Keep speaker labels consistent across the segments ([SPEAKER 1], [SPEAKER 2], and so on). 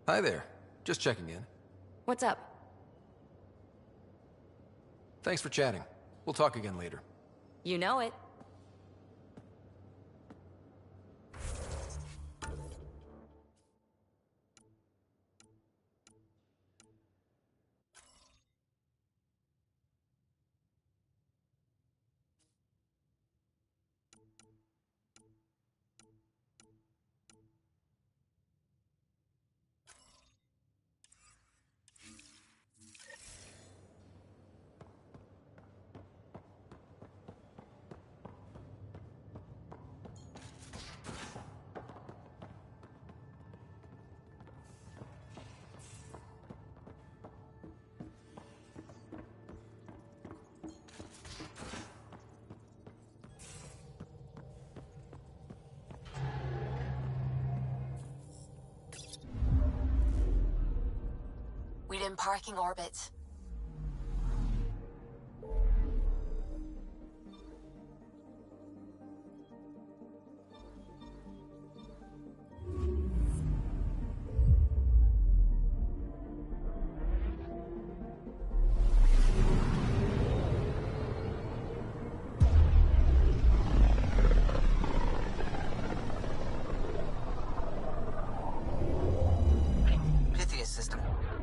[SPEAKER 1] Hi there. Just checking in.
[SPEAKER 2] What's up?
[SPEAKER 1] Thanks for chatting. We'll talk again later.
[SPEAKER 2] You know it.
[SPEAKER 3] We're in parking orbit.
[SPEAKER 4] System,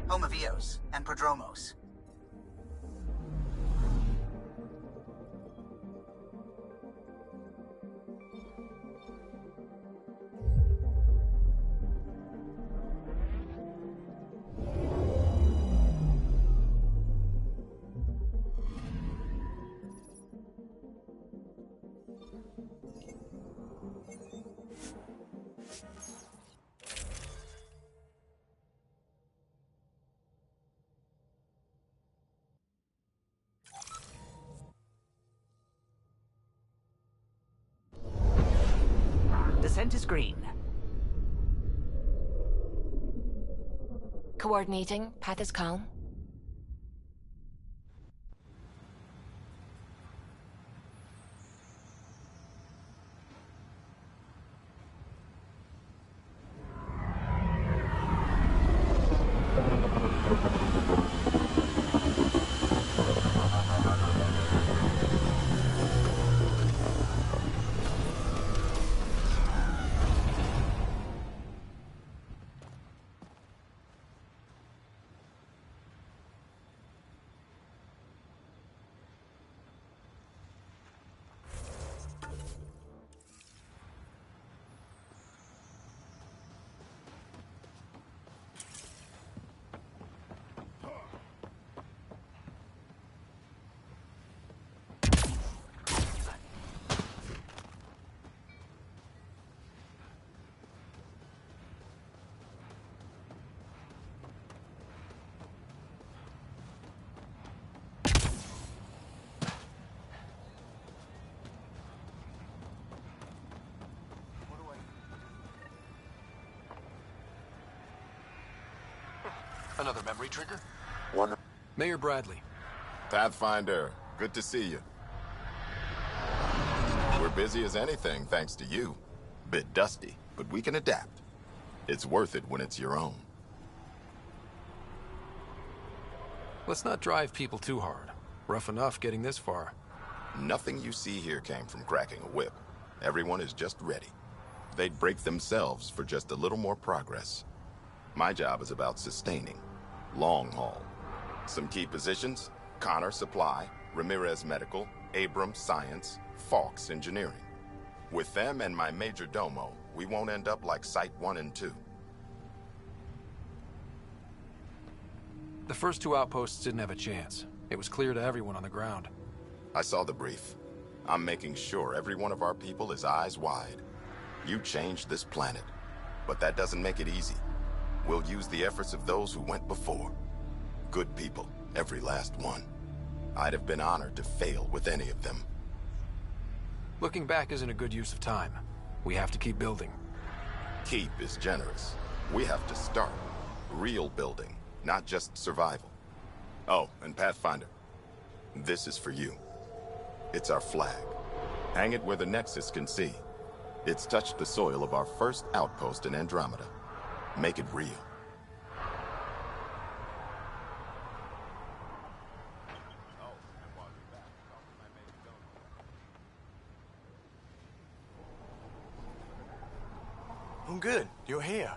[SPEAKER 4] home of Eos and Prodromos.
[SPEAKER 5] Descent is green.
[SPEAKER 2] Coordinating. Path is calm.
[SPEAKER 1] Another memory trigger?
[SPEAKER 6] One.
[SPEAKER 1] Mayor Bradley.
[SPEAKER 6] Pathfinder, good to see you. We're busy as anything, thanks to you. Bit dusty, but we can adapt. It's worth it when it's your own.
[SPEAKER 1] Let's not drive people too hard. Rough enough getting this far.
[SPEAKER 6] Nothing you see here came from cracking a whip. Everyone is just ready. They'd break themselves for just a little more progress. My job is about sustaining. Long haul. Some key positions: Connor Supply, Ramirez Medical, Abrams Science, Fawkes Engineering. With them and my major domo, we won't end up like Site 1 and 2.
[SPEAKER 1] The first two outposts didn't have a chance. It was clear to everyone on the ground.
[SPEAKER 6] I saw the brief. I'm making sure every one of our people is eyes wide. You changed this planet, but that doesn't make it easy. We'll use the efforts of those who went before. Good people, every last one. I'd have been honored to fail with any of them.
[SPEAKER 1] Looking back isn't a good use of time. We have to keep building.
[SPEAKER 6] Keep is generous. We have to start. Real building, not just survival. Oh, and Pathfinder, this is for you. It's our flag. Hang it where the Nexus can see. It's touched the soil of our first outpost in Andromeda. Make it real.
[SPEAKER 5] good. You're here.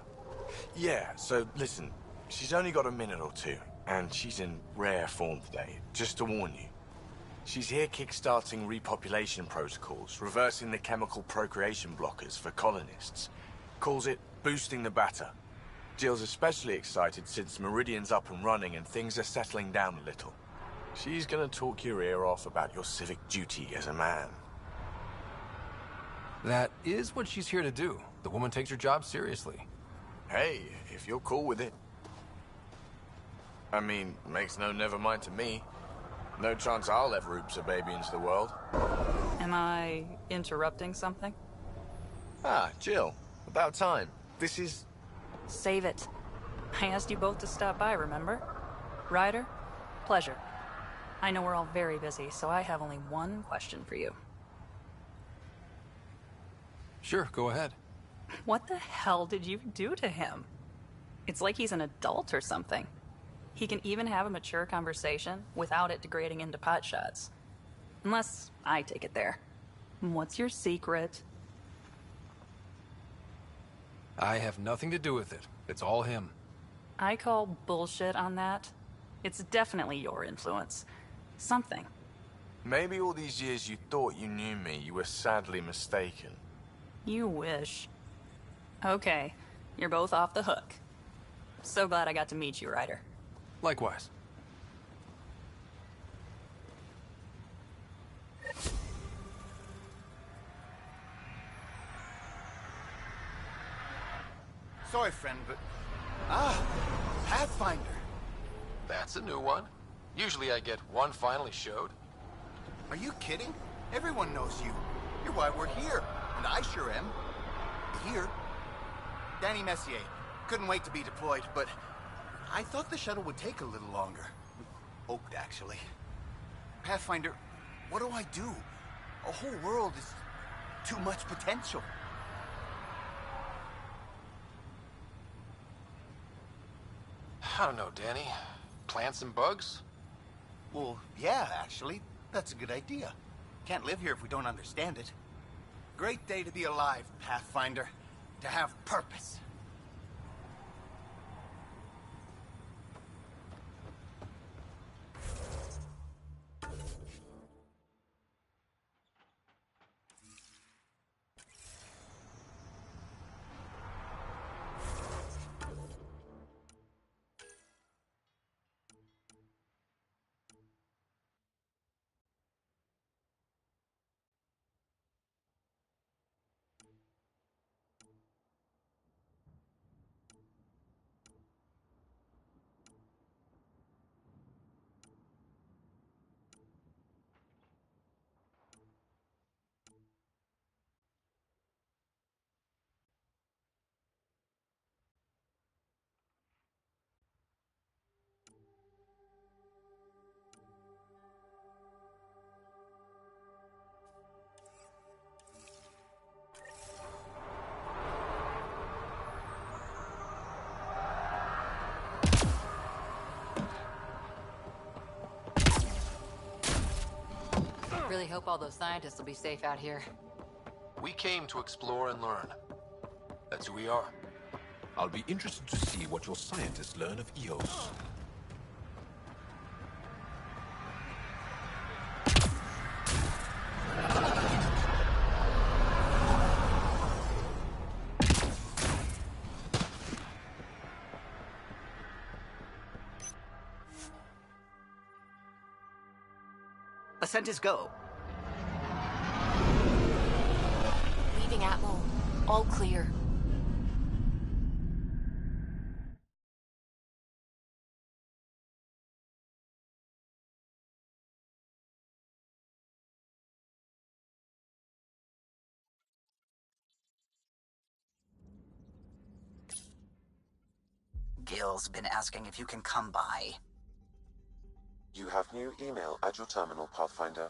[SPEAKER 5] Yeah, so listen, she's only got a minute or two, and she's in rare form today, just to warn you. She's here kickstarting repopulation protocols, reversing the chemical procreation blockers for colonists. Calls it boosting the batter. Jill's especially excited since Meridian's up and running and things are settling down a little. She's gonna talk your ear off about your civic duty as a man.
[SPEAKER 1] That is what she's here to do. The woman takes her job seriously.
[SPEAKER 5] Hey, if you're cool with it. I mean, makes no never mind to me. No chance I'll ever oops a baby into the world.
[SPEAKER 7] Am I interrupting something?
[SPEAKER 5] Ah, Jill. About time. This is...
[SPEAKER 7] Save it. I asked you both to stop by, remember? Ryder, pleasure. I know we're all very busy, so I have only one question for you.
[SPEAKER 1] Sure, go ahead.
[SPEAKER 7] What the hell did you do to him? It's like he's an adult or something. He can even have a mature conversation without it degrading into pot shots. Unless I take it there. What's your secret?
[SPEAKER 1] I have nothing to do with it. It's all him.
[SPEAKER 7] I call bullshit on that. It's definitely your influence. Something.
[SPEAKER 5] Maybe all these years you thought you knew me, you were sadly mistaken.
[SPEAKER 7] You wish. Okay, you're both off the hook. So glad I got to meet you, Ryder.
[SPEAKER 1] Likewise.
[SPEAKER 8] Sorry, friend, but... Pathfinder.
[SPEAKER 1] That's a new one. Usually I get one finally showed.
[SPEAKER 8] Are you kidding? Everyone knows you. You're why we're here. And I sure am. Here. Danny Messier. Couldn't wait to be deployed, but... I thought the shuttle would take a little longer. Hoped, actually. Pathfinder, what do I do? A whole world is too much potential.
[SPEAKER 1] I don't know, Danny. Plants and bugs?
[SPEAKER 8] Well, yeah, actually. That's a good idea. Can't live here if we don't understand it. Great day to be alive, Pathfinder. To have purpose.
[SPEAKER 2] Really hope all those scientists will be safe out here.
[SPEAKER 1] We came to explore and learn. That's who we are.
[SPEAKER 9] I'll be interested to see what your scientists learn of Eos.
[SPEAKER 4] Ascent is go.
[SPEAKER 3] Leaving Atmo. All clear.
[SPEAKER 4] Gil's been asking if you can come by.
[SPEAKER 10] You have new email at your terminal, Pathfinder.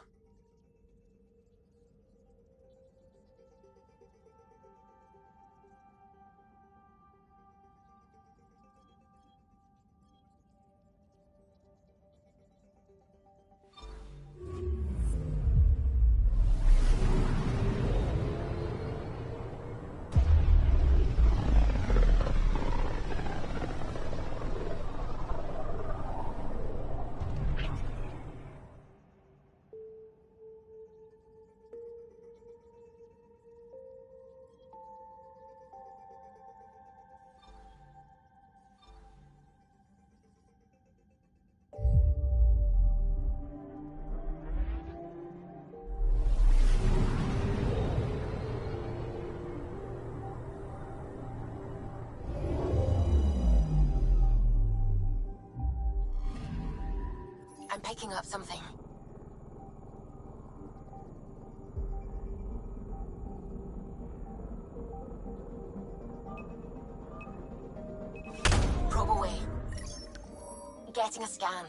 [SPEAKER 3] I'm picking up something. Probe away. Getting a scan.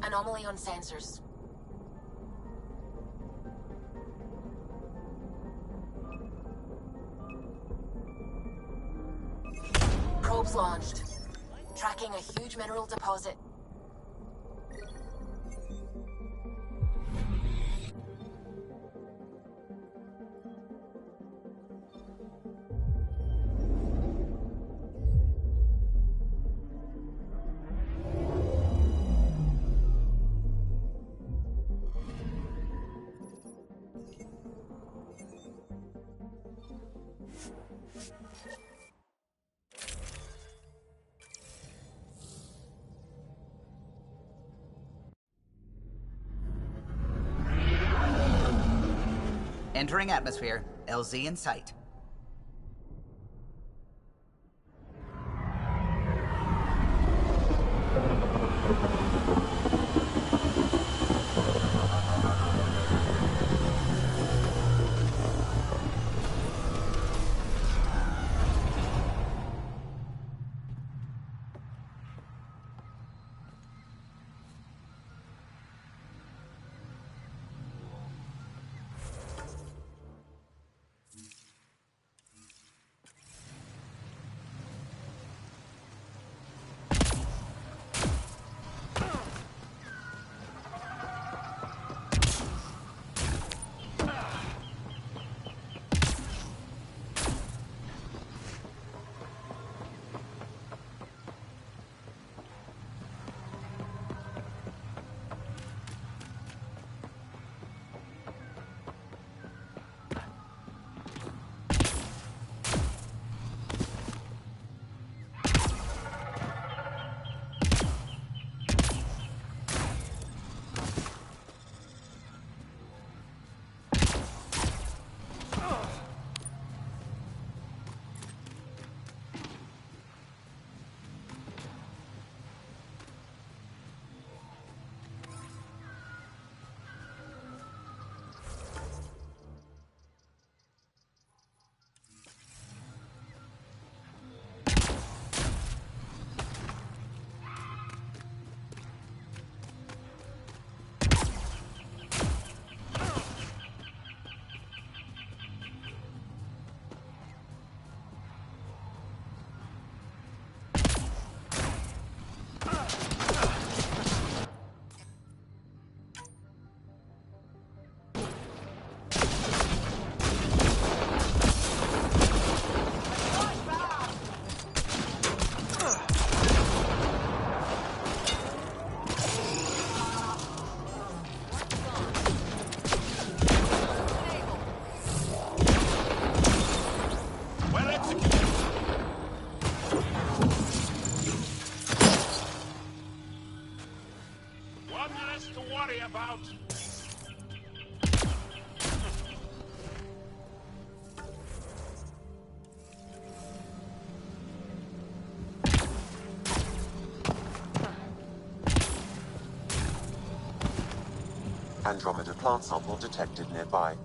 [SPEAKER 3] Anomaly on sensors. Probes launched. Tracking a huge mineral deposit.
[SPEAKER 4] Entering atmosphere. LZ in sight.
[SPEAKER 10] Andromeda plant sample detected nearby.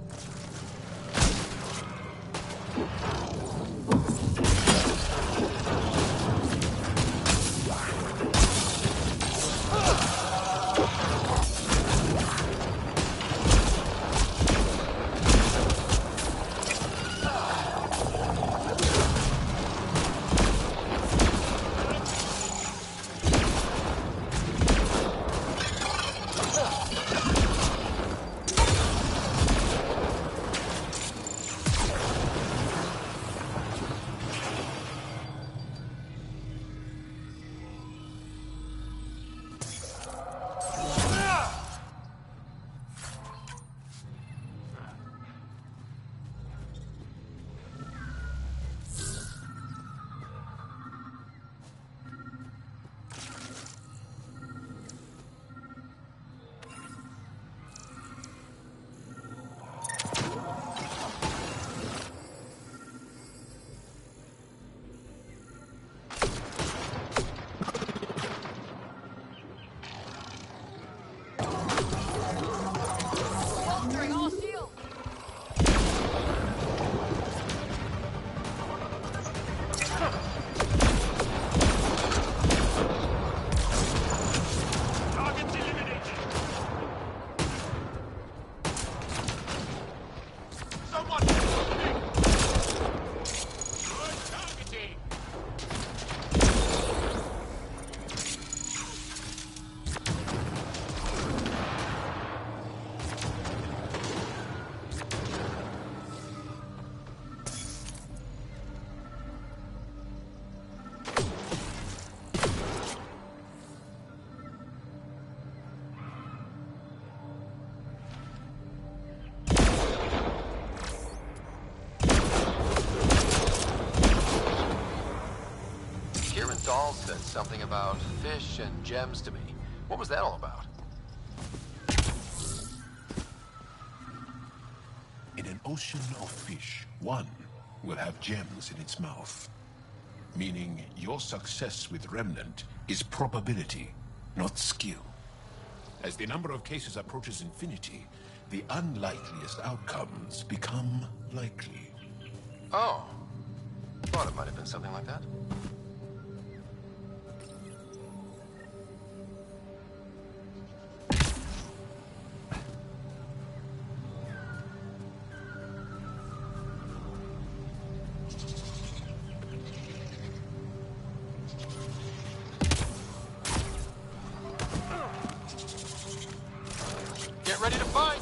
[SPEAKER 1] Carl said something about fish and gems to me. What was that all about?
[SPEAKER 9] In an ocean of fish, one will have gems in its mouth. Meaning your success with Remnant is probability, not skill. As the number of cases approaches infinity, the unlikeliest outcomes become likely.
[SPEAKER 1] Oh. Thought it might have been something like that. Get ready to fight!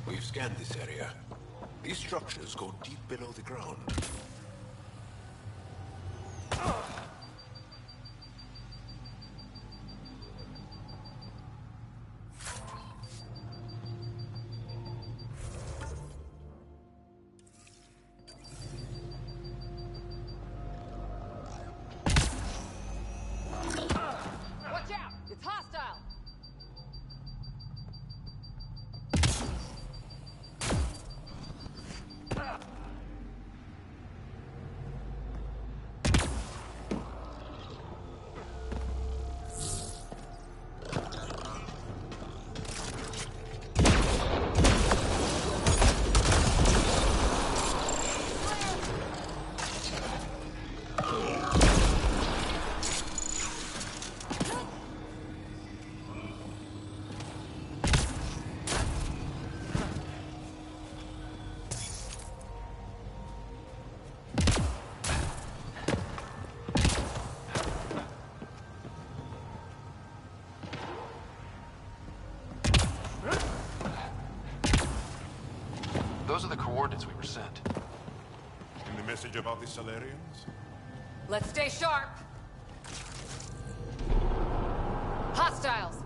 [SPEAKER 9] We've scanned this area. These structures go deep below the ground.
[SPEAKER 2] Watch out! It's hostile!
[SPEAKER 1] Those are the coordinates we were sent.
[SPEAKER 9] And the message about the Salarians?
[SPEAKER 2] Let's stay sharp! Hostiles!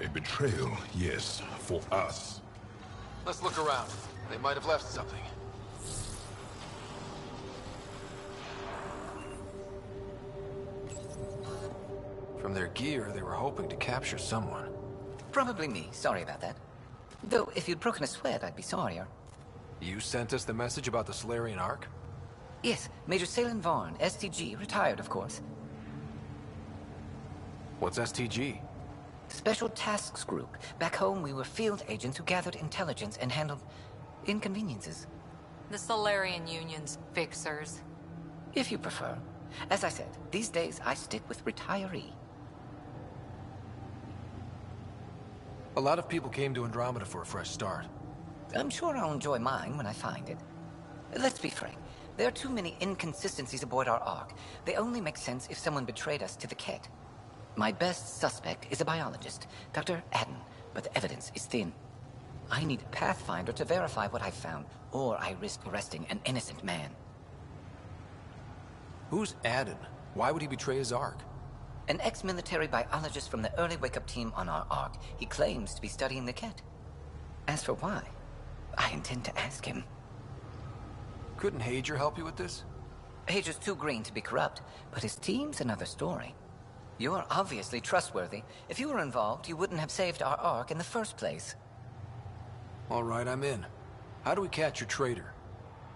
[SPEAKER 9] A betrayal, yes, for us.
[SPEAKER 1] Let's look around. They might have left something. From their gear, they were hoping to capture someone.
[SPEAKER 4] Probably me. Sorry about that. Though, if you'd broken a sweat, I'd be sorrier.
[SPEAKER 1] You sent us the message about the Solarian Ark?
[SPEAKER 4] Yes, Major Salin Vaughn, STG, retired, of course.
[SPEAKER 1] What's STG?
[SPEAKER 4] Special Tasks Group. Back home, we were field agents who gathered intelligence and handled inconveniences.
[SPEAKER 2] The Solarian Union's fixers.
[SPEAKER 4] If you prefer. As I said, these days I stick with retiree.
[SPEAKER 1] A lot of people came to Andromeda for a fresh start.
[SPEAKER 4] I'm sure I'll enjoy mine when I find it. Let's be frank. There are too many inconsistencies aboard our Ark. They only make sense if someone betrayed us to the Ket. My best suspect is a biologist, Dr. Adden, but the evidence is thin. I need a Pathfinder to verify what I've found, or I risk arresting an innocent man.
[SPEAKER 1] Who's Adden? Why would he betray his Ark?
[SPEAKER 4] An ex-military biologist from the early wake-up team on our Ark. He claims to be studying the Ket. As for why, I intend to ask him.
[SPEAKER 1] Couldn't Hager help you with this?
[SPEAKER 4] Hager's too green to be corrupt, but his team's another story. You're obviously trustworthy. If you were involved, you wouldn't have saved our Ark in the first place.
[SPEAKER 1] All right, I'm in. How do we catch your traitor?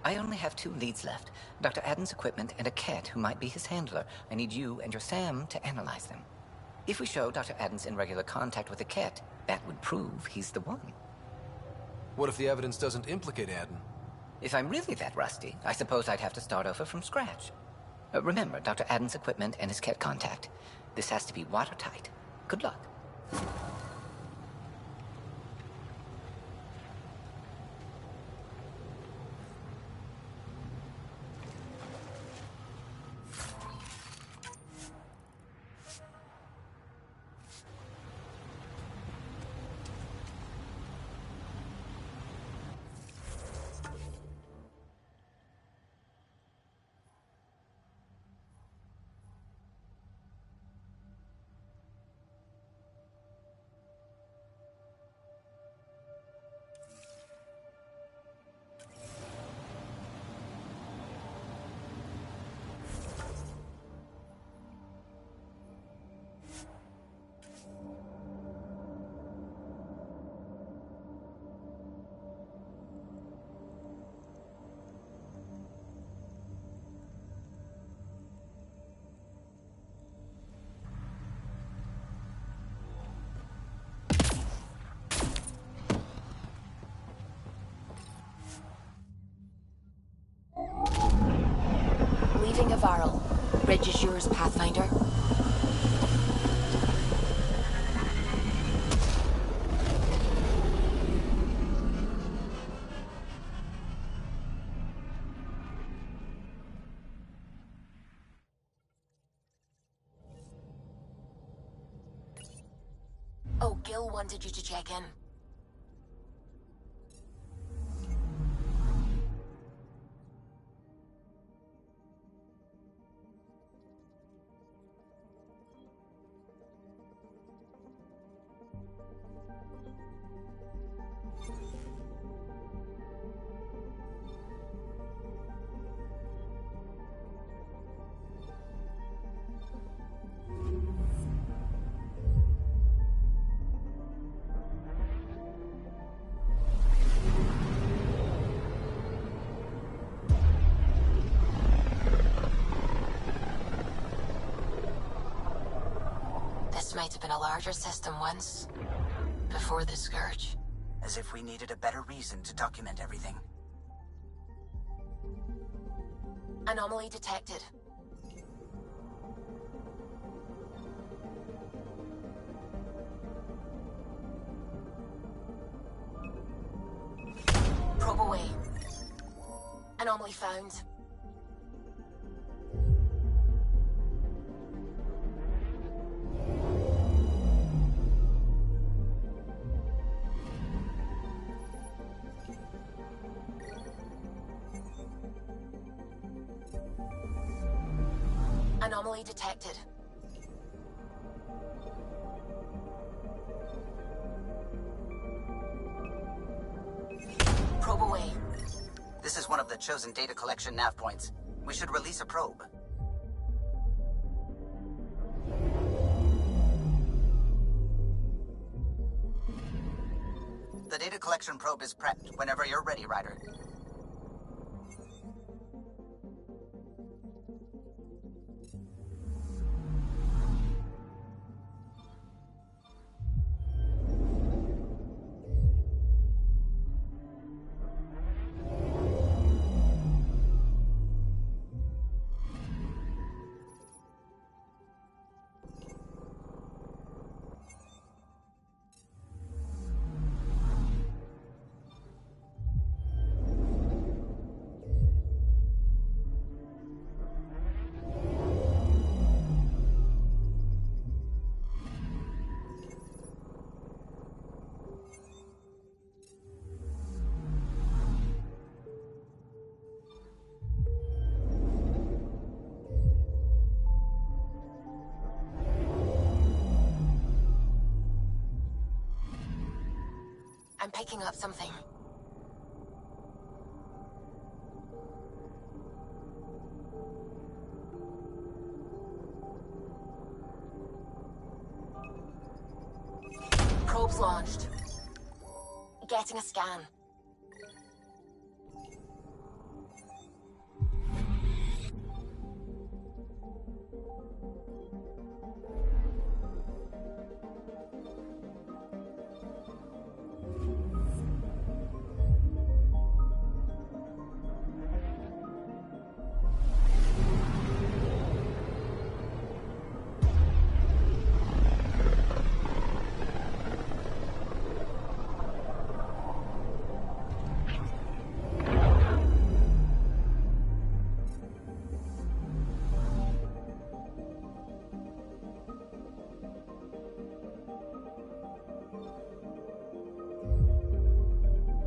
[SPEAKER 4] I only have 2 leads left. Dr. Adden's equipment and a Ket who might be his handler. I need you and your Sam to analyze them. If we show Dr. Adden's in regular contact with the Ket, that would prove he's the one.
[SPEAKER 1] What if the evidence doesn't implicate Adden?
[SPEAKER 4] If I'm really that rusty, I suppose I'd have to start over from scratch. Remember, Dr. Adden's equipment and his Ket contact. This has to be watertight. Good luck.
[SPEAKER 3] Leaving a Varl. Bridge is yours, Pathfinder. Oh, Gil wanted you to check in. This might have been a larger system once. Before the Scourge.
[SPEAKER 11] As if we needed a better reason to document everything.
[SPEAKER 3] Anomaly detected. Probe away. Anomaly found. Anomaly detected. Probe away.
[SPEAKER 11] This is one of the chosen data collection nav points. We should release a probe. The data collection probe is prepped whenever you're ready, Ryder.
[SPEAKER 3] I'm picking up something. Probes launched. Getting a scan.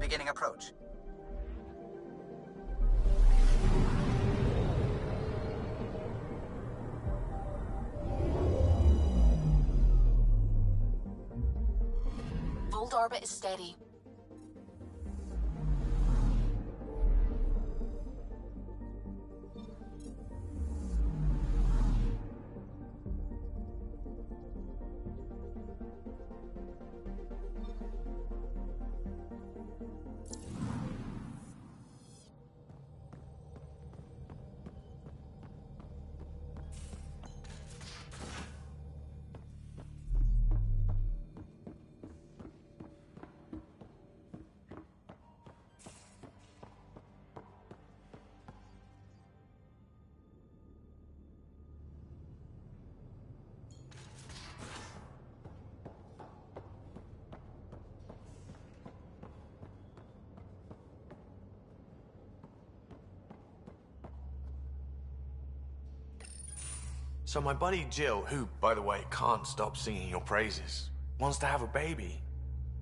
[SPEAKER 11] Beginning approach.
[SPEAKER 3] Volt orbit is steady.
[SPEAKER 5] So my buddy Jill, who, by the way, can't stop singing your praises, wants to have a baby.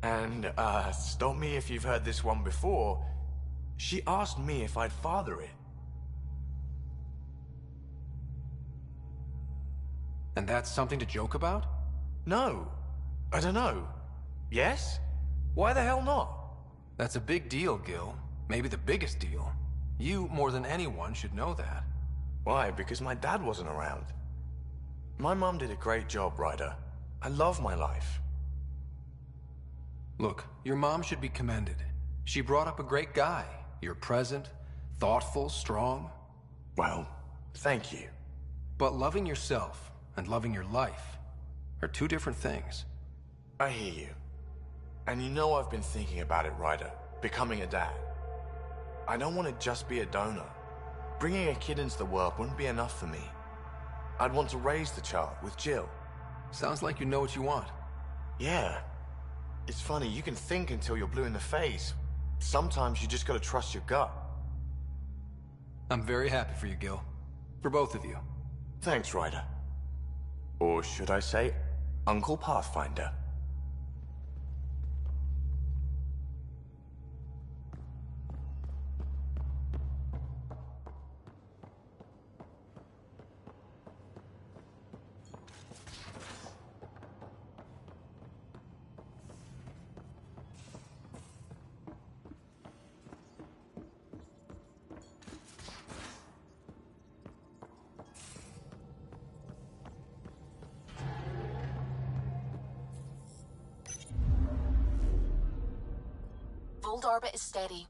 [SPEAKER 5] And, stop me if you've heard this one before, she asked me if I'd father it.
[SPEAKER 1] And that's something to joke about?
[SPEAKER 5] No. I don't know. Yes? Why the hell not?
[SPEAKER 1] That's a big deal, Gil. Maybe the biggest deal. You, more than anyone, should know that.
[SPEAKER 5] Why? Because my dad wasn't around. My mom did a great job, Ryder. I love my life.
[SPEAKER 1] Look, your mom should be commended. She brought up a great guy. You're present, thoughtful, strong.
[SPEAKER 5] Well, thank you.
[SPEAKER 1] But loving yourself and loving your life are two different things.
[SPEAKER 5] I hear you. And you know I've been thinking about it, Ryder. Becoming a dad. I don't want to just be a donor. Bringing a kid into the world wouldn't be enough for me. I'd want to raise the child with Jill.
[SPEAKER 1] Sounds like you know what you want.
[SPEAKER 5] Yeah. It's funny, you can think until you're blue in the face. Sometimes you just gotta trust your gut.
[SPEAKER 1] I'm very happy for you, Gil. For both of you.
[SPEAKER 5] Thanks, Ryder. Or should I say, Uncle Pathfinder.
[SPEAKER 3] Volt orbit is steady.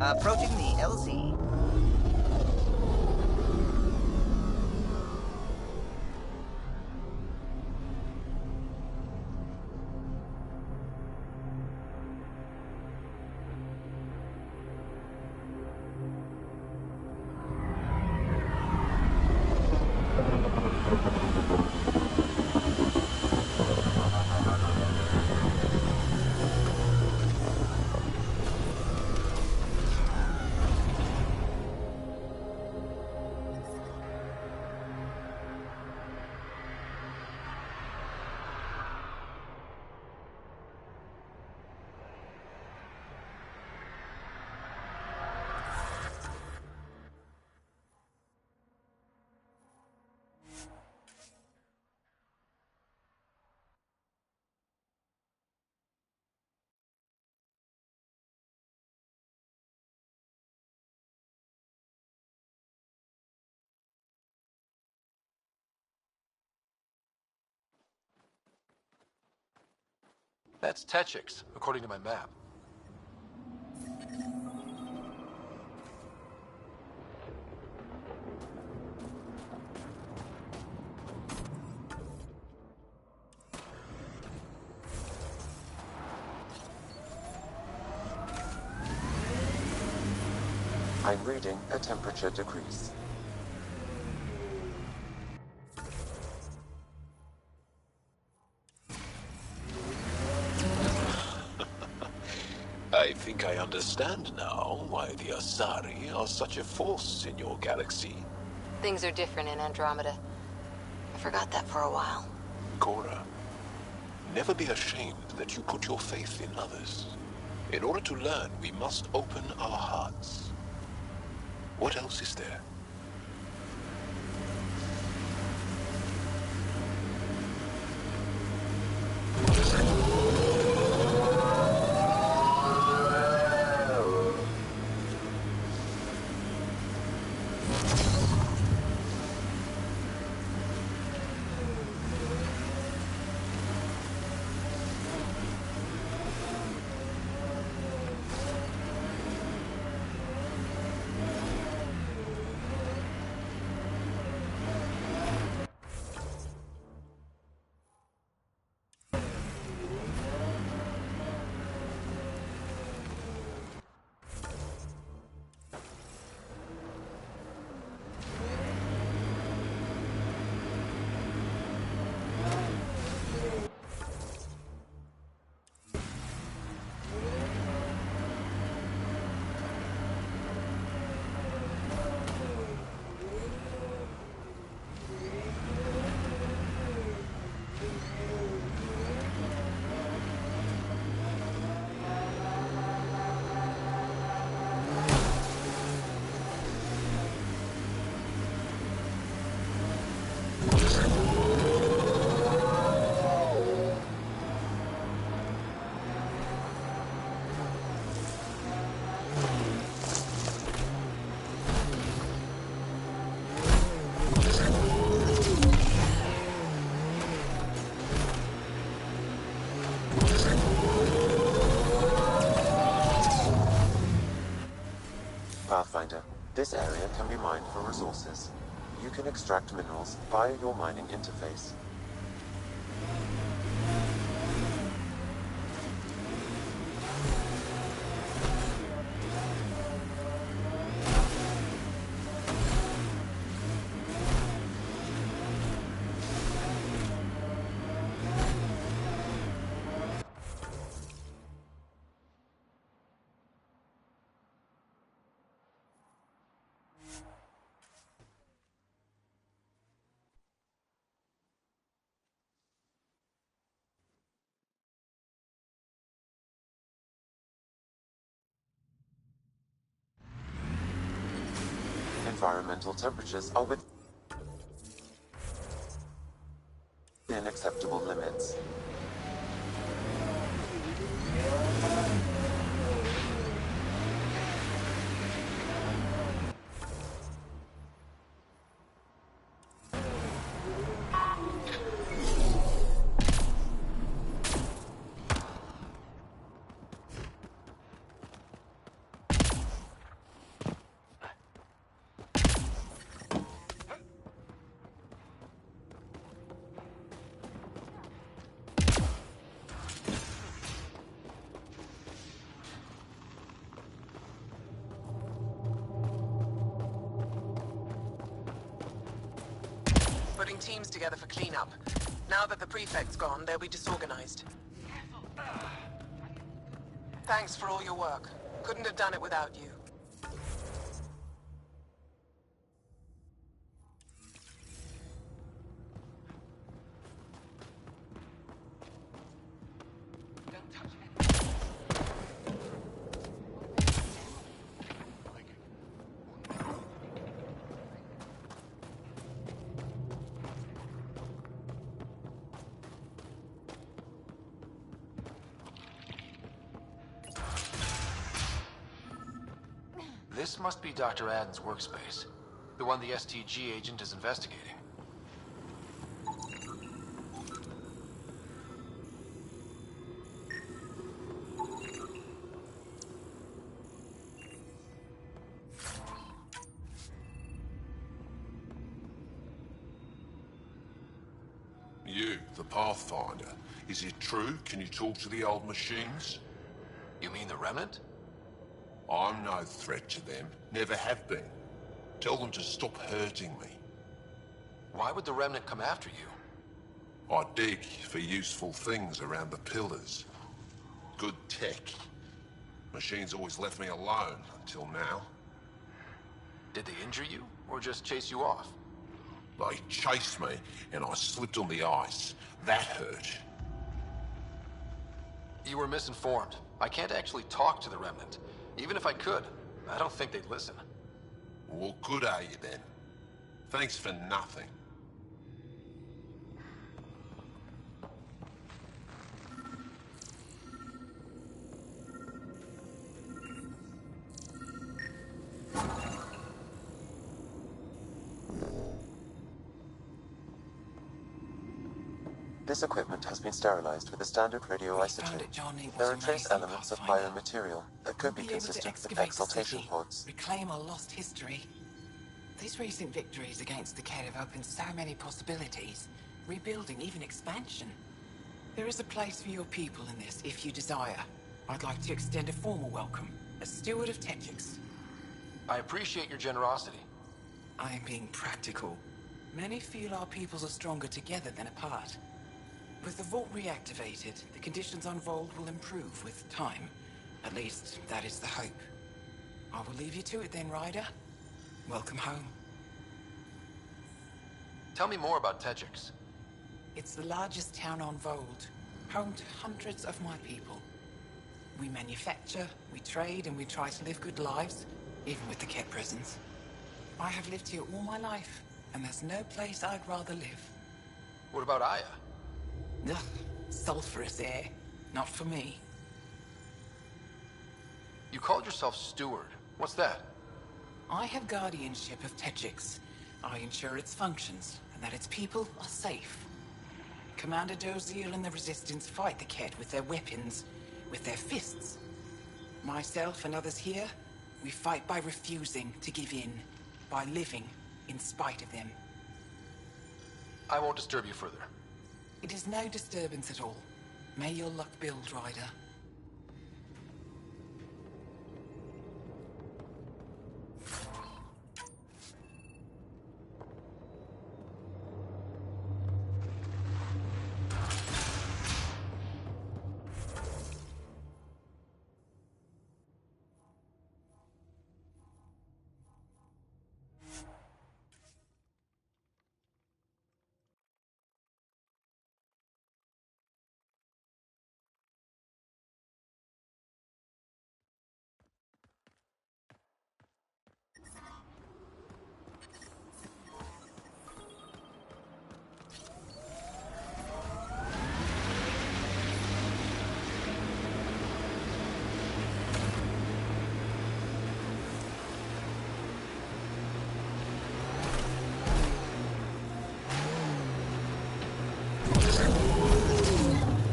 [SPEAKER 11] Approaching the LZ.
[SPEAKER 1] That's Techix, according to my map.
[SPEAKER 10] I'm reading a temperature decrease.
[SPEAKER 9] I think I understand now why the Asari are such a force in your galaxy.
[SPEAKER 3] Things are different in Andromeda. I forgot that for a while.
[SPEAKER 9] Cora, never be ashamed that you put your faith in others. In order to learn, we must open our hearts. What else is there?
[SPEAKER 10] Pathfinder, this area can be mined for resources. You can extract minerals via your mining interface. Environmental temperatures are within acceptable limits.
[SPEAKER 12] Putting teams together for cleanup. Now that the prefect's gone, they'll be disorganized. Thanks for all your work. Couldn't have done it without you.
[SPEAKER 1] This must be Dr. Aden's workspace. The one the STG agent is investigating.
[SPEAKER 9] You, the Pathfinder. Is it true? Can you talk to the old machines?
[SPEAKER 1] You mean the Remnant?
[SPEAKER 9] I'm no threat to them. Never have been. Tell them to stop hurting me.
[SPEAKER 1] Why would the Remnant come after you?
[SPEAKER 9] I dig for useful things around the pillars. Good tech. Machines always left me alone until now.
[SPEAKER 1] Did they injure you, or just chase you off?
[SPEAKER 9] They chased me, and I slipped on the ice. That hurt.
[SPEAKER 1] You were misinformed. I can't actually talk to the Remnant. Even if I could, I don't think they'd listen.
[SPEAKER 9] What good are you then? Thanks for nothing.
[SPEAKER 10] This equipment has been sterilized with a standard radioisotope. There are trace elements of biomaterial that could be consistent with exaltation pods.
[SPEAKER 11] Reclaim our lost history. These recent victories against the Kett have opened so many possibilities. Rebuilding, even expansion. There is a place for your people in this, if you desire. I'd like to extend a formal welcome, as steward of Techix.
[SPEAKER 1] I appreciate your generosity.
[SPEAKER 11] I am being practical. Many feel our peoples are stronger together than apart. With the vault reactivated, the conditions on Vold will improve with time. At least, that is the hope. I will leave you to it then, Ryder. Welcome home.
[SPEAKER 1] Tell me more about Techix.
[SPEAKER 11] It's the largest town on Vold, home to hundreds of my people. We manufacture, we trade, and we try to live good lives, even with the Kett presence. I have lived here all my life, and there's no place I'd rather live.
[SPEAKER 1] What about Aya?
[SPEAKER 11] Ugh, sulfurous air. Not for me.
[SPEAKER 1] You called yourself steward. What's that?
[SPEAKER 11] I have guardianship of Techix. I ensure its functions, and that its people are safe. Commander Dozier and the Resistance fight the Kett with their weapons, with their fists. Myself and others here, we fight by refusing to give in, by living in spite of them.
[SPEAKER 1] I won't disturb you further.
[SPEAKER 11] It is no disturbance at all. May your luck build, Ryder.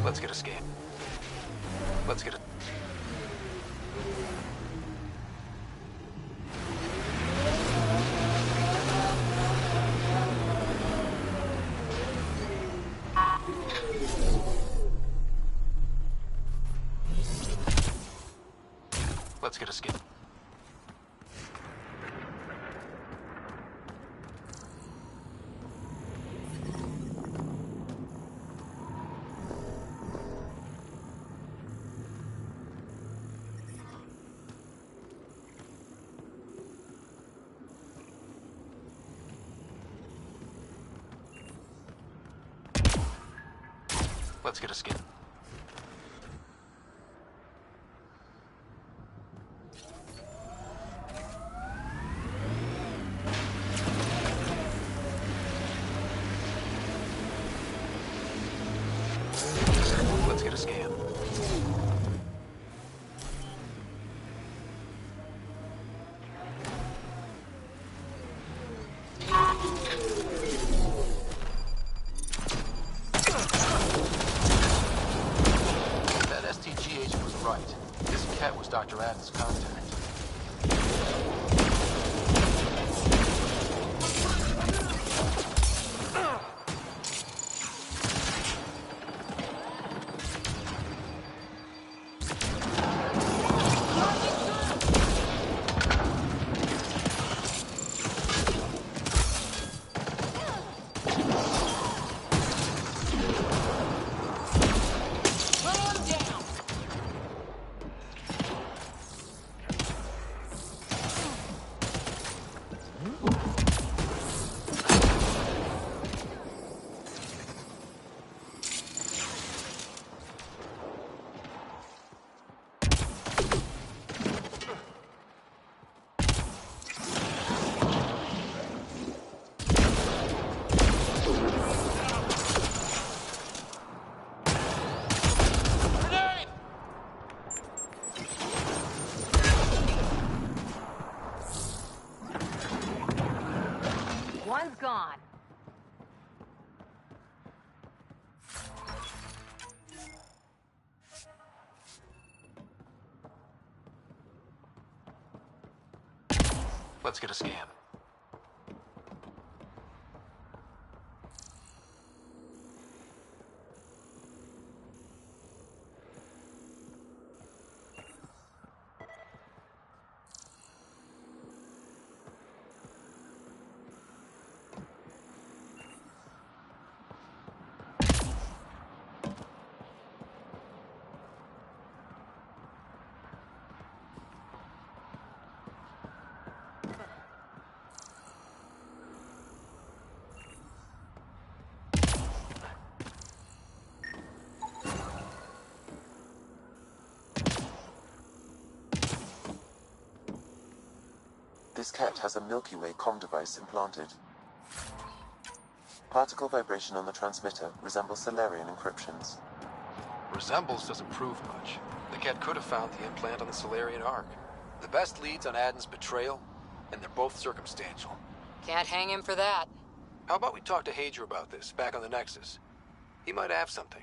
[SPEAKER 1] Let's get a scan. Let's get a... Let's get a scan. Let's get a scan. Let's get a scan. Dr. Adams' contact. Let's get a scan.
[SPEAKER 10] This cat has a Milky Way comm device implanted. Particle vibration on the transmitter resembles Solarian encryptions.
[SPEAKER 1] Resembles doesn't prove much. The cat could have found the implant on the Solarian Ark. The best leads on Aden's betrayal, and they're both circumstantial.
[SPEAKER 2] Can't hang him for that.
[SPEAKER 1] How about we talk to Hager about this, back on the Nexus? He might have something.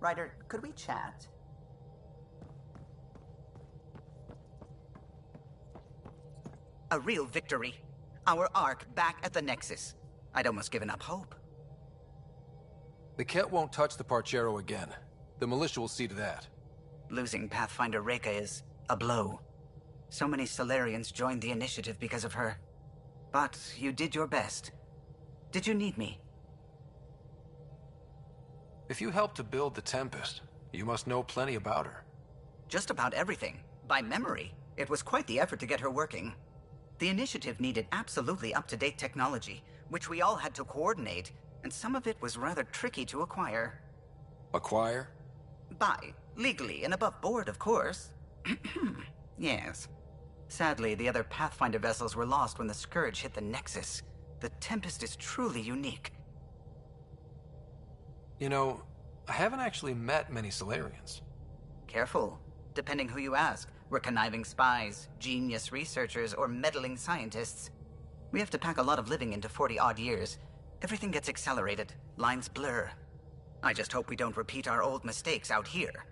[SPEAKER 13] Ryder, could we chat? A real victory. Our Ark back at the Nexus. I'd almost given up hope.
[SPEAKER 1] The Ket won't touch the Parchero again. The militia will see to that.
[SPEAKER 13] Losing Pathfinder Reka is a blow. So many Solarians joined the initiative because of her. But you did your best. Did you need me?
[SPEAKER 1] If you helped to build the Tempest, you must know plenty about her.
[SPEAKER 13] Just about everything. By memory. It was quite the effort to get her working. The initiative needed absolutely up-to-date technology, which we all had to coordinate, and some of it was rather tricky to acquire.
[SPEAKER 1] Acquire?
[SPEAKER 13] Buy. Legally and above board, of course. Yes. Sadly, the other Pathfinder vessels were lost when the Scourge hit the Nexus. The Tempest is truly unique.
[SPEAKER 1] You know, I haven't actually met many Solarians.
[SPEAKER 13] Careful. Depending who you ask, we're conniving spies, genius researchers, or meddling scientists. We have to pack a lot of living into 40-odd years. Everything gets accelerated. Lines blur. I just hope we don't repeat our old mistakes out here.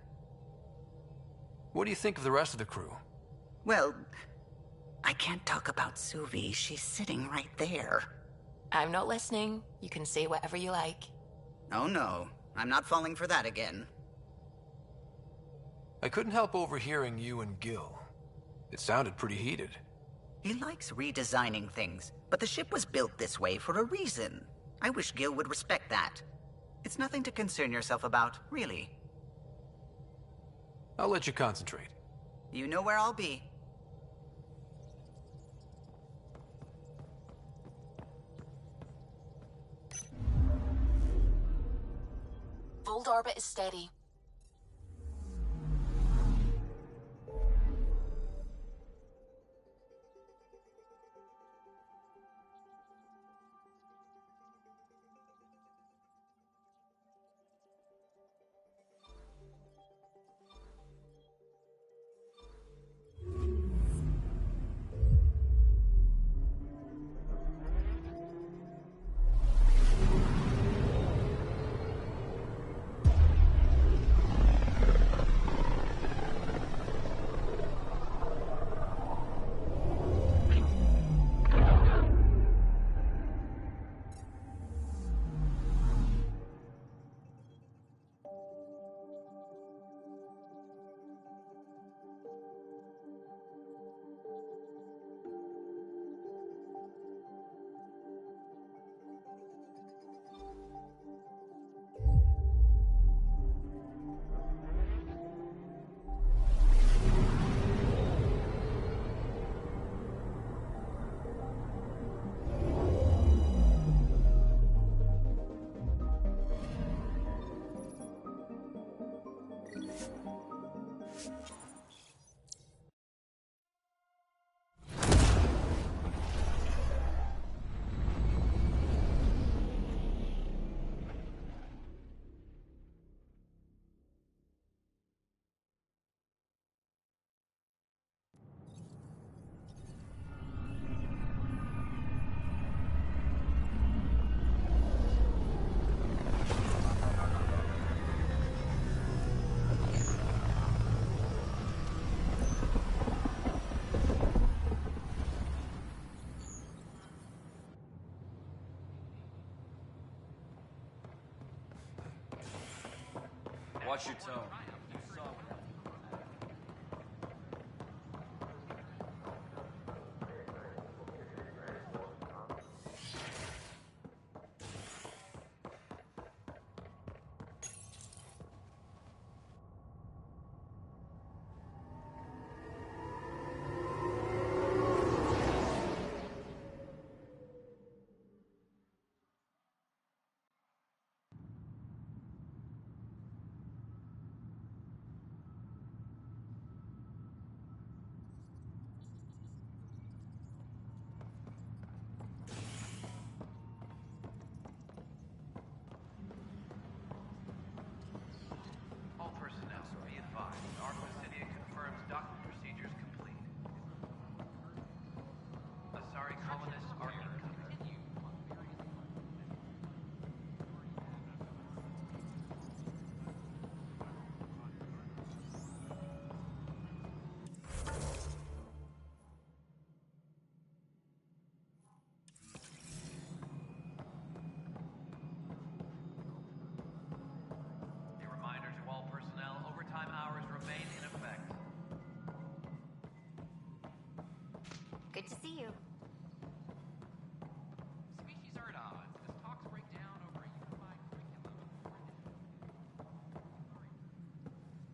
[SPEAKER 1] What do you think of the rest of the crew?
[SPEAKER 13] Well, I can't talk about Suvi. She's sitting right there.
[SPEAKER 3] I'm not listening. You can say whatever you like.
[SPEAKER 13] Oh no, I'm not falling for that again.
[SPEAKER 1] I couldn't help overhearing you and Gil. It sounded pretty heated.
[SPEAKER 13] He likes redesigning things, but the ship was built this way for a reason. I wish Gil would respect that. It's nothing to concern yourself about, really.
[SPEAKER 1] I'll let you concentrate.
[SPEAKER 13] You know where I'll be.
[SPEAKER 3] Fold orbit is steady.
[SPEAKER 14] Watch your tone.
[SPEAKER 15] All personnel, be advised. Arc confirms docking procedures complete. Asari colonists are incoming. A reminder to all personnel, overtime hours remain in effect.
[SPEAKER 16] Good to see you.
[SPEAKER 15] Species are at odds as talks break down over a unified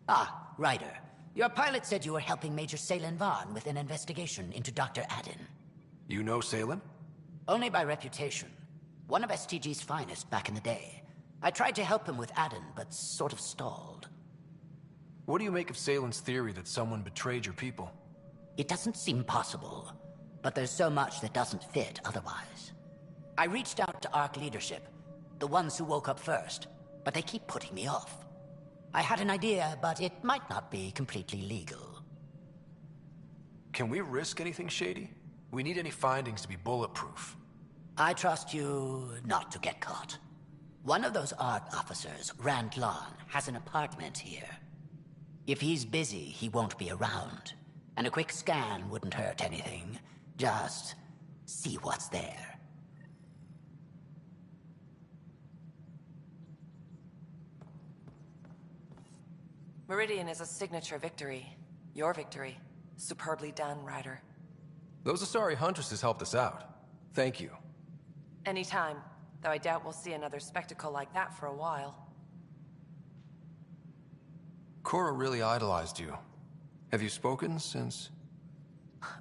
[SPEAKER 17] Ah, Ryder. Your pilot said you were helping Major Salen Vaughn with an investigation into Dr. Adden.
[SPEAKER 1] You know Salen?
[SPEAKER 17] Only by reputation. One of STG's finest back in the day. I tried to help him with Adden, but sort of stalled.
[SPEAKER 1] What do you make of Salen's theory that someone betrayed your people?
[SPEAKER 17] It doesn't seem possible, but there's so much that doesn't fit otherwise. I reached out to ARC leadership, the ones who woke up first, but they keep putting me off. I had an idea, but it might not be completely legal.
[SPEAKER 1] Can we risk anything shady? We need any findings to be bulletproof.
[SPEAKER 17] I trust you not to get caught. One of those ARC officers, Rand Lon, has an apartment here. If he's busy, he won't be around. And a quick scan wouldn't hurt anything. Just see what's there.
[SPEAKER 18] Meridian is a signature victory. Your victory. Superbly done, Ryder.
[SPEAKER 1] Those Asari huntresses helped us out. Thank you.
[SPEAKER 18] Anytime, though I doubt we'll see another spectacle like that for a while.
[SPEAKER 1] Cora really idolized you. Have you spoken since?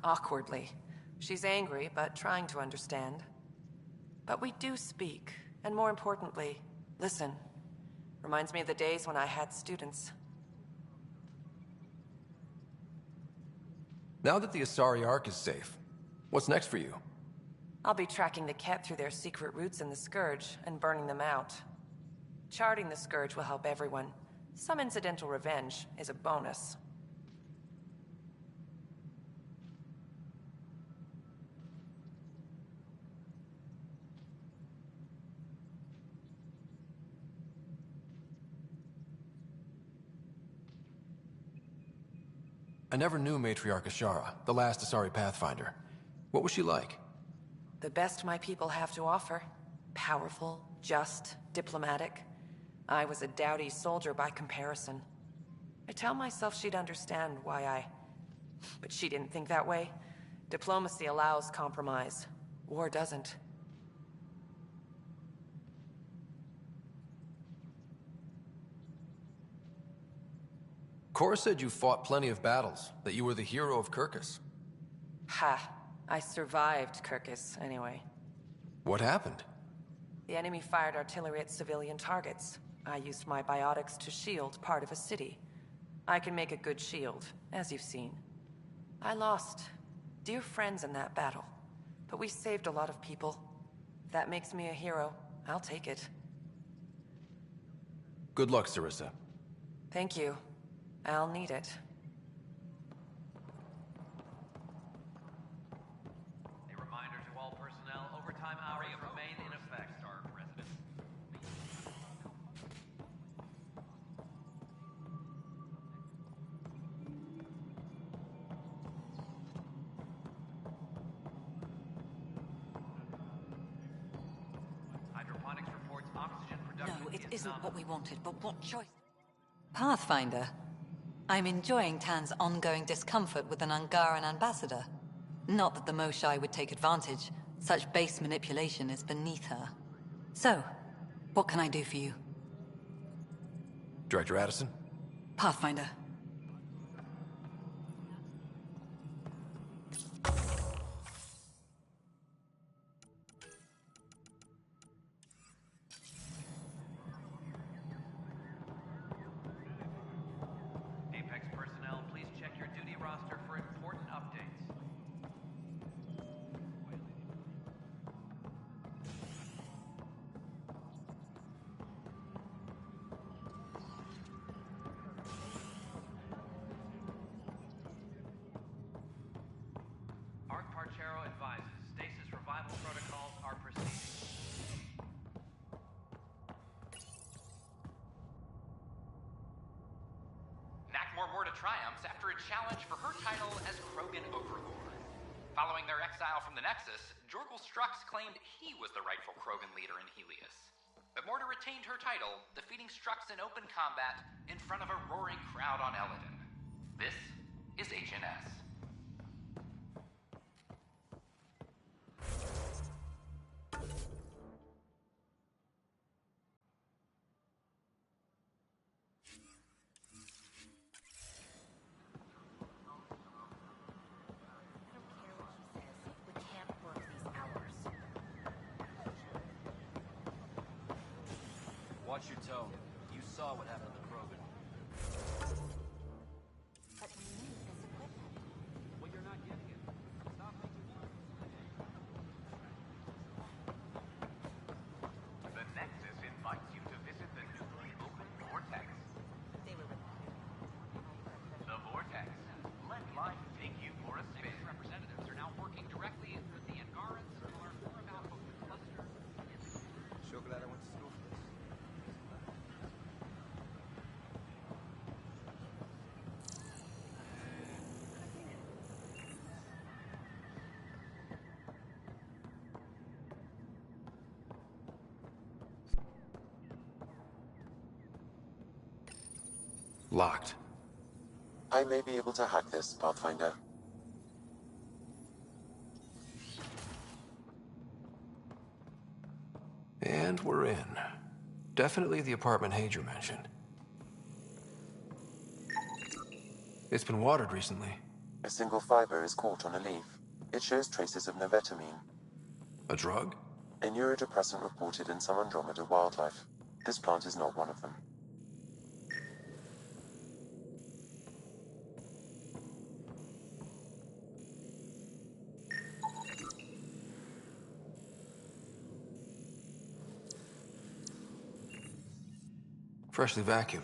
[SPEAKER 18] Awkwardly. She's angry, but trying to understand. But we do speak, and more importantly, listen. Reminds me of the days when I had students.
[SPEAKER 1] Now that the Asari Ark is safe, what's next for you?
[SPEAKER 18] I'll be tracking the Ket through their secret routes in the Scourge and burning them out. Charting the Scourge will help everyone. Some incidental revenge is a bonus.
[SPEAKER 1] I never knew Matriarch Ashara, the last Asari Pathfinder. What was she like?
[SPEAKER 18] The best my people have to offer. Powerful, just, diplomatic. I was a dowdy soldier by comparison. I tell myself she'd understand why I... But she didn't think that way. Diplomacy allows compromise. War doesn't.
[SPEAKER 1] Cora said you fought plenty of battles, that you were the hero of Kirkus.
[SPEAKER 18] Ha. I survived Kirkus, anyway.
[SPEAKER 1] What happened?
[SPEAKER 18] The enemy fired artillery at civilian targets. I used my biotics to shield part of a city. I can make a good shield, as you've seen. I lost dear friends in that battle, but we saved a lot of people. If that makes me a hero, I'll take it.
[SPEAKER 1] Good luck, Sarissa.
[SPEAKER 18] Thank you. I'll need it.
[SPEAKER 15] A reminder to all personnel, overtime hours remain in effect, ARC residents. Hydroponics reports oxygen production.
[SPEAKER 2] No, it isn't what we wanted, but what choice? Pathfinder. I'm enjoying Tan's ongoing discomfort with an Angaran ambassador. Not that the Moshai would take advantage. Such base manipulation is beneath her. So, what can I do for you?
[SPEAKER 1] Director Addison?
[SPEAKER 2] Pathfinder.
[SPEAKER 15] Apex personnel, please check your duty roster for important updates. Arc Parchero advises stasis revival protocols are proceeding.
[SPEAKER 14] Nakmor Morta triumphs after a challenge for her title as Krogan Overlord. Following their exile from the Nexus, Jorgal Strux claimed he was the rightful Krogan leader in Helios. But Morta retained her title, defeating Strux in open combat in front of a roaring crowd on Eladin. This is HNS.
[SPEAKER 19] Watch your tone. You saw what happened to the Krogan. Well, you're not getting it. Stop making
[SPEAKER 14] The Nexus invites you to visit the newly opened Vortex. The Vortex. Let life take you for a spin. Representatives are now working directly with the Angarans to learn more about both the cluster.
[SPEAKER 19] Sure glad I went to school for this.
[SPEAKER 1] Locked.
[SPEAKER 10] I may be able to hack this, Pathfinder.
[SPEAKER 1] And we're in. Definitely the apartment Hager mentioned. It's been watered recently.
[SPEAKER 10] A single fiber is caught on a leaf. It shows traces of novetamine,
[SPEAKER 1] A drug?
[SPEAKER 10] a neurodepressant reported in some Andromeda wildlife. This plant is not one of them.
[SPEAKER 1] Freshly vacuumed.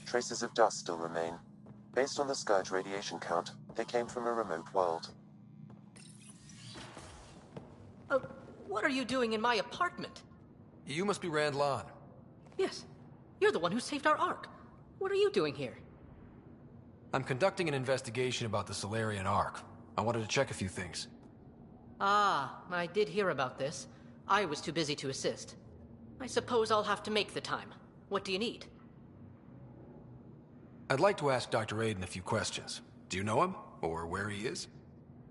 [SPEAKER 10] Traces of dust still remain. Based on the Scourge radiation count, they came from a remote world.
[SPEAKER 20] What are you doing in my apartment?
[SPEAKER 1] You must be Rand Lon.
[SPEAKER 20] Yes. You're the one who saved our Ark. What are you doing here?
[SPEAKER 1] I'm conducting an investigation about the Solarian Ark. I wanted to check a few things.
[SPEAKER 20] Ah, I did hear about this. I was too busy to assist. I suppose I'll have to make the time. What do you need?
[SPEAKER 1] I'd like to ask Dr. Aiden a few questions. Do you know him? Or where he is?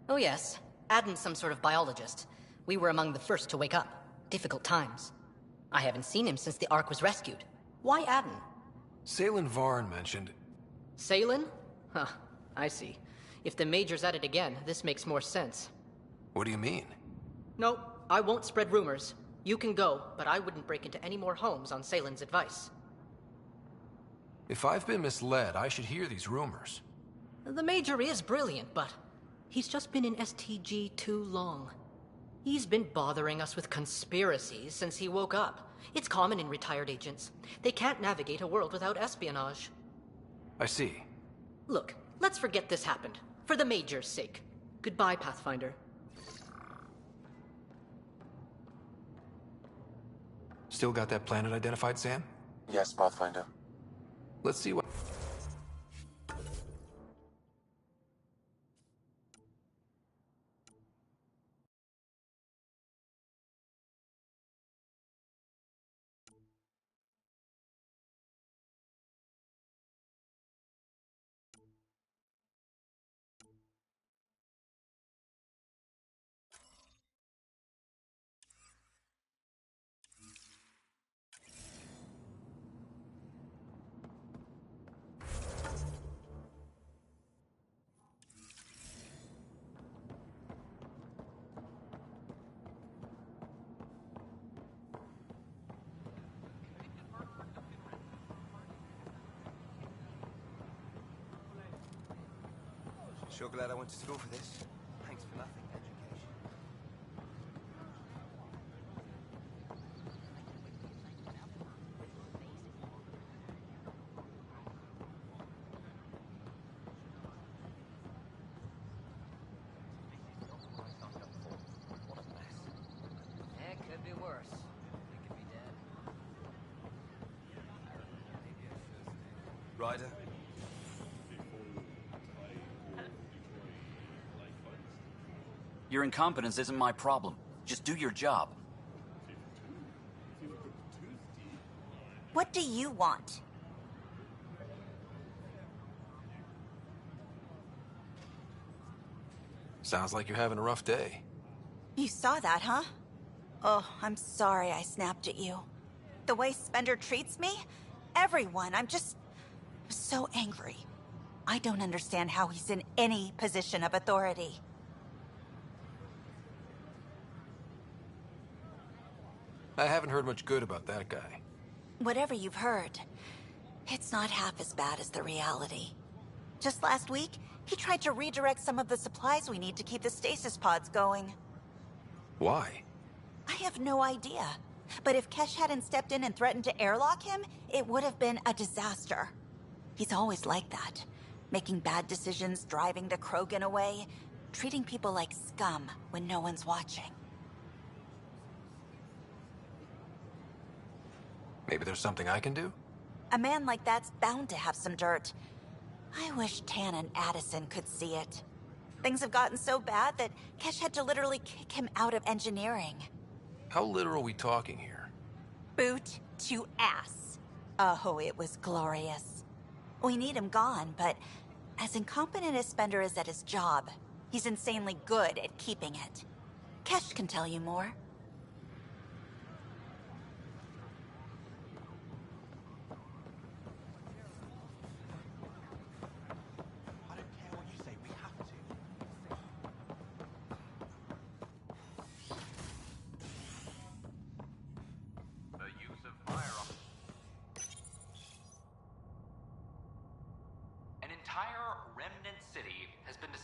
[SPEAKER 20] Oh yes. Adam's some sort of biologist. We were among the first to wake up. Difficult times. I haven't seen him since the Ark was rescued. Why Adam?
[SPEAKER 1] Salen Varn mentioned...
[SPEAKER 20] Salen? Huh, I see. If the Major's at it again, this makes more sense.
[SPEAKER 1] What do you mean?
[SPEAKER 20] No, I won't spread rumors. You can go, but I wouldn't break into any more homes on Salen's advice.
[SPEAKER 1] If I've been misled, I should hear these rumors.
[SPEAKER 20] The Major is brilliant, but he's just been in STG too long. He's been bothering us with conspiracies since he woke up. It's common in retired agents. They can't navigate a world without espionage.
[SPEAKER 1] I see.
[SPEAKER 20] Look, let's forget this happened. For the Major's sake. Goodbye, Pathfinder.
[SPEAKER 1] Still got that planet identified, Sam?
[SPEAKER 10] Yes, Pathfinder.
[SPEAKER 1] Let's see what...
[SPEAKER 21] Sure glad I went to school for this. Thanks for nothing, education.
[SPEAKER 17] It could be worse. It could be dead.
[SPEAKER 21] Ryder?
[SPEAKER 22] Your incompetence isn't my problem. Just do your job.
[SPEAKER 23] What do you want?
[SPEAKER 1] Sounds like you're having a rough day.
[SPEAKER 23] You saw that, huh? Oh, I'm sorry I snapped at you. The way Spender treats me? Everyone, I'm just so angry. I don't understand how he's in any position of authority.
[SPEAKER 1] I haven't heard much good about that guy.
[SPEAKER 23] Whatever you've heard, it's not half as bad as the reality. Just last week, he tried to redirect some of the supplies we need to keep the stasis pods going.
[SPEAKER 1] Why?
[SPEAKER 23] I have no idea. But if Kesh hadn't stepped in and threatened to airlock him, it would have been a disaster. He's always like that. Making bad decisions, driving the Krogan away, treating people like scum when no one's watching.
[SPEAKER 1] Maybe there's something I can do?
[SPEAKER 23] A man like that's bound to have some dirt. I wish Tan and Addison could see it. Things have gotten so bad that Kesh had to literally kick him out of engineering.
[SPEAKER 1] How literal are we talking here?
[SPEAKER 23] Boot to ass. Oh, it was glorious. We need him gone, but as incompetent as Spender is at his job, he's insanely good at keeping it. Kesh can tell you more.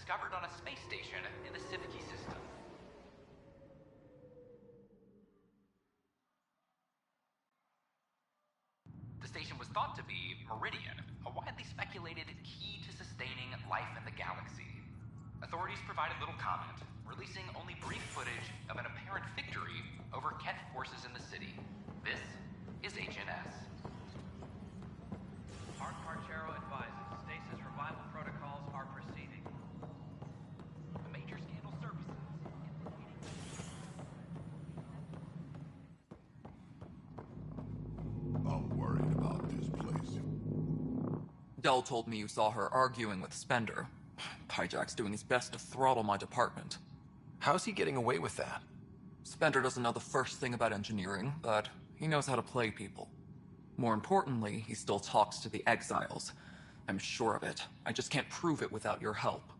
[SPEAKER 14] Discovered on a space station in the Civicky system. The station was thought to be Meridian, a widely speculated key to sustaining life in the galaxy. Authorities provided little comment, releasing only brief footage of an apparent victory over Ket forces in the city. This is HNS.
[SPEAKER 15] Arc Parchero advises stasis revival protocols are proceeding.
[SPEAKER 24] Dell told me you saw her arguing with Spender. Hijack's doing his best to throttle my department.
[SPEAKER 1] How's he getting away with that?
[SPEAKER 24] Spender doesn't know the first thing about engineering, but he knows how to play people. More importantly, he still talks to the exiles. I'm sure of it. I just can't prove it without your help.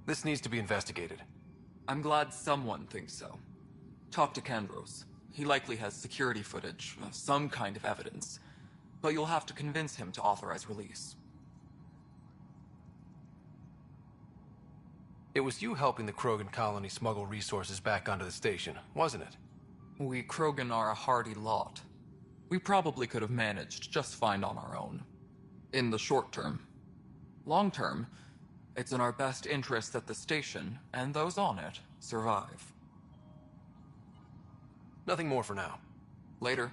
[SPEAKER 1] This needs to be investigated.
[SPEAKER 24] I'm glad someone thinks so. Talk to Kandros. He likely has security footage, some kind of evidence. But you'll have to convince him to authorize release.
[SPEAKER 1] It was you helping the Krogan colony smuggle resources back onto the station, wasn't it?
[SPEAKER 24] We Krogan are a hardy lot. We probably could have managed just fine on our own. In the short term. Long term, it's in our best interest that the station, and those on it, survive.
[SPEAKER 1] Nothing more for now.
[SPEAKER 24] Later.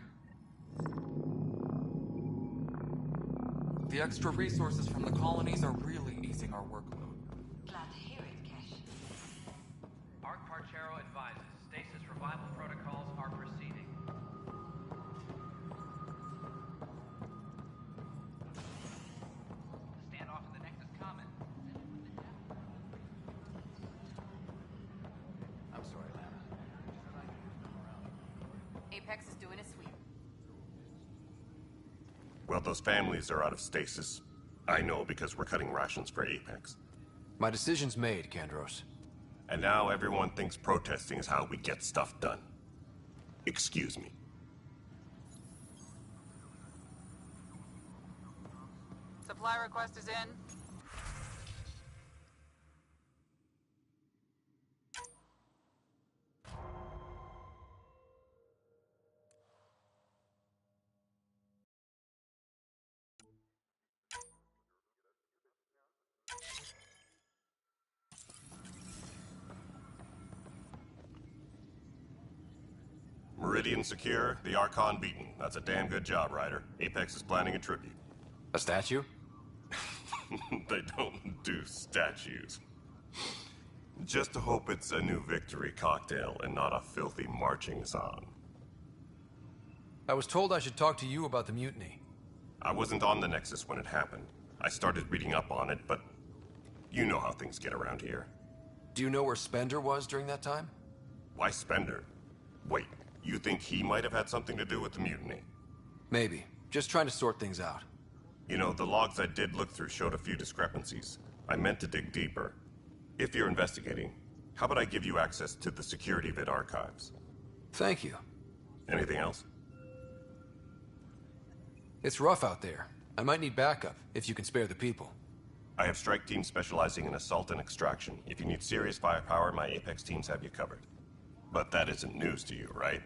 [SPEAKER 24] The extra resources from the colonies are really easing our workload.
[SPEAKER 2] Glad to hear it, Kesh.
[SPEAKER 15] Arc Parchero advises stasis revival protocols are proceeding.
[SPEAKER 14] Standoff in the Nexus Common.
[SPEAKER 21] I'm sorry, Lana.
[SPEAKER 16] Apex is doing a sweep.
[SPEAKER 25] Well, those families are out of stasis. I know because we're cutting rations for Apex.
[SPEAKER 1] My decision's made, Kandros.
[SPEAKER 25] And now everyone thinks protesting is how we get stuff done. Excuse me.
[SPEAKER 12] supply request is in.
[SPEAKER 25] Meridian secure, the Archon beaten. That's a damn good job, Ryder. Apex is planning a tribute.
[SPEAKER 1] A statue?
[SPEAKER 25] They don't do statues. Just to hope it's a new victory cocktail and not a filthy marching song.
[SPEAKER 1] I was told I should talk to you about the mutiny.
[SPEAKER 25] I wasn't on the Nexus when it happened. I started reading up on it, but you know how things get around here.
[SPEAKER 1] Do you know where Spender was during that time?
[SPEAKER 25] Why Spender? Wait, you think he might have had something to do with the mutiny?
[SPEAKER 1] Maybe. Just trying to sort things out.
[SPEAKER 25] You know, the logs I did look through showed a few discrepancies. I meant to dig deeper. If you're investigating, how about I give you access to the security vid archives?
[SPEAKER 1] Thank you.
[SPEAKER 25] Anything else?
[SPEAKER 1] It's rough out there. I might need backup, if you can spare the people.
[SPEAKER 25] I have strike teams specializing in assault and extraction. If you need serious firepower, my Apex teams have you covered. But that isn't news to you, right?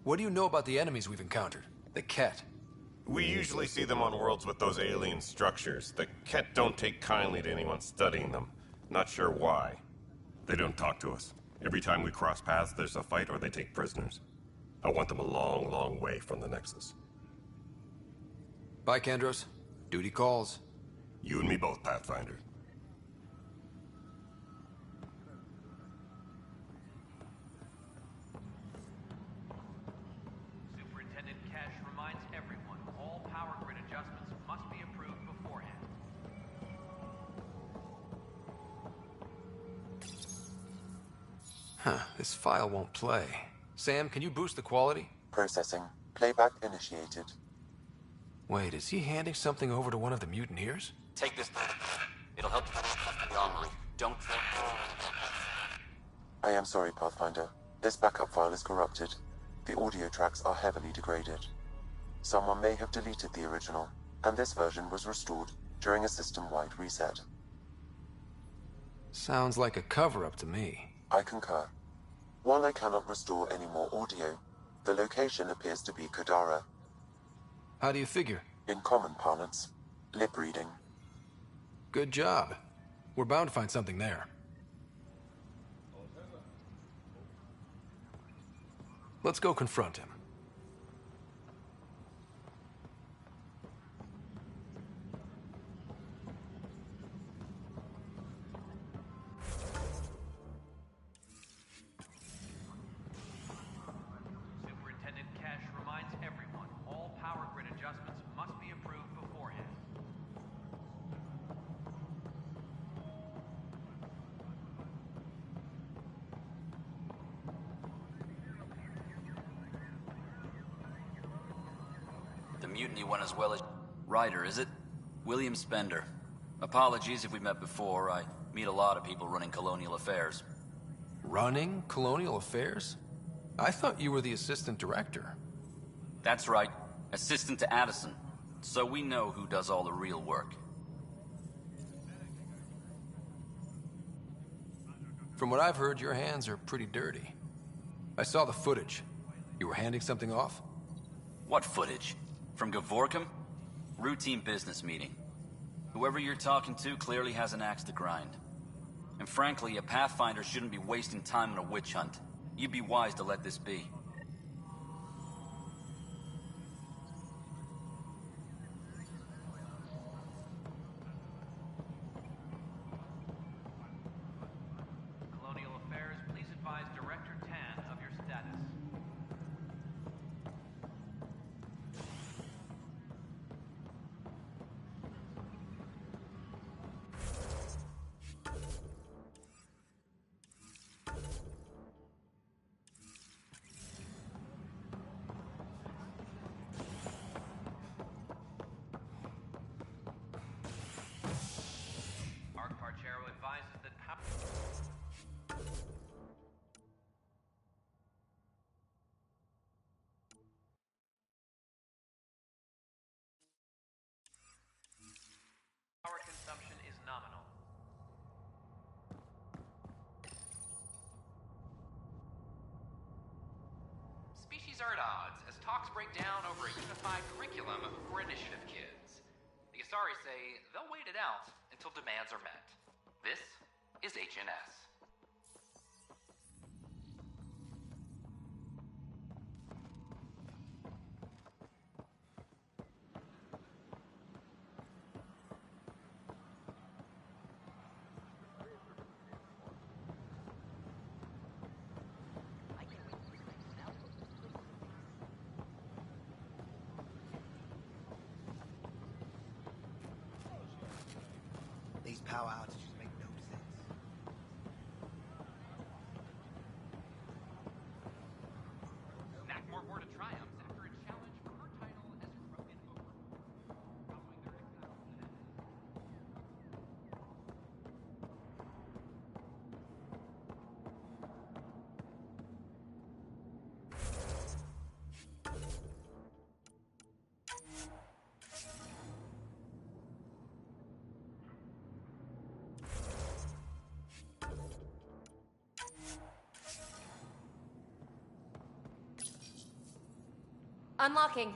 [SPEAKER 1] What do you know about the enemies we've encountered? The Ket?
[SPEAKER 25] We usually see them on worlds with those alien structures. The Ket don't take kindly to anyone studying them. Not sure why. They don't talk to us. Every time we cross paths, there's a fight or they take prisoners. I want them a long, long way from the Nexus.
[SPEAKER 1] Bye, Kandros. Duty calls.
[SPEAKER 25] You and me both, Pathfinder.
[SPEAKER 15] Superintendent Cash reminds everyone all power grid adjustments must be approved beforehand.
[SPEAKER 1] Huh, this file won't play. Sam, can you boost the quality?
[SPEAKER 10] Processing. Playback initiated.
[SPEAKER 1] Wait, is he handing something over to one of the mutineers?
[SPEAKER 22] Take this. It'll help you finish the armory. Don't...
[SPEAKER 10] I am sorry, Pathfinder. This backup file is corrupted. The audio tracks are heavily degraded. Someone may have deleted the original, and this version was restored during a system-wide reset.
[SPEAKER 1] Sounds like a cover-up to me.
[SPEAKER 10] I concur. While I cannot restore any more audio, the location appears to be Kadara.
[SPEAKER 1] How do you figure?
[SPEAKER 10] In common parlance, lip reading.
[SPEAKER 1] Good job. We're bound to find something there. Let's go confront him.
[SPEAKER 15] Superintendent Cash reminds everyone all power grid adjustments must be approved beforehand.
[SPEAKER 22] The mutiny went as well as... Ryder, is it? William Spender. Apologies if we met before. I meet a lot of people running colonial affairs.
[SPEAKER 1] Running colonial affairs? I thought you were the assistant director.
[SPEAKER 22] That's right. Assistant to Addison. So we know who does all the real work.
[SPEAKER 1] From what I've heard, your hands are pretty dirty. I saw the footage. You were handing something off?
[SPEAKER 22] What footage? From Gavorkum? Routine business meeting. Whoever you're talking to clearly has an axe to grind. And frankly, a Pathfinder shouldn't be wasting time on a witch hunt. You'd be wise to let this be.
[SPEAKER 15] Colonial Affairs, please advise Director Tan of your status.
[SPEAKER 14] species are at odds as talks break down over a unified curriculum for initiative kids. The Asari say they'll wait it out until demands are met. This is HNS.
[SPEAKER 21] These power outages make no sense.
[SPEAKER 14] Nackmore more to triumphs after a challenge for her title as Krogan Overlord. Following their exile from the
[SPEAKER 4] Unlocking.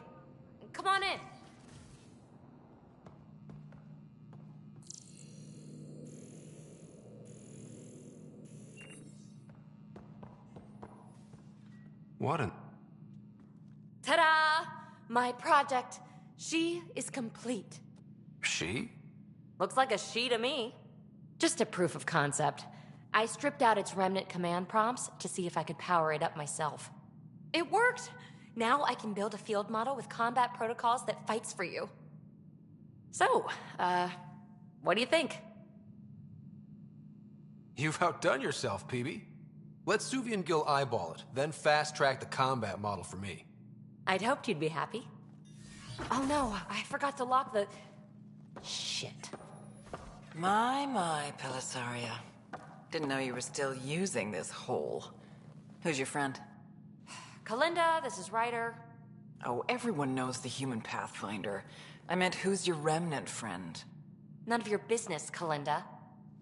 [SPEAKER 4] Come on in.
[SPEAKER 1] What an...
[SPEAKER 4] Ta-da! My project. She is complete.
[SPEAKER 1] She?
[SPEAKER 4] Looks like a she to me. Just a proof of concept. I stripped out its remnant command prompts to see if I could power it up myself. It worked! Now I can build a field model with combat protocols that fights for you. So, what do you think?
[SPEAKER 1] You've outdone yourself, PB. Let Suvi and Gil eyeball it, then fast-track the combat model for me.
[SPEAKER 4] I'd hoped you'd be happy. Oh no, I forgot to lock the... Shit.
[SPEAKER 18] My, Pelisaria. Didn't know you were still using this hole. Who's your friend?
[SPEAKER 4] Kalinda, this is Ryder.
[SPEAKER 18] Oh, everyone knows the human Pathfinder. I meant, who's your remnant friend?
[SPEAKER 4] None of your business, Kalinda.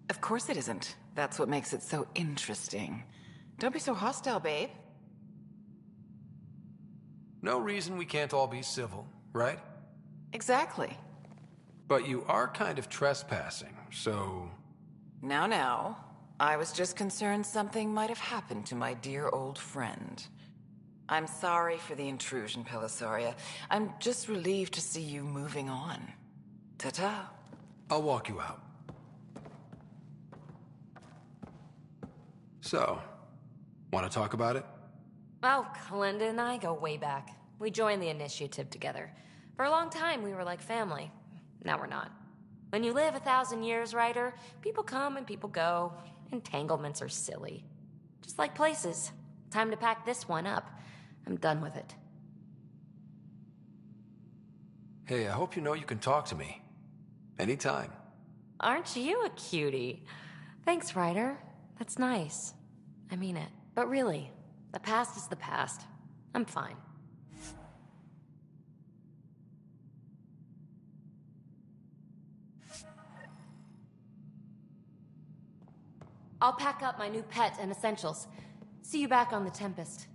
[SPEAKER 18] Of course it isn't. That's what makes it so interesting. Don't be so hostile, babe.
[SPEAKER 1] No reason we can't all be civil, right?
[SPEAKER 18] Exactly.
[SPEAKER 1] But you are kind of trespassing, so...
[SPEAKER 18] Now. I was just concerned something might have happened to my dear old friend. I'm sorry for the intrusion, Pelisaria. I'm just relieved to see you moving on. Ta-ta.
[SPEAKER 1] I'll walk you out. So, want to talk about it?
[SPEAKER 4] Oh, Kalinda and I go way back. We joined the initiative together. For a long time, we were like family. Now we're not. When you live 1,000 years, Ryder, people come and people go. Entanglements are silly. Just like places. Time to pack this one up. I'm done with it.
[SPEAKER 1] Hey, I hope you know you can talk to me. Anytime.
[SPEAKER 4] Aren't you a cutie? Thanks, Ryder. That's nice. I mean it. But really, the past is the past. I'm fine. I'll pack up my new pet and essentials. See you back on the Tempest.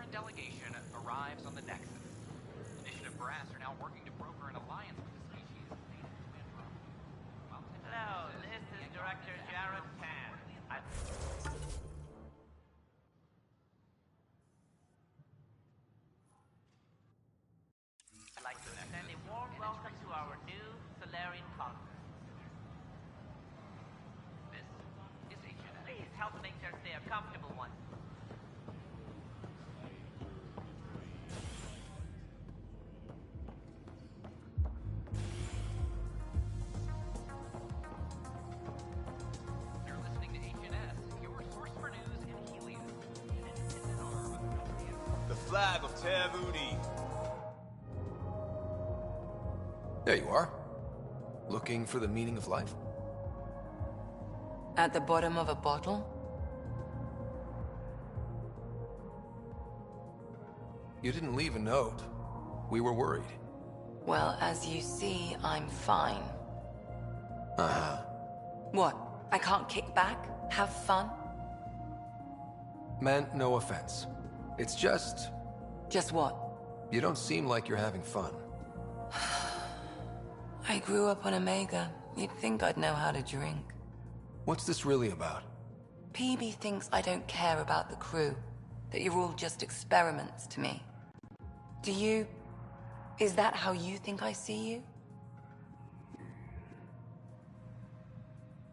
[SPEAKER 14] Delegation arrives on the Nexus. Initiative brass are now working to broker an alliance with the species native to Andromeda. Hello, this is
[SPEAKER 16] comfortable one.
[SPEAKER 14] You're listening to HNS, your source for news in Helios, an independent arm of the
[SPEAKER 19] The flag of Tervuni.
[SPEAKER 1] There you are. Looking for the meaning of life?
[SPEAKER 18] At the bottom of a bottle?
[SPEAKER 1] You didn't leave a note. We were worried.
[SPEAKER 18] Well, as you see, I'm fine.
[SPEAKER 1] Uh-huh.
[SPEAKER 18] What? I can't kick back? Have fun?
[SPEAKER 1] Meant no offense. It's just...
[SPEAKER 18] Just what?
[SPEAKER 1] You don't seem like you're having fun.
[SPEAKER 18] I grew up on Omega. You'd think I'd know how to drink.
[SPEAKER 1] What's this really about?
[SPEAKER 18] PB thinks I don't care about the crew. That you're all just experiments to me. Do you... Is that how you think I see you?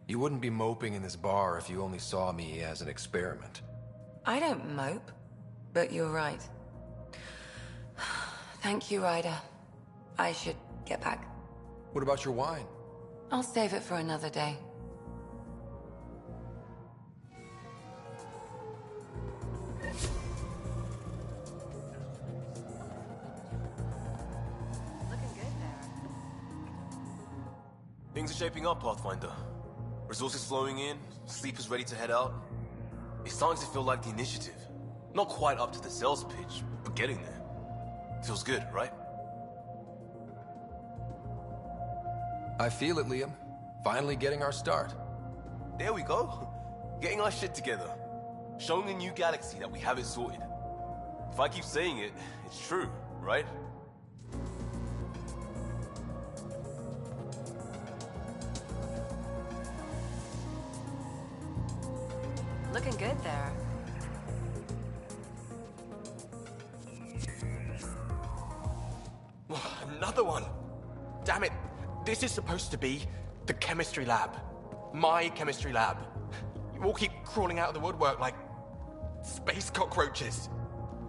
[SPEAKER 1] You wouldn't be moping in this bar if you only saw me as an experiment.
[SPEAKER 18] I don't mope. But you're right. Thank you, Ryder. I should get back.
[SPEAKER 1] What about your wine?
[SPEAKER 18] I'll save it for another day.
[SPEAKER 16] Looking good there.
[SPEAKER 19] Things are shaping up, Pathfinder. Resources flowing in, sleepers ready to head out. It's starting to feel like the initiative. Not quite up to the sales pitch, but getting there. Feels good, right?
[SPEAKER 1] I feel it, Liam. Finally getting our start.
[SPEAKER 19] There we go. Getting our shit together. Showing a new galaxy that we have it sorted. If I keep saying it, it's true, right?
[SPEAKER 16] Looking good there.
[SPEAKER 5] Another one! Damn it! This is supposed to be the chemistry lab. My chemistry lab. You all keep crawling out of the woodwork like space cockroaches.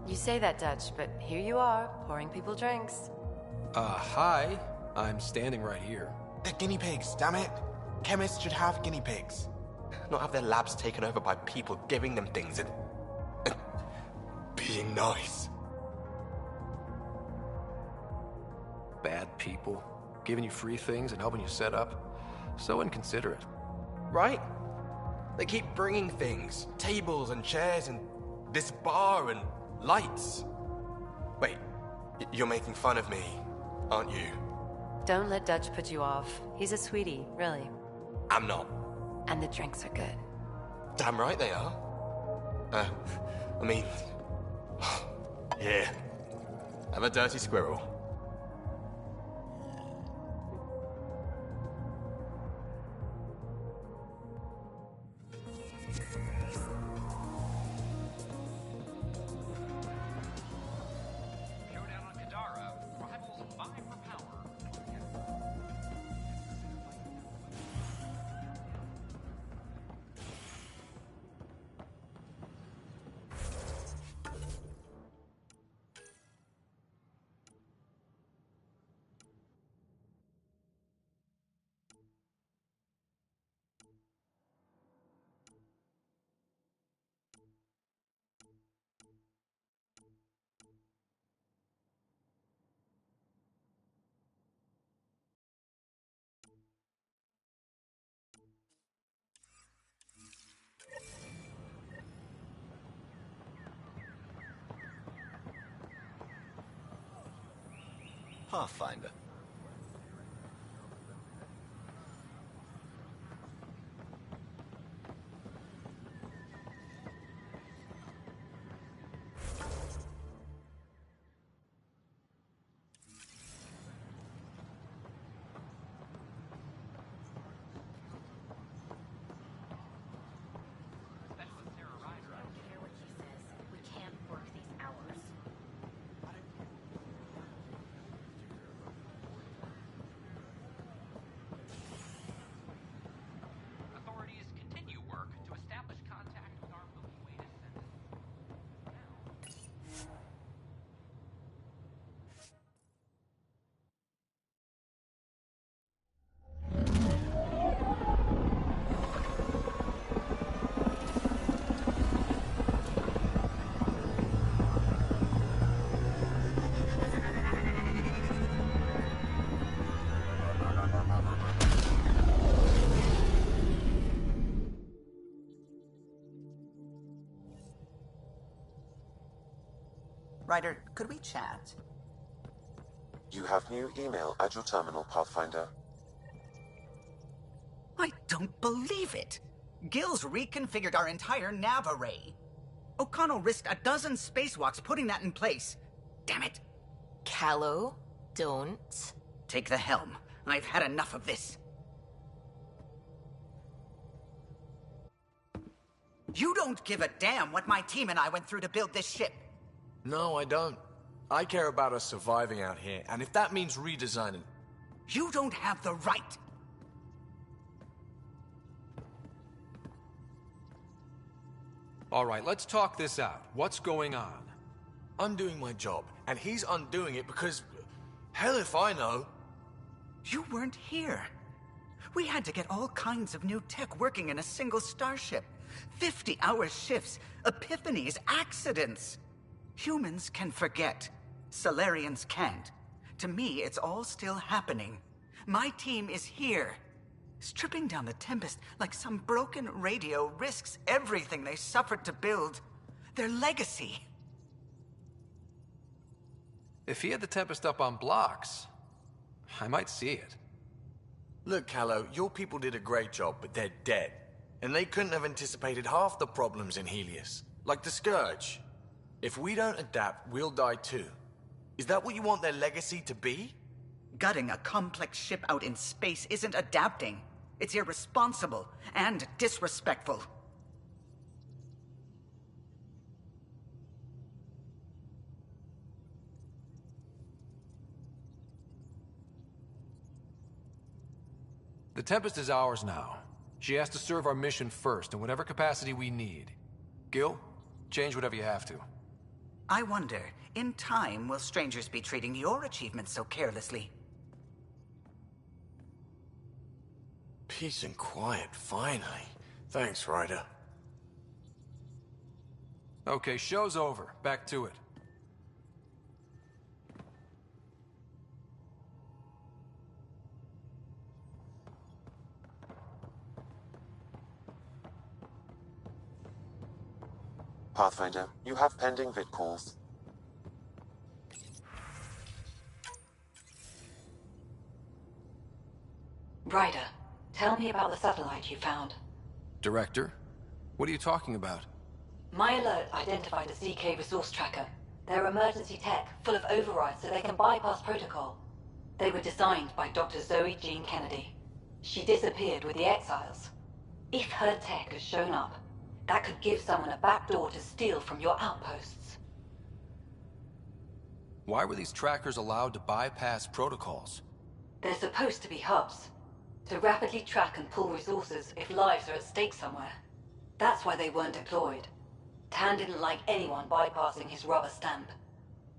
[SPEAKER 16] You say that, Dutch, but here you are, pouring people drinks.
[SPEAKER 1] Hi. I'm standing right here.
[SPEAKER 5] They're guinea pigs, damn it. Chemists should have guinea pigs. Not have their labs taken over by people giving them things and being nice.
[SPEAKER 1] Bad people. Giving you free things and helping you set up. So inconsiderate.
[SPEAKER 5] Right? They keep bringing things. Tables and chairs and this bar and lights. Wait, you're making fun of me, aren't you?
[SPEAKER 16] Don't let Dutch put you off. He's a sweetie, really.
[SPEAKER 5] I'm not.
[SPEAKER 16] And the drinks are good.
[SPEAKER 5] Damn right they are. I mean... yeah. I'm a dirty squirrel.
[SPEAKER 14] Showdown on Kadara. Rivals vie for power.
[SPEAKER 19] Pathfinder.
[SPEAKER 13] Ryder, could we chat?
[SPEAKER 10] You have new email at your terminal, Pathfinder.
[SPEAKER 13] I don't believe it! Gil's reconfigured our entire nav array. O'Connell risked a dozen spacewalks putting that in place. Damn it!
[SPEAKER 4] Callow, don't.
[SPEAKER 13] Take the helm. I've had enough of this. You don't give a damn what my team and I went through to build this ship.
[SPEAKER 6] No, I don't. I care about us surviving out here, and if that means redesigning...
[SPEAKER 13] You don't have the right!
[SPEAKER 1] All right, let's talk this out. What's going on?
[SPEAKER 6] I'm doing my job, and he's undoing it because... Hell if I know.
[SPEAKER 13] You weren't here. We had to get all kinds of new tech working in a single starship. 50-hour shifts, epiphanies, accidents. Humans can forget. Solarians can't. To me, it's all still happening. My team is here. Stripping down the Tempest like some broken radio risks everything they suffered to build. Their legacy.
[SPEAKER 1] If he had the Tempest up on blocks, I might see it.
[SPEAKER 6] Look, Callow, your people did a great job, but they're dead. And they couldn't have anticipated half the problems in Helios. Like the Scourge. If we don't adapt, we'll die too. Is that what you want their legacy to be?
[SPEAKER 13] Gutting a complex ship out in space isn't adapting. It's irresponsible and disrespectful.
[SPEAKER 1] The Tempest is ours now. She has to serve our mission first, in whatever capacity we need. Gil, change whatever you have to.
[SPEAKER 13] I wonder, in time, will strangers be treating your achievements so carelessly?
[SPEAKER 6] Peace and quiet, finally. Thanks, Ryder.
[SPEAKER 1] Okay, show's over. Back to it.
[SPEAKER 10] Pathfinder, you have pending vid calls.
[SPEAKER 2] Ryder, tell me about the satellite you found.
[SPEAKER 1] Director? What are you talking about?
[SPEAKER 2] My alert identified a CK resource tracker. They're emergency tech, full of overrides so they can bypass protocol. They were designed by Dr. Zoe Jean Kennedy. She disappeared with the Exiles. If her tech has shown up, that could give someone a backdoor to steal from your outposts.
[SPEAKER 1] Why were these trackers allowed to bypass protocols?
[SPEAKER 2] They're supposed to be hubs, to rapidly track and pull resources if lives are at stake somewhere. That's why they weren't deployed. Tan didn't like anyone bypassing his rubber stamp.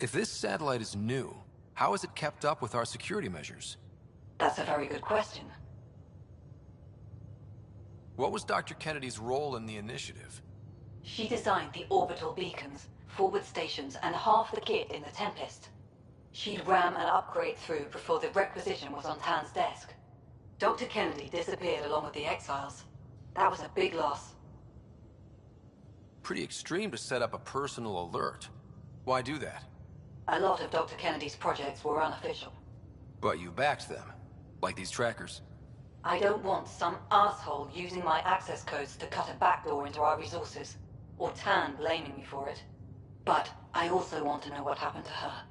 [SPEAKER 1] If this satellite is new, how is it kept up with our security measures?
[SPEAKER 2] That's a very good question.
[SPEAKER 1] What was Dr. Kennedy's role in the initiative?
[SPEAKER 2] She designed the orbital beacons, forward stations, and half the kit in the Tempest. She'd ram and upgrade through before the requisition was on Tan's desk. Dr. Kennedy disappeared along with the Exiles. That was a big loss.
[SPEAKER 1] Pretty extreme to set up a personal alert. Why do that?
[SPEAKER 2] A lot of Dr. Kennedy's projects were unofficial.
[SPEAKER 1] But you backed them, like these trackers.
[SPEAKER 2] I don't want some asshole using my access codes to cut a backdoor into our resources, or Tan blaming me for it. But I also want to know what happened to her.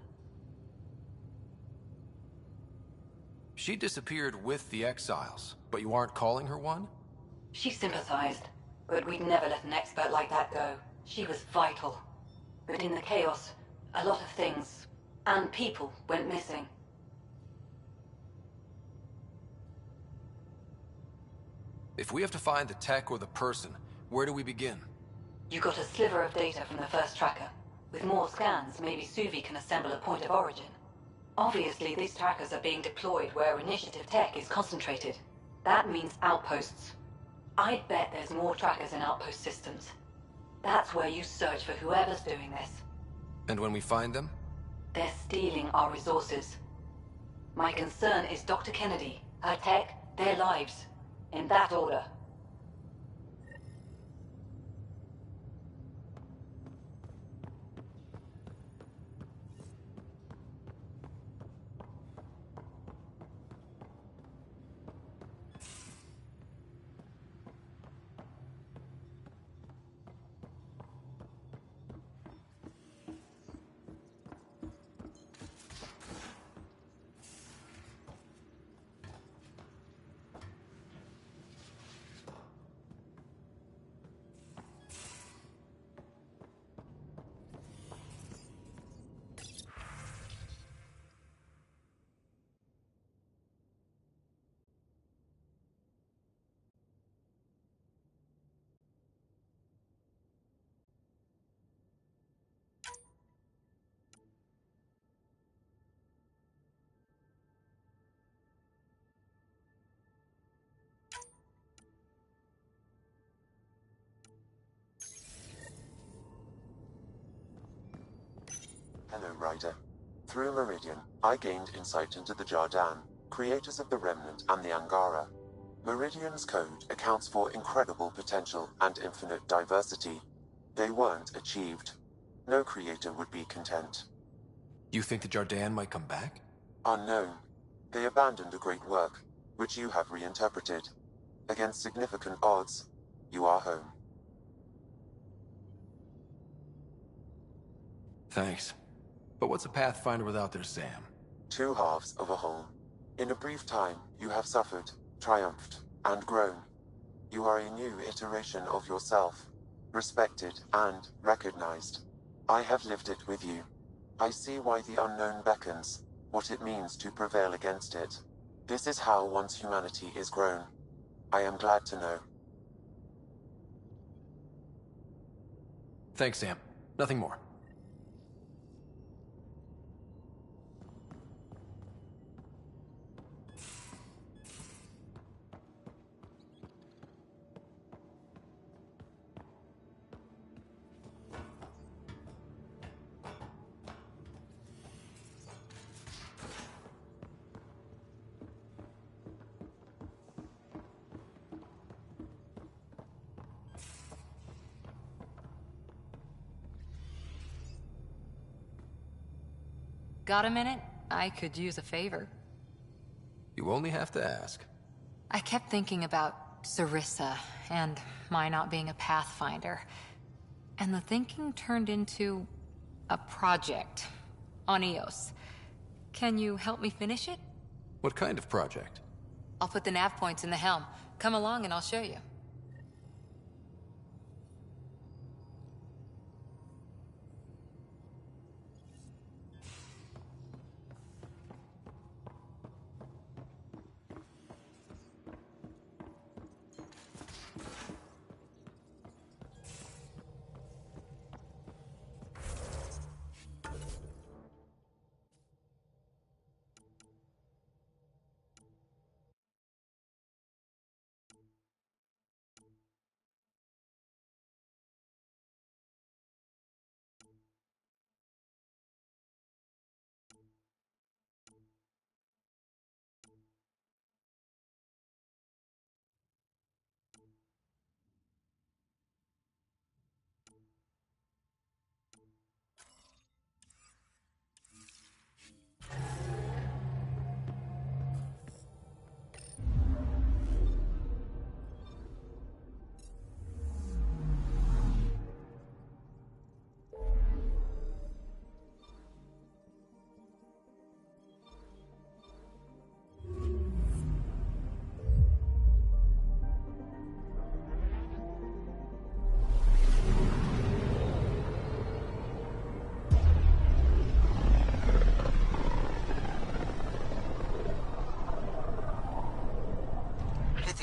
[SPEAKER 1] She disappeared with the Exiles, but you aren't calling her one?
[SPEAKER 2] She sympathized, but we'd never let an expert like that go. She was vital. But in the chaos, a lot of things, and people, went missing.
[SPEAKER 1] If we have to find the tech or the person, where do we begin?
[SPEAKER 2] You got a sliver of data from the first tracker. With more scans, maybe Suvi can assemble a point of origin. Obviously, these trackers are being deployed where initiative tech is concentrated. That means outposts. I'd bet there's more trackers in outpost systems. That's where you search for whoever's doing this.
[SPEAKER 1] And when we find them?
[SPEAKER 2] They're stealing our resources. My concern is Dr. Kennedy, her tech, their lives. In that order.
[SPEAKER 10] Hello, Ryder. Through Meridian, I gained insight into the Jardan, creators of the Remnant and the Angara. Meridian's code accounts for incredible potential and infinite diversity. They weren't achieved. No creator would be content.
[SPEAKER 1] You think the Jardan might come back?
[SPEAKER 10] Unknown. They abandoned a great work, which you have reinterpreted. Against significant odds, you are home.
[SPEAKER 1] Thanks. But what's a Pathfinder without their Sam?
[SPEAKER 10] Two halves of a whole. In a brief time, you have suffered, triumphed, and grown. You are a new iteration of yourself, respected and recognized. I have lived it with you. I see why the unknown beckons, what it means to prevail against it. This is how one's humanity is grown. I am glad to know.
[SPEAKER 1] Thanks, Sam. Nothing more.
[SPEAKER 4] Got a minute? I could use a favor.
[SPEAKER 1] You only have to ask.
[SPEAKER 4] I kept thinking about Sarissa and my not being a Pathfinder. And the thinking turned into a project on Eos. Can you help me finish it?
[SPEAKER 1] What kind of project?
[SPEAKER 4] I'll put the nav points in the helm. Come along and I'll show you.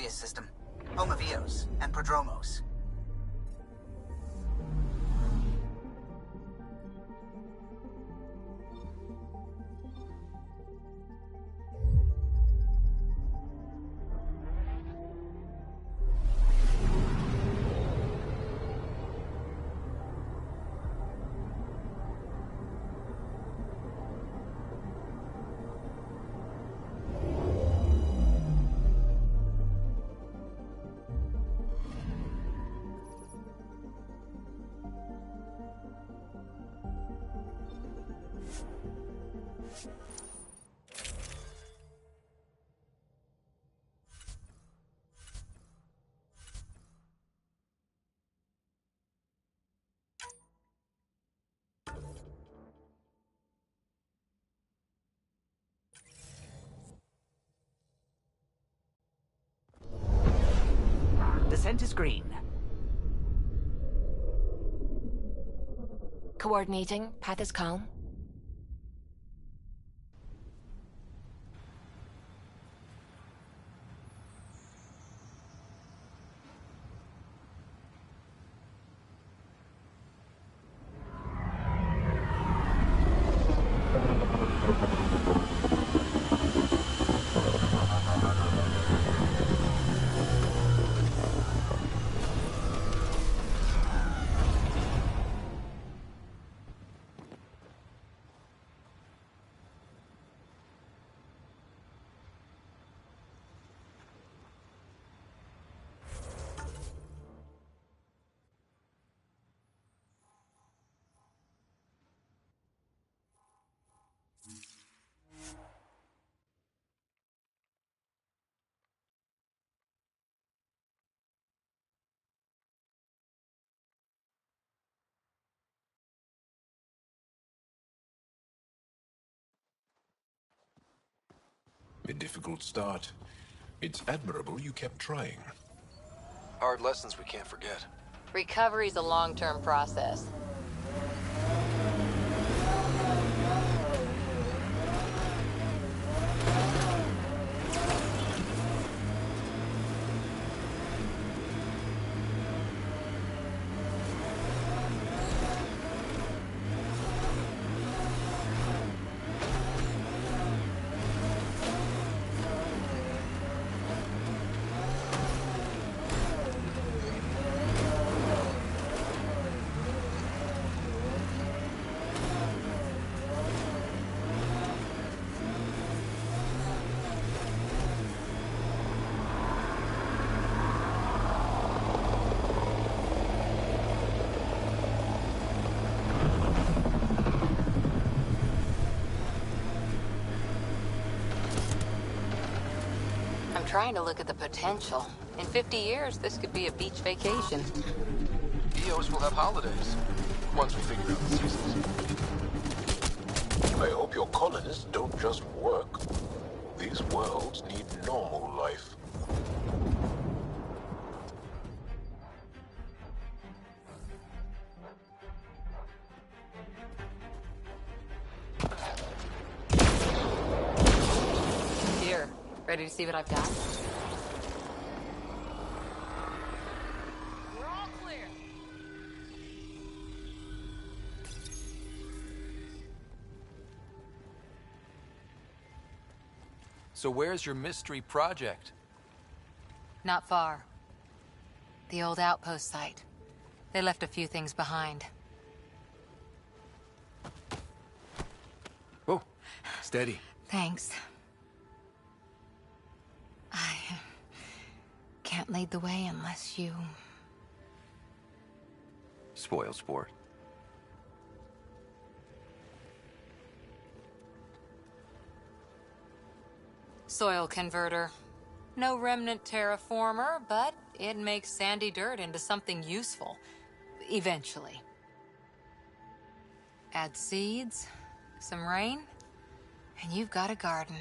[SPEAKER 13] System, home of Eos and Prodromos.
[SPEAKER 17] Descent is green.
[SPEAKER 4] Coordinating. Path is calm.
[SPEAKER 3] a difficult start. It's admirable you kept trying.
[SPEAKER 1] Hard lessons we can't forget.
[SPEAKER 16] Recovery's a long-term process. I'm trying to look at the potential. In 50 years, this could be a beach vacation.
[SPEAKER 1] EOs will have holidays, once we figure out the seasons.
[SPEAKER 3] I hope your colonists don't just work. These worlds need normal life.
[SPEAKER 16] Here, ready to see what I've got?
[SPEAKER 4] We're all clear.
[SPEAKER 1] So where's your mystery project?
[SPEAKER 16] Not far. The old outpost site. They left a few things behind.
[SPEAKER 1] Oh, steady.
[SPEAKER 16] Thanks. I can't lead the way unless you...
[SPEAKER 1] Spoil sport.
[SPEAKER 16] Soil converter. No remnant terraformer, but it makes sandy dirt into something useful. Eventually. Add seeds, some rain, and you've got a garden.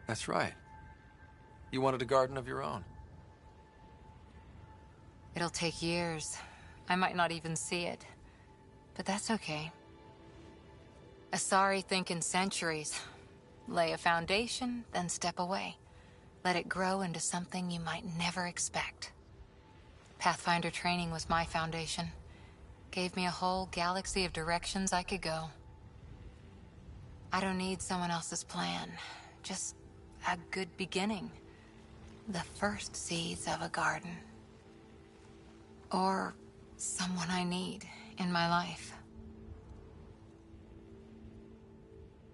[SPEAKER 1] That's right. You wanted a garden of your own.
[SPEAKER 16] It'll take years. I might not even see it. But that's okay. Asari think in centuries. Lay a foundation, then step away. Let it grow into something you might never expect. Pathfinder training was my foundation. Gave me a whole galaxy of directions I could go. I don't need someone else's plan. Just a good beginning. The first seeds of a garden. Or someone I need in my life.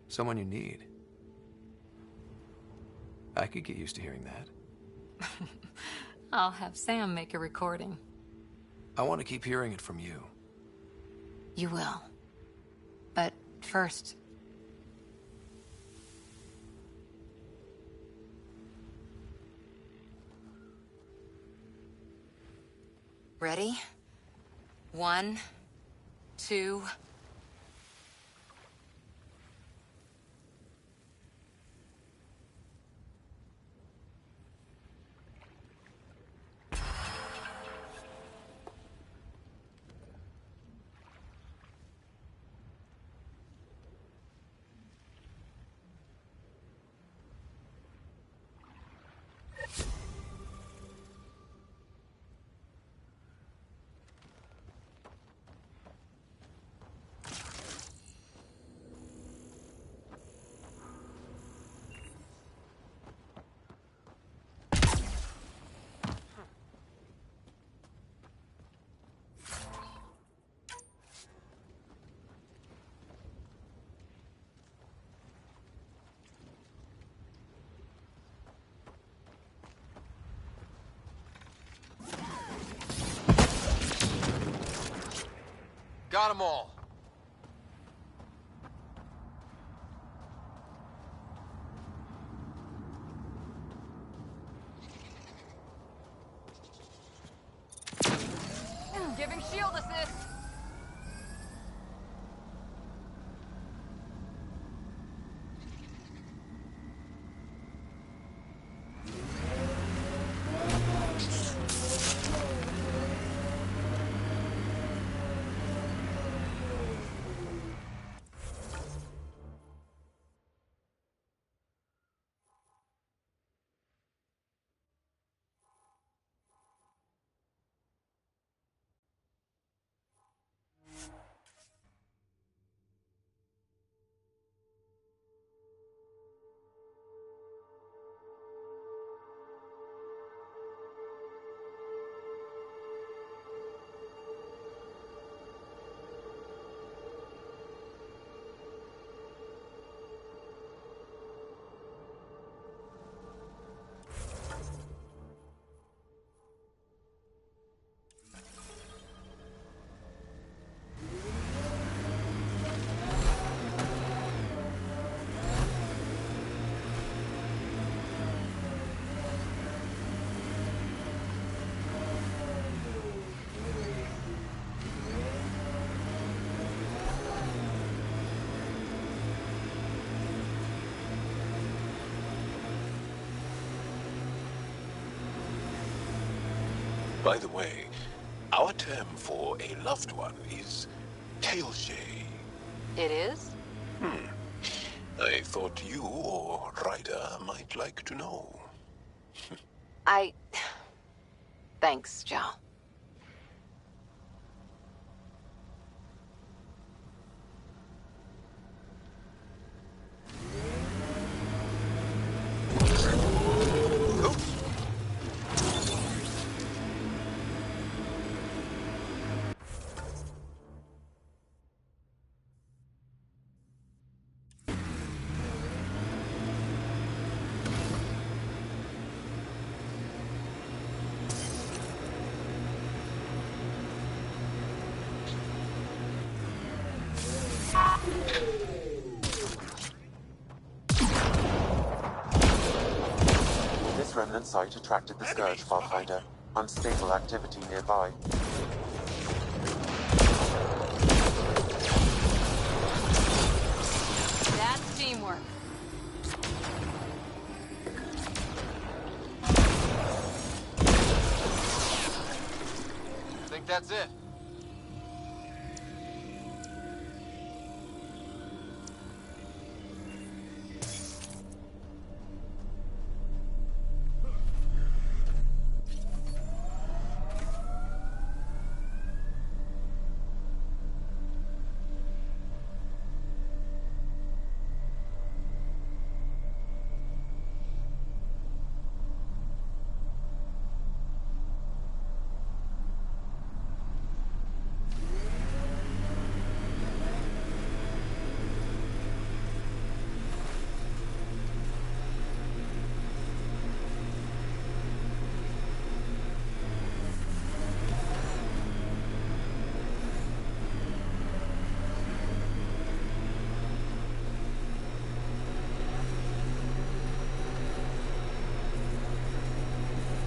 [SPEAKER 1] Someone you need. I could get used to hearing that.
[SPEAKER 16] I'll have Sam make a recording.
[SPEAKER 1] I want to keep hearing it from you.
[SPEAKER 16] You will. But first... Ready? 1, 2...
[SPEAKER 1] Got them all.
[SPEAKER 4] Giving shield assist.
[SPEAKER 3] By the way, our term for a loved one is tailshay.
[SPEAKER 16] It is?
[SPEAKER 3] I thought you or Ryder might like to know.
[SPEAKER 16] Thanks, Joe.
[SPEAKER 10] This remnant site attracted the Scourge Pathfinder. Unstable activity nearby.
[SPEAKER 16] That's teamwork.
[SPEAKER 1] Think that's it?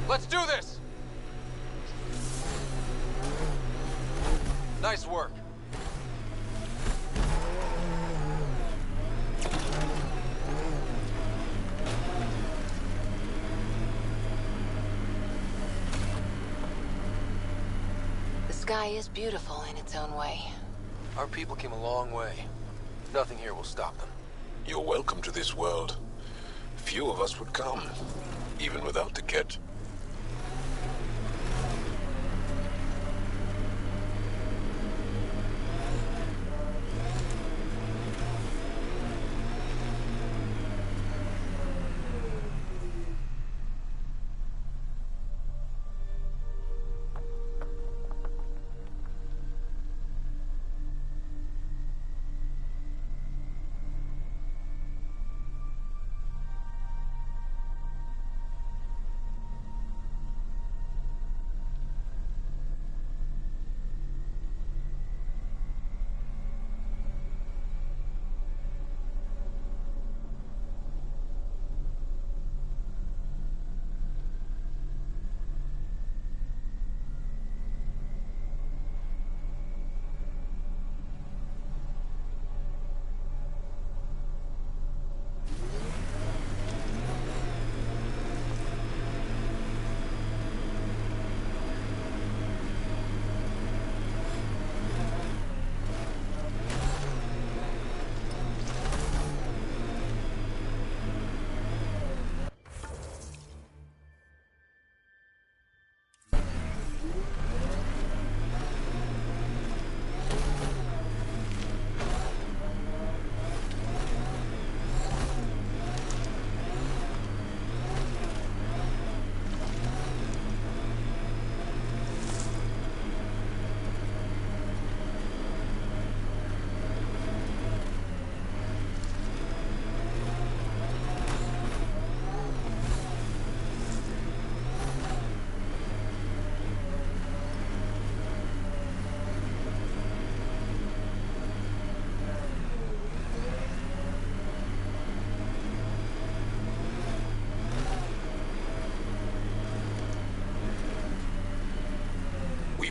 [SPEAKER 1] Let's do this! Nice work.
[SPEAKER 16] The sky is beautiful in its own way.
[SPEAKER 1] Our people came a long way. Nothing here will stop them.
[SPEAKER 3] You're welcome to this world. Few of us would come, even without the Ket.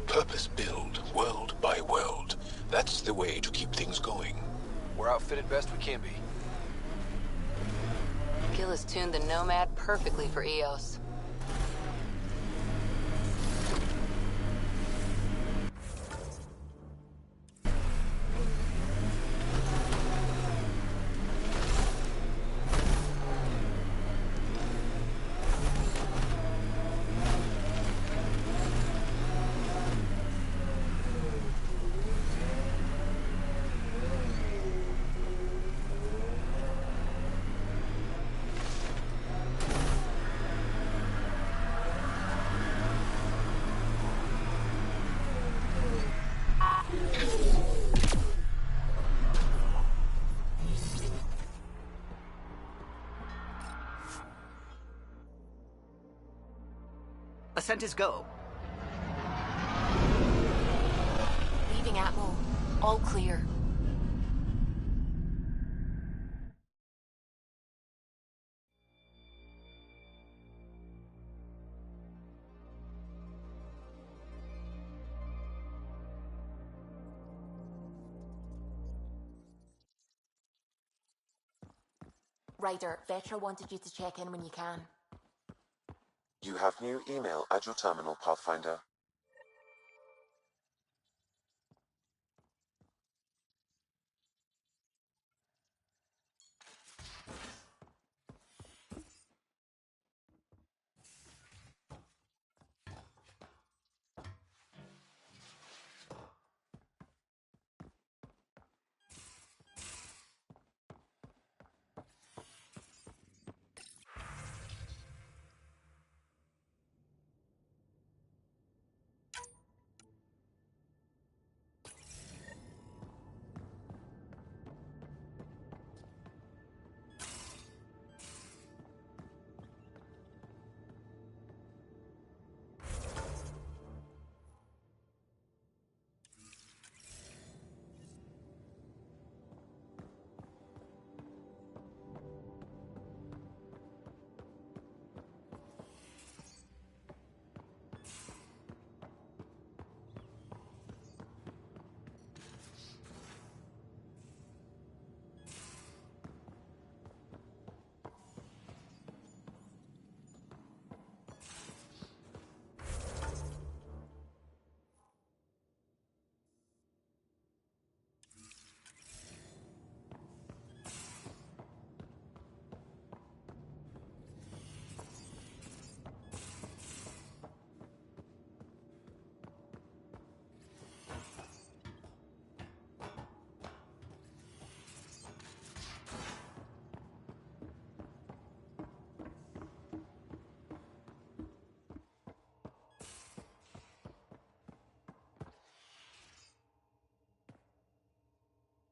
[SPEAKER 3] Purpose-build, world by world. That's the way to keep things going.
[SPEAKER 1] We're outfitted best we can be.
[SPEAKER 16] Gil has tuned the Nomad perfectly for Eos.
[SPEAKER 13] Ascent is go.
[SPEAKER 4] Leaving Atmo. All clear. Ryder, Vetra wanted you to check in when you can.
[SPEAKER 10] You have new email at your terminal, Pathfinder.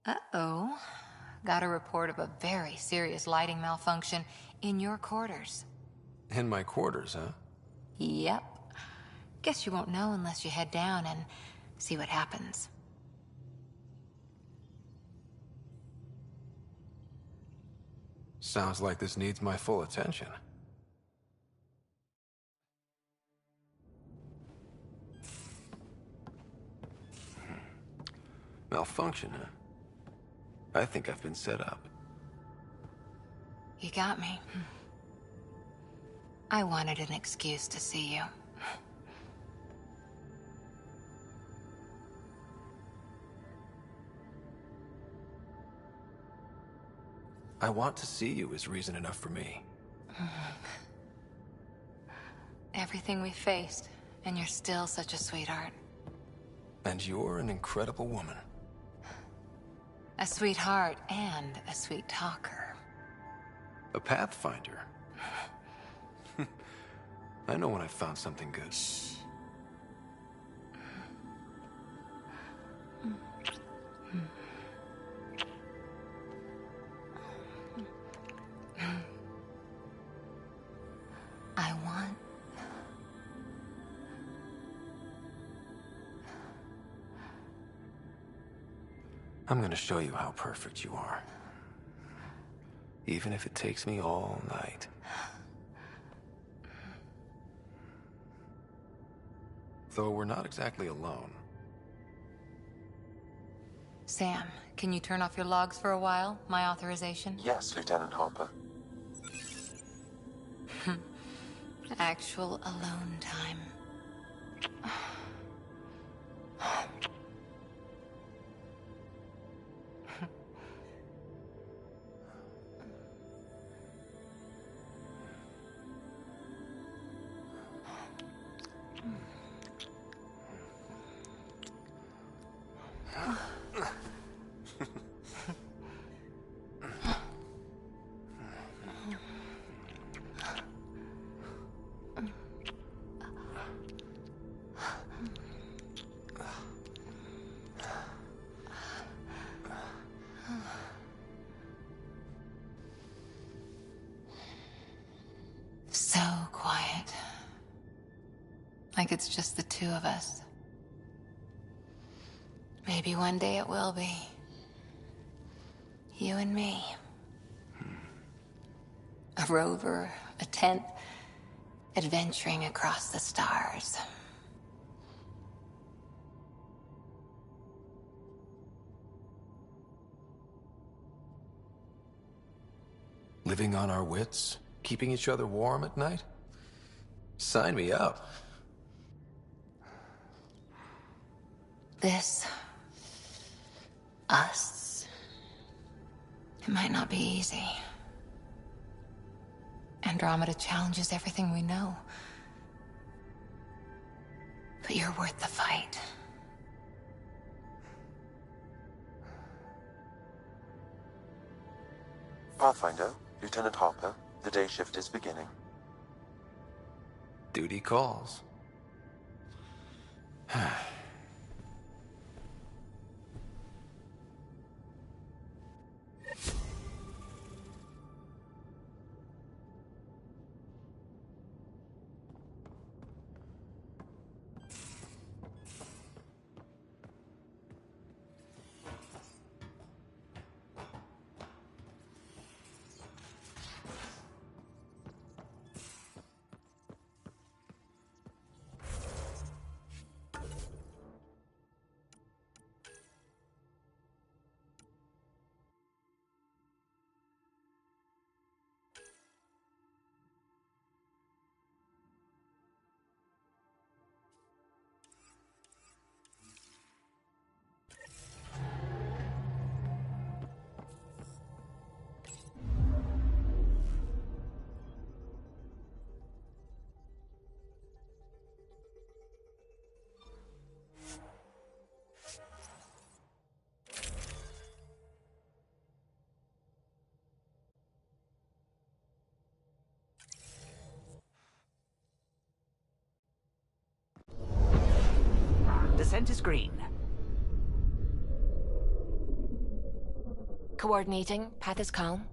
[SPEAKER 16] Uh-oh. Got a report of a very serious lighting malfunction in your quarters.
[SPEAKER 1] In my quarters, huh?
[SPEAKER 16] Yep. Guess you won't know unless you head down and see what happens.
[SPEAKER 1] Sounds like this needs my full attention. Malfunction, huh? I think I've been set up.
[SPEAKER 16] You got me. I wanted an excuse to see you.
[SPEAKER 1] I want to see you is reason enough for me.
[SPEAKER 16] Everything we faced, and you're still such a sweetheart.
[SPEAKER 1] And you're an incredible woman.
[SPEAKER 16] A sweetheart and a sweet talker.
[SPEAKER 1] A pathfinder. I know when I've found something good.
[SPEAKER 16] I want...
[SPEAKER 1] I'm gonna show you how perfect you are. Even if it takes me all night. Though we're not exactly alone.
[SPEAKER 16] Sam, can you turn off your logs for a while? My authorization?
[SPEAKER 10] Yes, Lieutenant Harper.
[SPEAKER 16] Actual alone time. So quiet. Like it's just the two of us. Maybe one day it will be. You and me. A rover, a tent, adventuring across the stars.
[SPEAKER 1] Living on our wits? Keeping each other warm at night? Sign me up.
[SPEAKER 16] This... us... It might not be easy. Andromeda challenges everything we know. But you're worth the fight.
[SPEAKER 10] Pathfinder, Lieutenant Harper, the day shift is beginning.
[SPEAKER 1] Duty calls.
[SPEAKER 17] Descent is green.
[SPEAKER 4] Coordinating. Path is calm.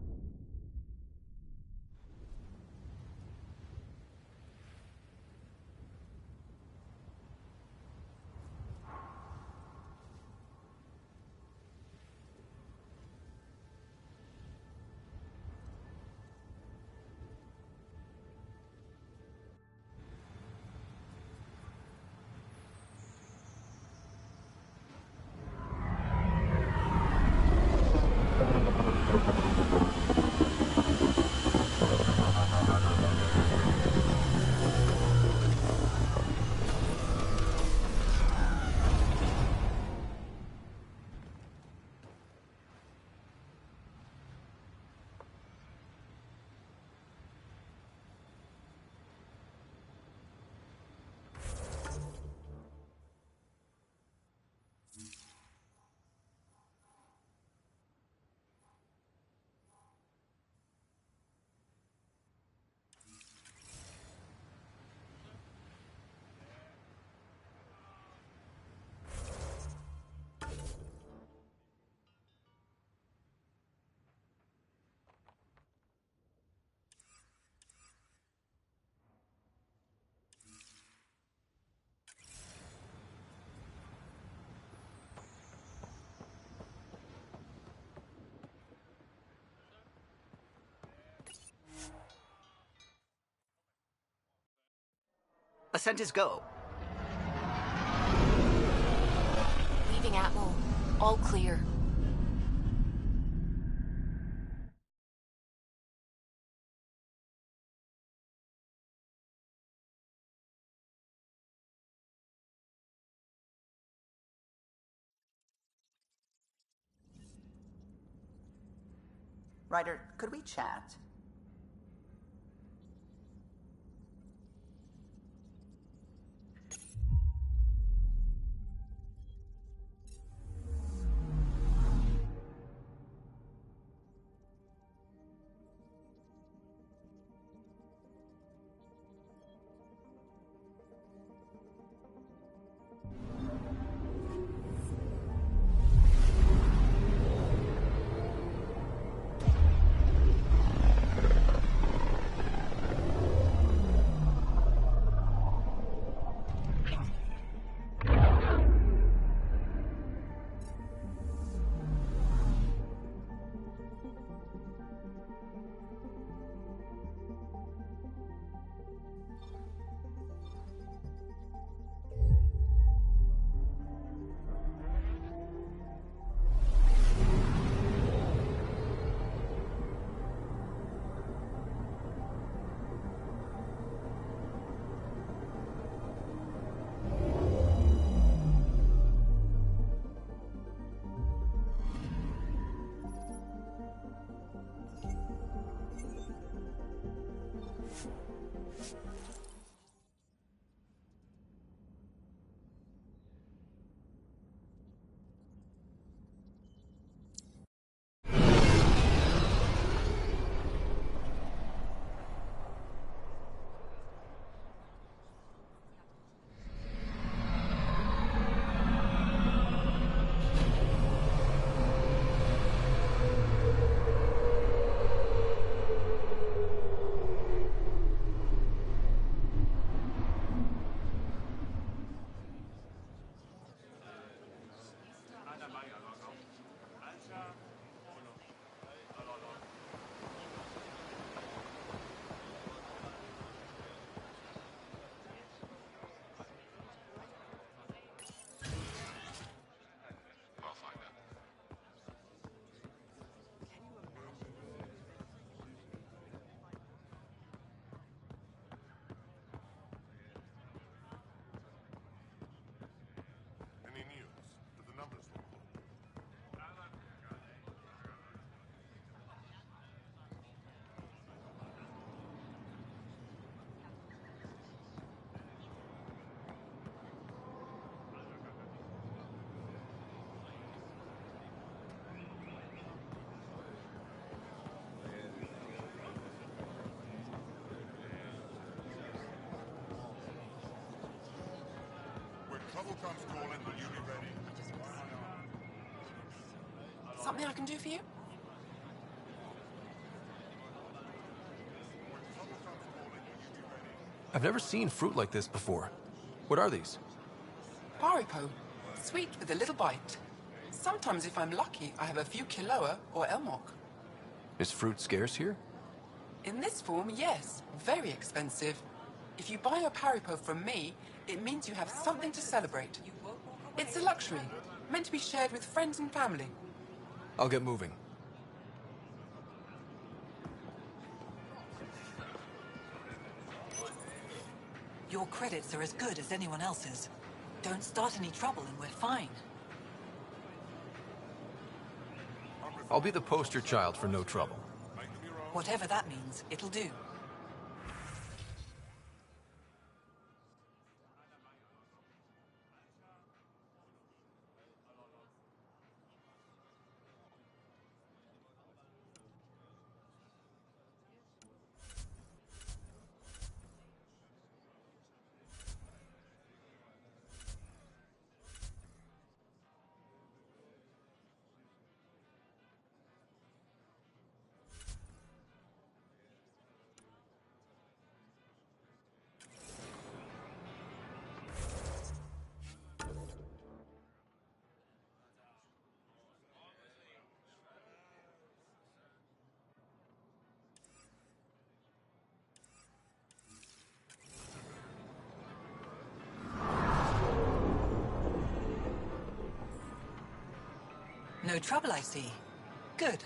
[SPEAKER 17] Ascent is go.
[SPEAKER 4] Leaving Atmo. All clear.
[SPEAKER 17] Ryder, could we chat?
[SPEAKER 12] Something I can do for you?
[SPEAKER 1] I've never seen fruit like this before. What are these?
[SPEAKER 12] Paripo. Sweet with a little bite. Sometimes, if I'm lucky, I have a few Kiloa or Elmok.
[SPEAKER 1] Is fruit scarce here?
[SPEAKER 12] In this form, yes. Very expensive. If you buy a Paripo from me, it means you have something to celebrate. It's a luxury, meant to be shared with friends and family.
[SPEAKER 1] I'll get moving.
[SPEAKER 2] Your credits are as good as anyone else's. Don't start any trouble and we're fine.
[SPEAKER 1] I'll be the poster child for no trouble.
[SPEAKER 2] Whatever that means, it'll do. No trouble, I see. Good.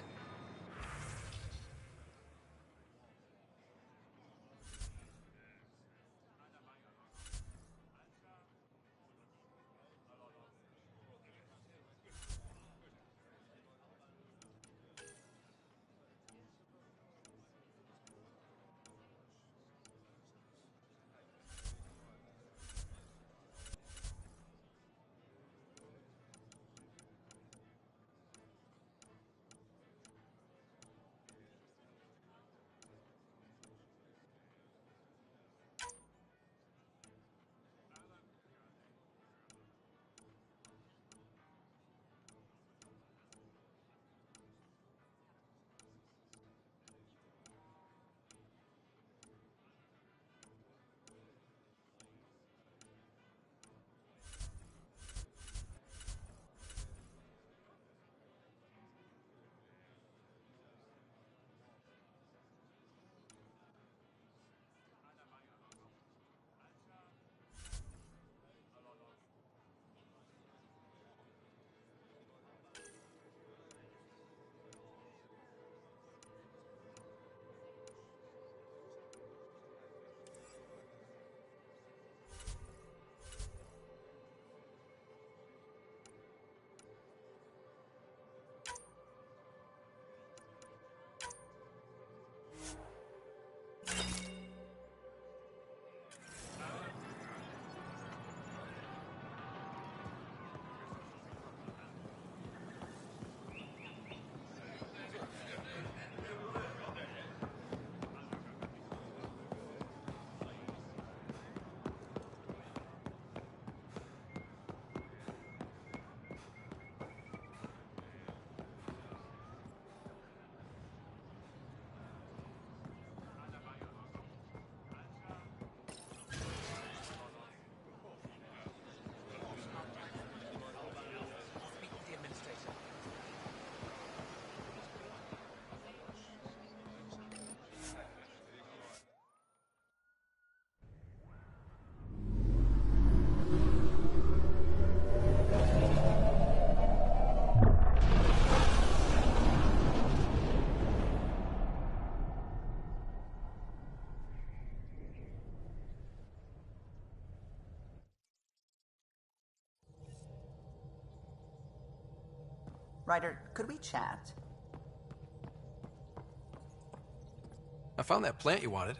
[SPEAKER 13] Ryder, could we chat?
[SPEAKER 1] I found that plant you wanted.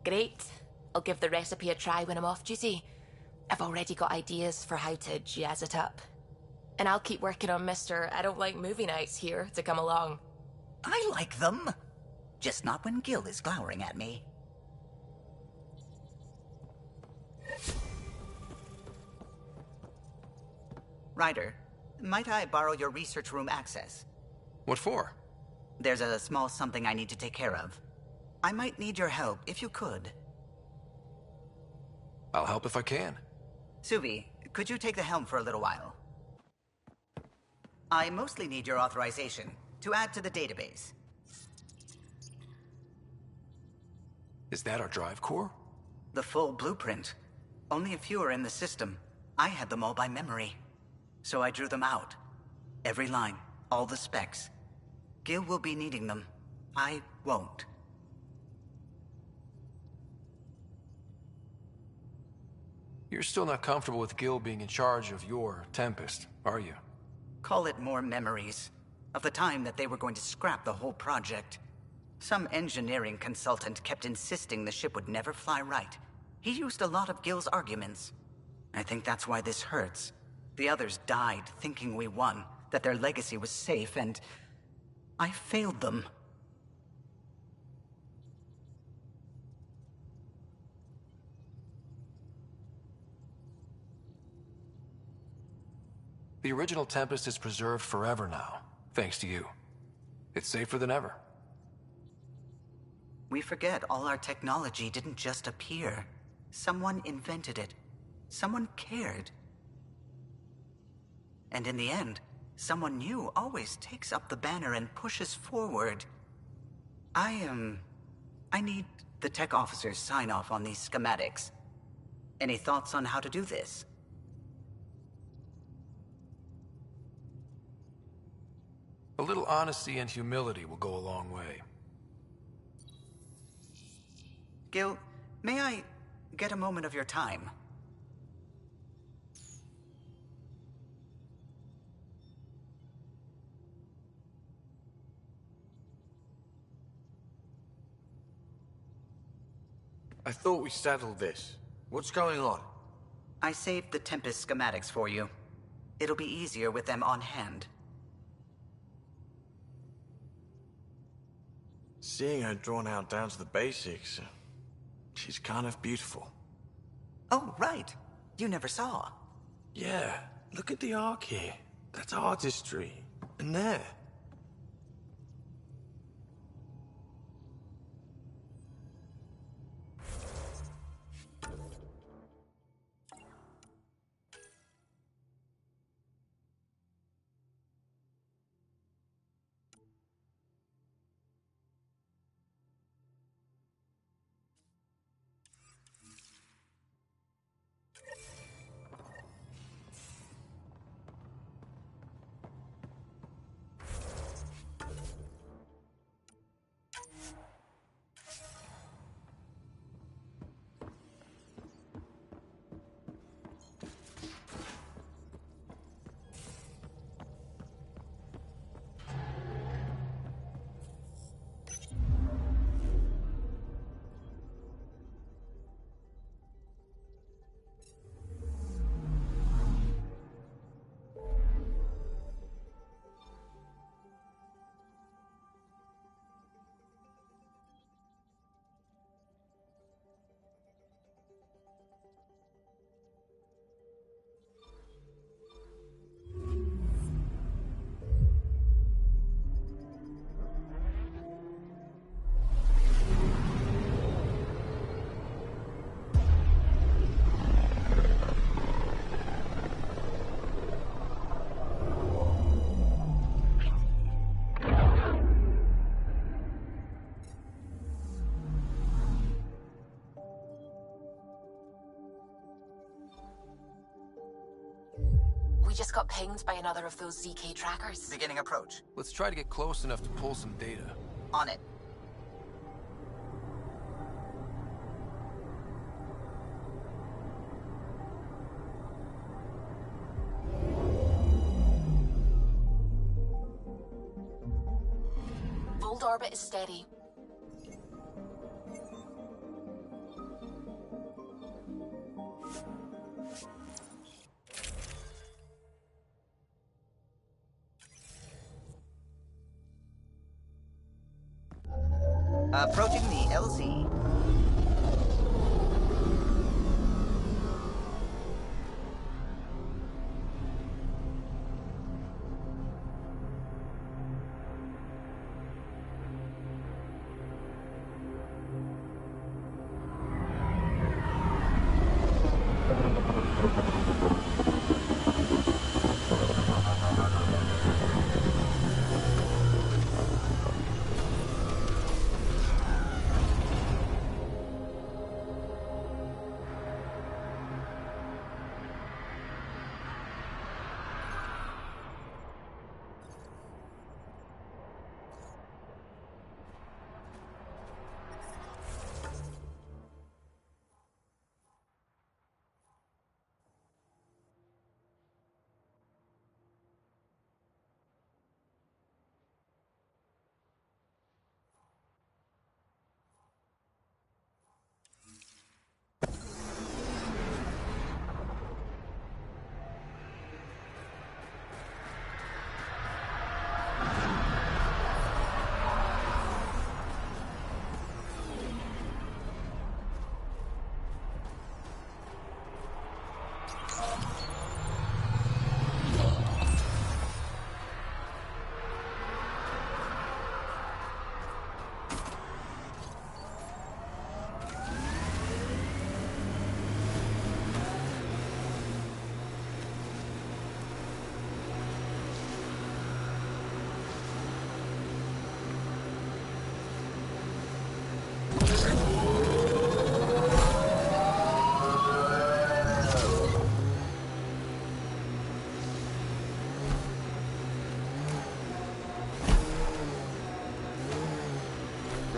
[SPEAKER 7] Great. I'll give the recipe a try when I'm off duty. I've already got ideas for how to jazz it up. And I'll keep working on Mr. I don't like movie nights here to come along.
[SPEAKER 13] I like them. Just not when Gil is glowering at me. Ryder, might I borrow your research room access?
[SPEAKER 1] What for?
[SPEAKER 13] There's a small something I need to take care of. I might need your help, if you could.
[SPEAKER 1] I'll help if I can.
[SPEAKER 13] Suvi, could you take the helm for a little while? I mostly need your authorization to add to the database.
[SPEAKER 1] Is that our drive core?
[SPEAKER 13] The full blueprint. Only a few are in the system. I had them all by memory. So I drew them out. Every line, all the specs. Gil will be needing them. I won't.
[SPEAKER 1] You're still not comfortable with Gil being in charge of your Tempest, are you?
[SPEAKER 13] Call it more memories of the time that they were going to scrap the whole project. Some engineering consultant kept insisting the ship would never fly right. He used a lot of Gil's arguments. I think that's why this hurts. The others died thinking we won, that their legacy was safe, and I failed them.
[SPEAKER 1] The original Tempest is preserved forever now, thanks to you. It's safer than ever.
[SPEAKER 13] We forget all our technology didn't just appear. Someone invented it. Someone cared. And in the end, someone new always takes up the banner and pushes forward. I need the tech officer's sign-off on these schematics. Any thoughts on how to do this?
[SPEAKER 1] A little honesty and humility will go a long way.
[SPEAKER 13] Gil, may I get a moment of your time?
[SPEAKER 6] I thought we settled this. What's going on?
[SPEAKER 13] I saved the Tempest schematics for you. It'll be easier with them on hand.
[SPEAKER 6] Seeing her drawn out down to the basics, she's kind of beautiful.
[SPEAKER 13] Oh, right. You never saw.
[SPEAKER 6] Yeah, look at the arc here. That's artistry. And there.
[SPEAKER 7] Just got pinged by another of those ZK trackers.
[SPEAKER 13] Beginning approach.
[SPEAKER 1] Let's try to get close enough to pull some data.
[SPEAKER 13] On it.
[SPEAKER 7] Volt orbit is steady.
[SPEAKER 13] Approaching the LZ.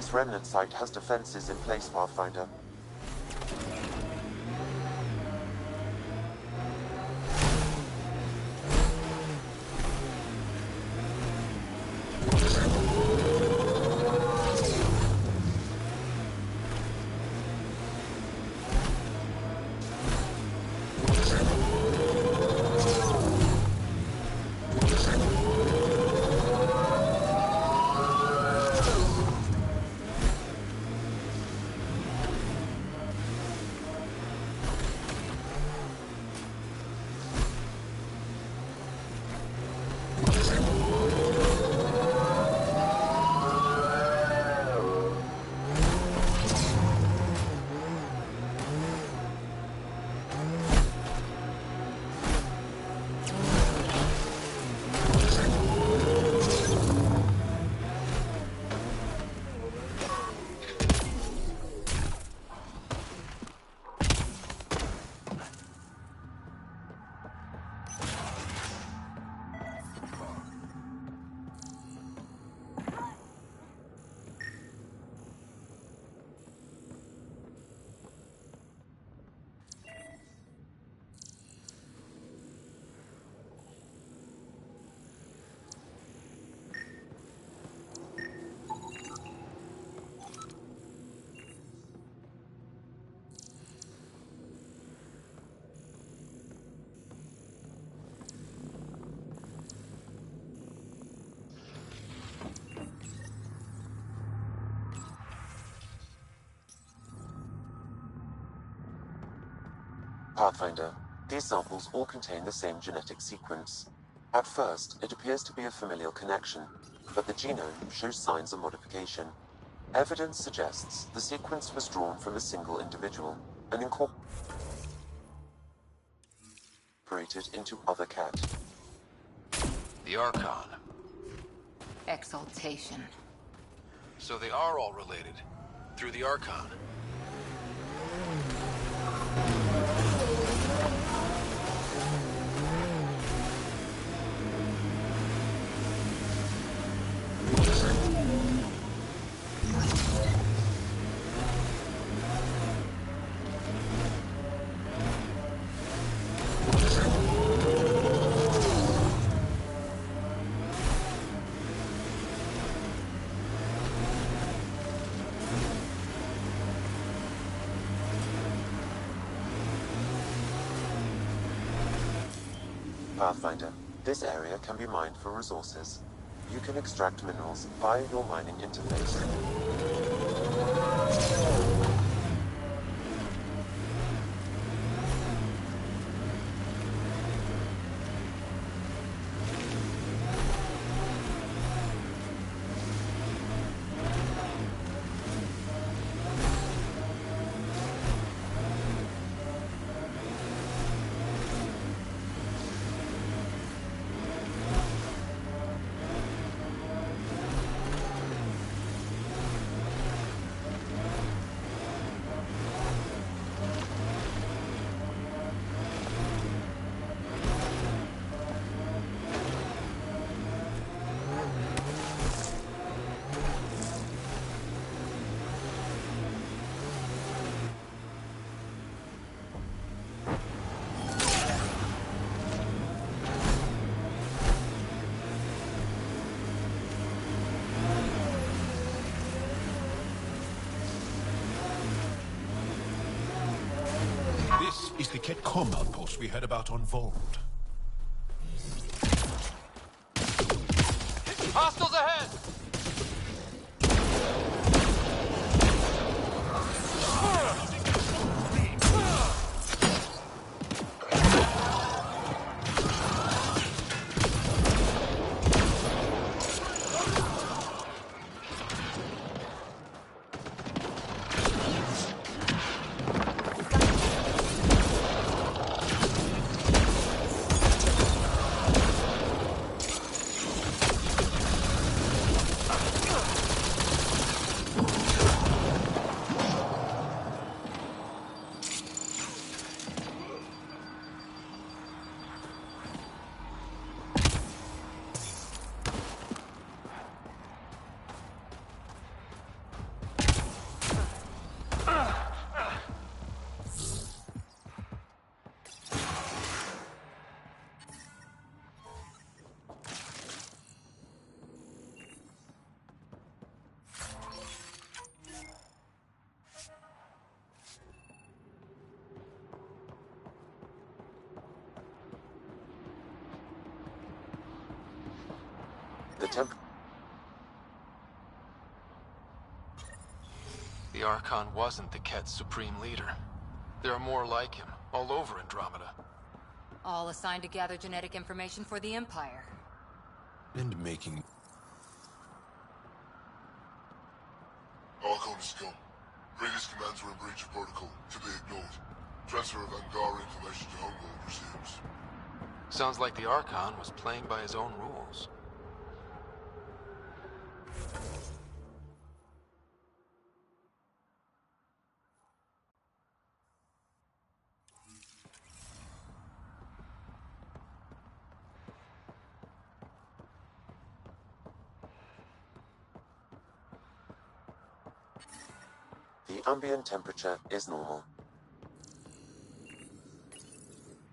[SPEAKER 10] This remnant site has defenses in place, Pathfinder. Pathfinder, these samples all contain the same genetic sequence. At first, it appears to be a familial connection, but the genome shows signs of modification. Evidence suggests the sequence was drawn from a single individual and incorporated into other cat.
[SPEAKER 1] The Archon.
[SPEAKER 16] Exaltation.
[SPEAKER 1] So they are all related, through the Archon.
[SPEAKER 10] Pathfinder, this area can be mined for resources. You can extract minerals via your mining interface.
[SPEAKER 3] This is the Ketcom outpost we heard about on Vold.
[SPEAKER 1] Hostiles ahead! The Archon wasn't the Ket's supreme leader. There are more like him, all over Andromeda.
[SPEAKER 16] All assigned to gather genetic information for the Empire.
[SPEAKER 3] And making...
[SPEAKER 8] Archon is gone. Previous commands were in breach of protocol, to be ignored. Transfer of Angara information to Homeworld resumes.
[SPEAKER 1] Sounds like the Archon was playing by his own rules.
[SPEAKER 10] The ambient temperature is normal.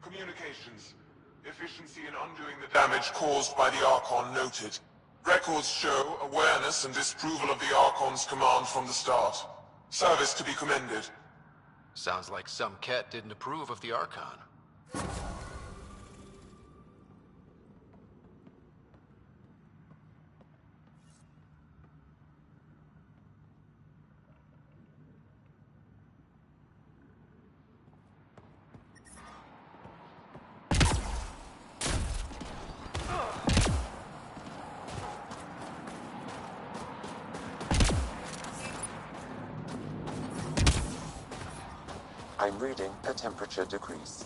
[SPEAKER 8] Communications. Efficiency in undoing the damage caused by the Archon noted. Records show awareness and disapproval of the Archon's command from the start. Service to be commended.
[SPEAKER 1] Sounds like some Ket didn't approve of the Archon.
[SPEAKER 10] I'm reading a temperature decrease.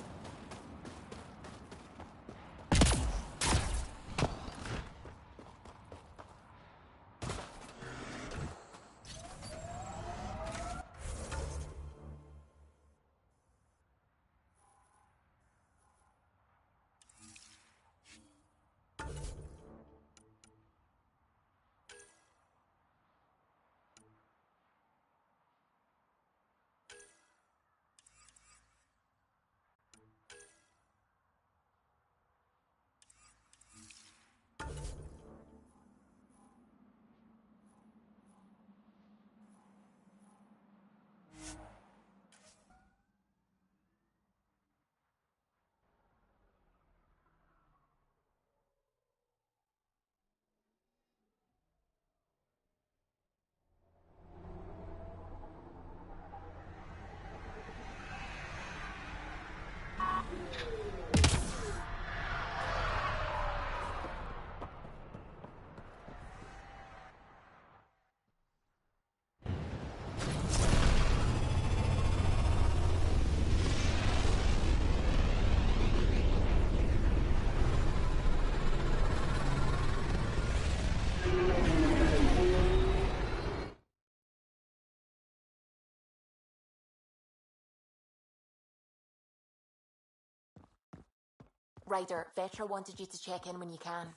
[SPEAKER 7] Ryder, Vetra wanted you to check in when you can.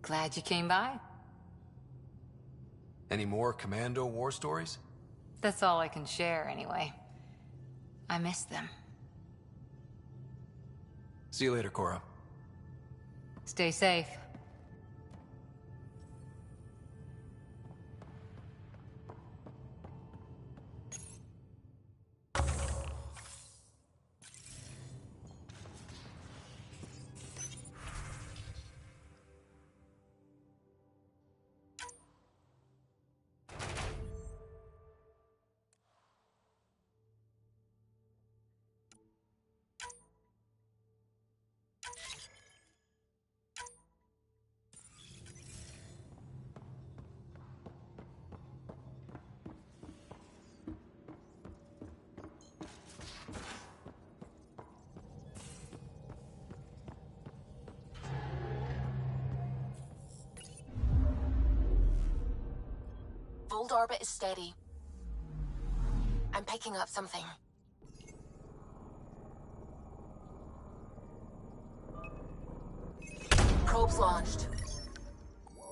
[SPEAKER 16] Glad you came by.
[SPEAKER 1] Any more Commando war stories?
[SPEAKER 16] That's all I can share, anyway. I miss them.
[SPEAKER 1] See you later, Cora.
[SPEAKER 16] Stay safe.
[SPEAKER 7] Fold orbit is steady. I'm picking up something. Probes launched.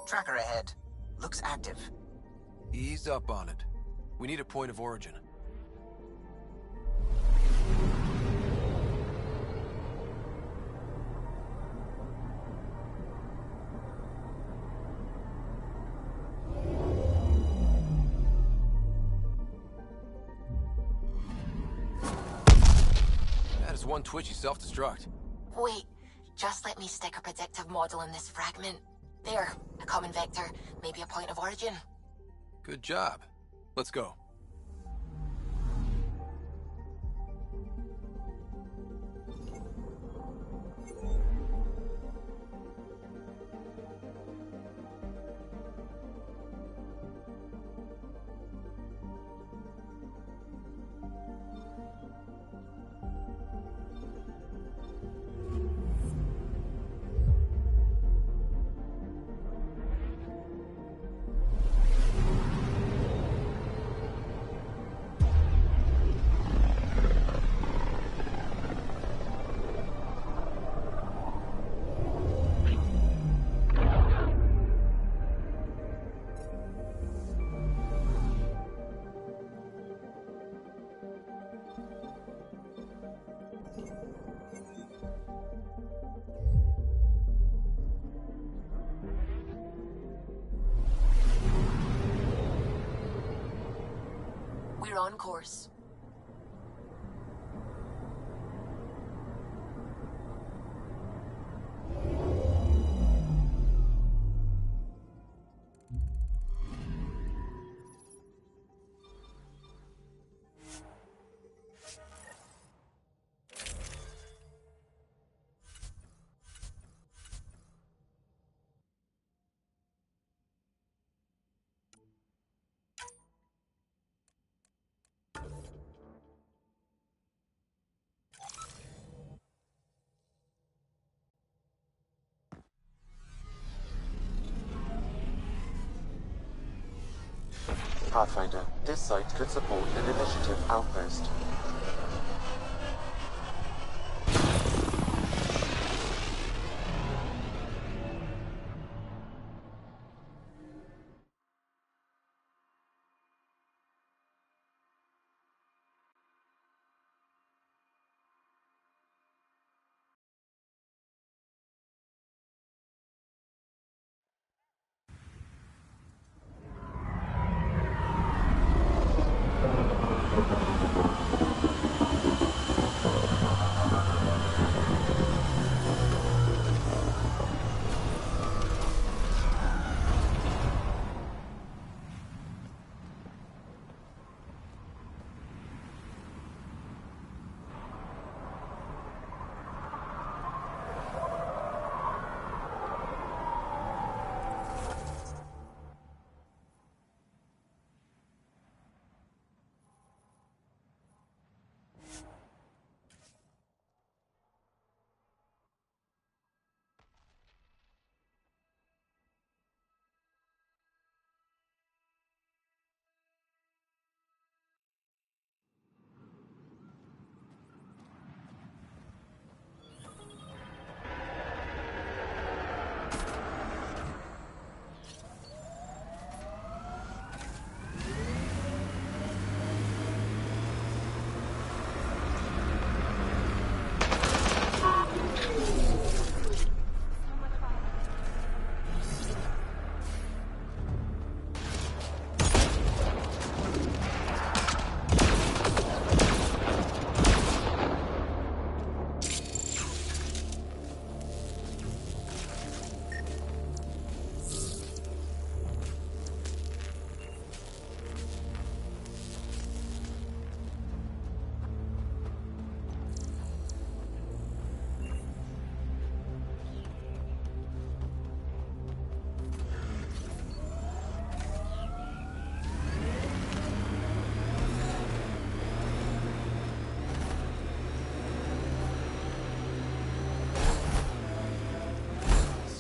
[SPEAKER 13] Tracker ahead. Looks active.
[SPEAKER 1] Ease up on it. We need a point of origin. That is one twitchy self-destruct.
[SPEAKER 7] Wait, just let me stick a predictive model in this fragment. There, a common vector, maybe a point of origin.
[SPEAKER 1] Good job. Let's go.
[SPEAKER 7] We're on course.
[SPEAKER 10] Pathfinder, this site could support an initiative outpost.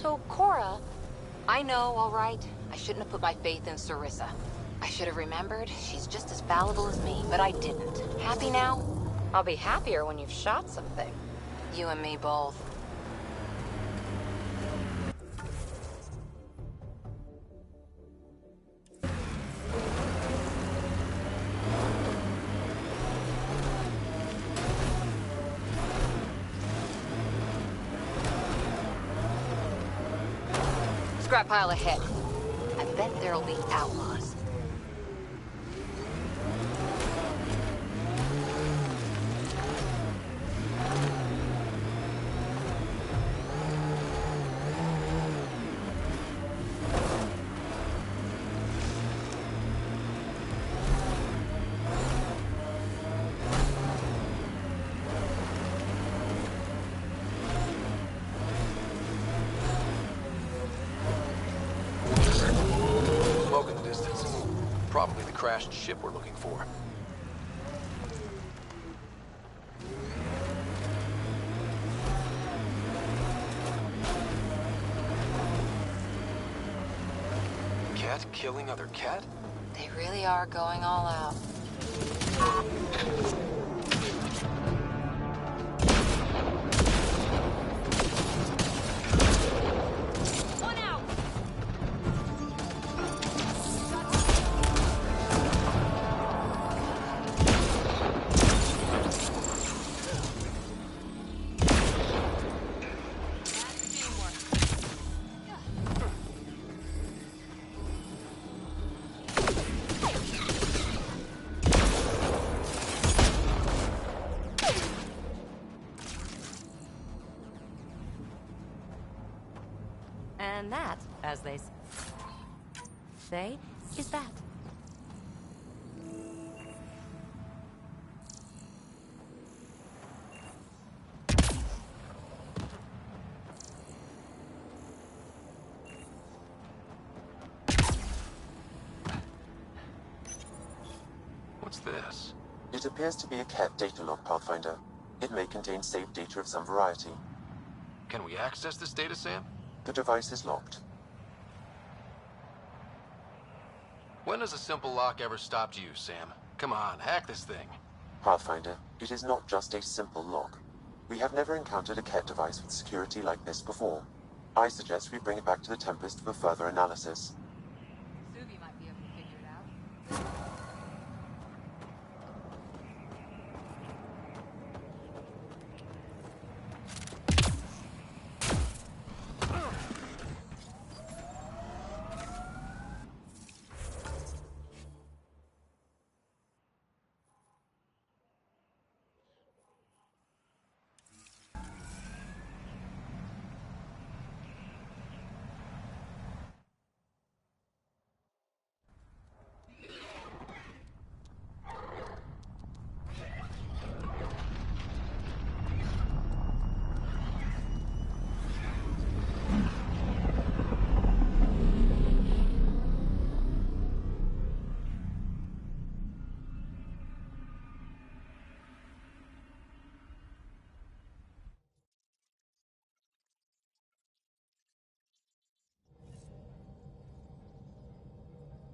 [SPEAKER 16] So, Cora... I know, all right. I shouldn't have put my faith in Sarissa. I should have remembered she's just as fallible as me, but I didn't. Happy now?
[SPEAKER 4] I'll be happier when you've shot something.
[SPEAKER 16] You and me both. Scrap pile ahead. I bet there'll be outlaws.
[SPEAKER 1] Smoke in the distance. Probably the crashed ship we're looking for. Cat killing other cat?
[SPEAKER 16] They really are going all out.
[SPEAKER 4] One out! And that, as they say, is that.
[SPEAKER 1] What's this?
[SPEAKER 10] It appears to be a cat data log, Pathfinder. It may contain saved data of some variety.
[SPEAKER 1] Can we access this data, Sam?
[SPEAKER 10] The device is locked.
[SPEAKER 1] When has a simple lock ever stopped you, Sam? Come on, hack this thing.
[SPEAKER 10] Pathfinder, it is not just a simple lock. We have never encountered a cat device with security like this before. I suggest we bring it back to the Tempest for further analysis.
[SPEAKER 16] Subi might be able to figure it out.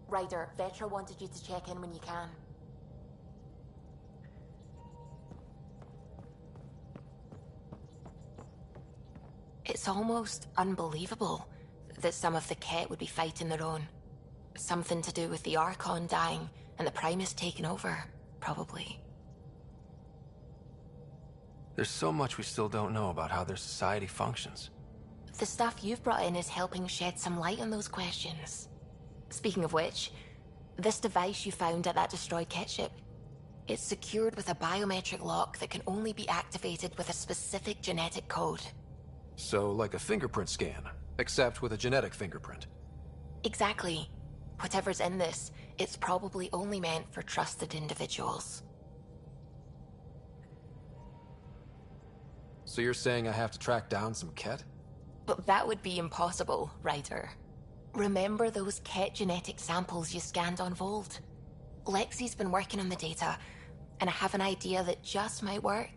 [SPEAKER 7] Ryder, Vetra wanted you to check in when you can. It's almost unbelievable that some of the Ket would be fighting their own. Something to do with the Archon dying and the Primus taking over, probably.
[SPEAKER 1] There's so much we still don't know about how their society functions.
[SPEAKER 7] The stuff you've brought in is helping shed some light on those questions. Speaking of which, this device you found at that destroyed Ket ship, it's secured with a biometric lock that can only be activated with a specific genetic code.
[SPEAKER 1] So, like a fingerprint scan, except with a genetic fingerprint.
[SPEAKER 7] Exactly. Whatever's in this, it's probably only meant for trusted individuals.
[SPEAKER 1] So you're saying I have to track down some Ket?
[SPEAKER 7] But that would be impossible, Ryder. Remember those Ket genetic samples you scanned on Vold? Lexi's been working on the data, and I have an idea that just might work.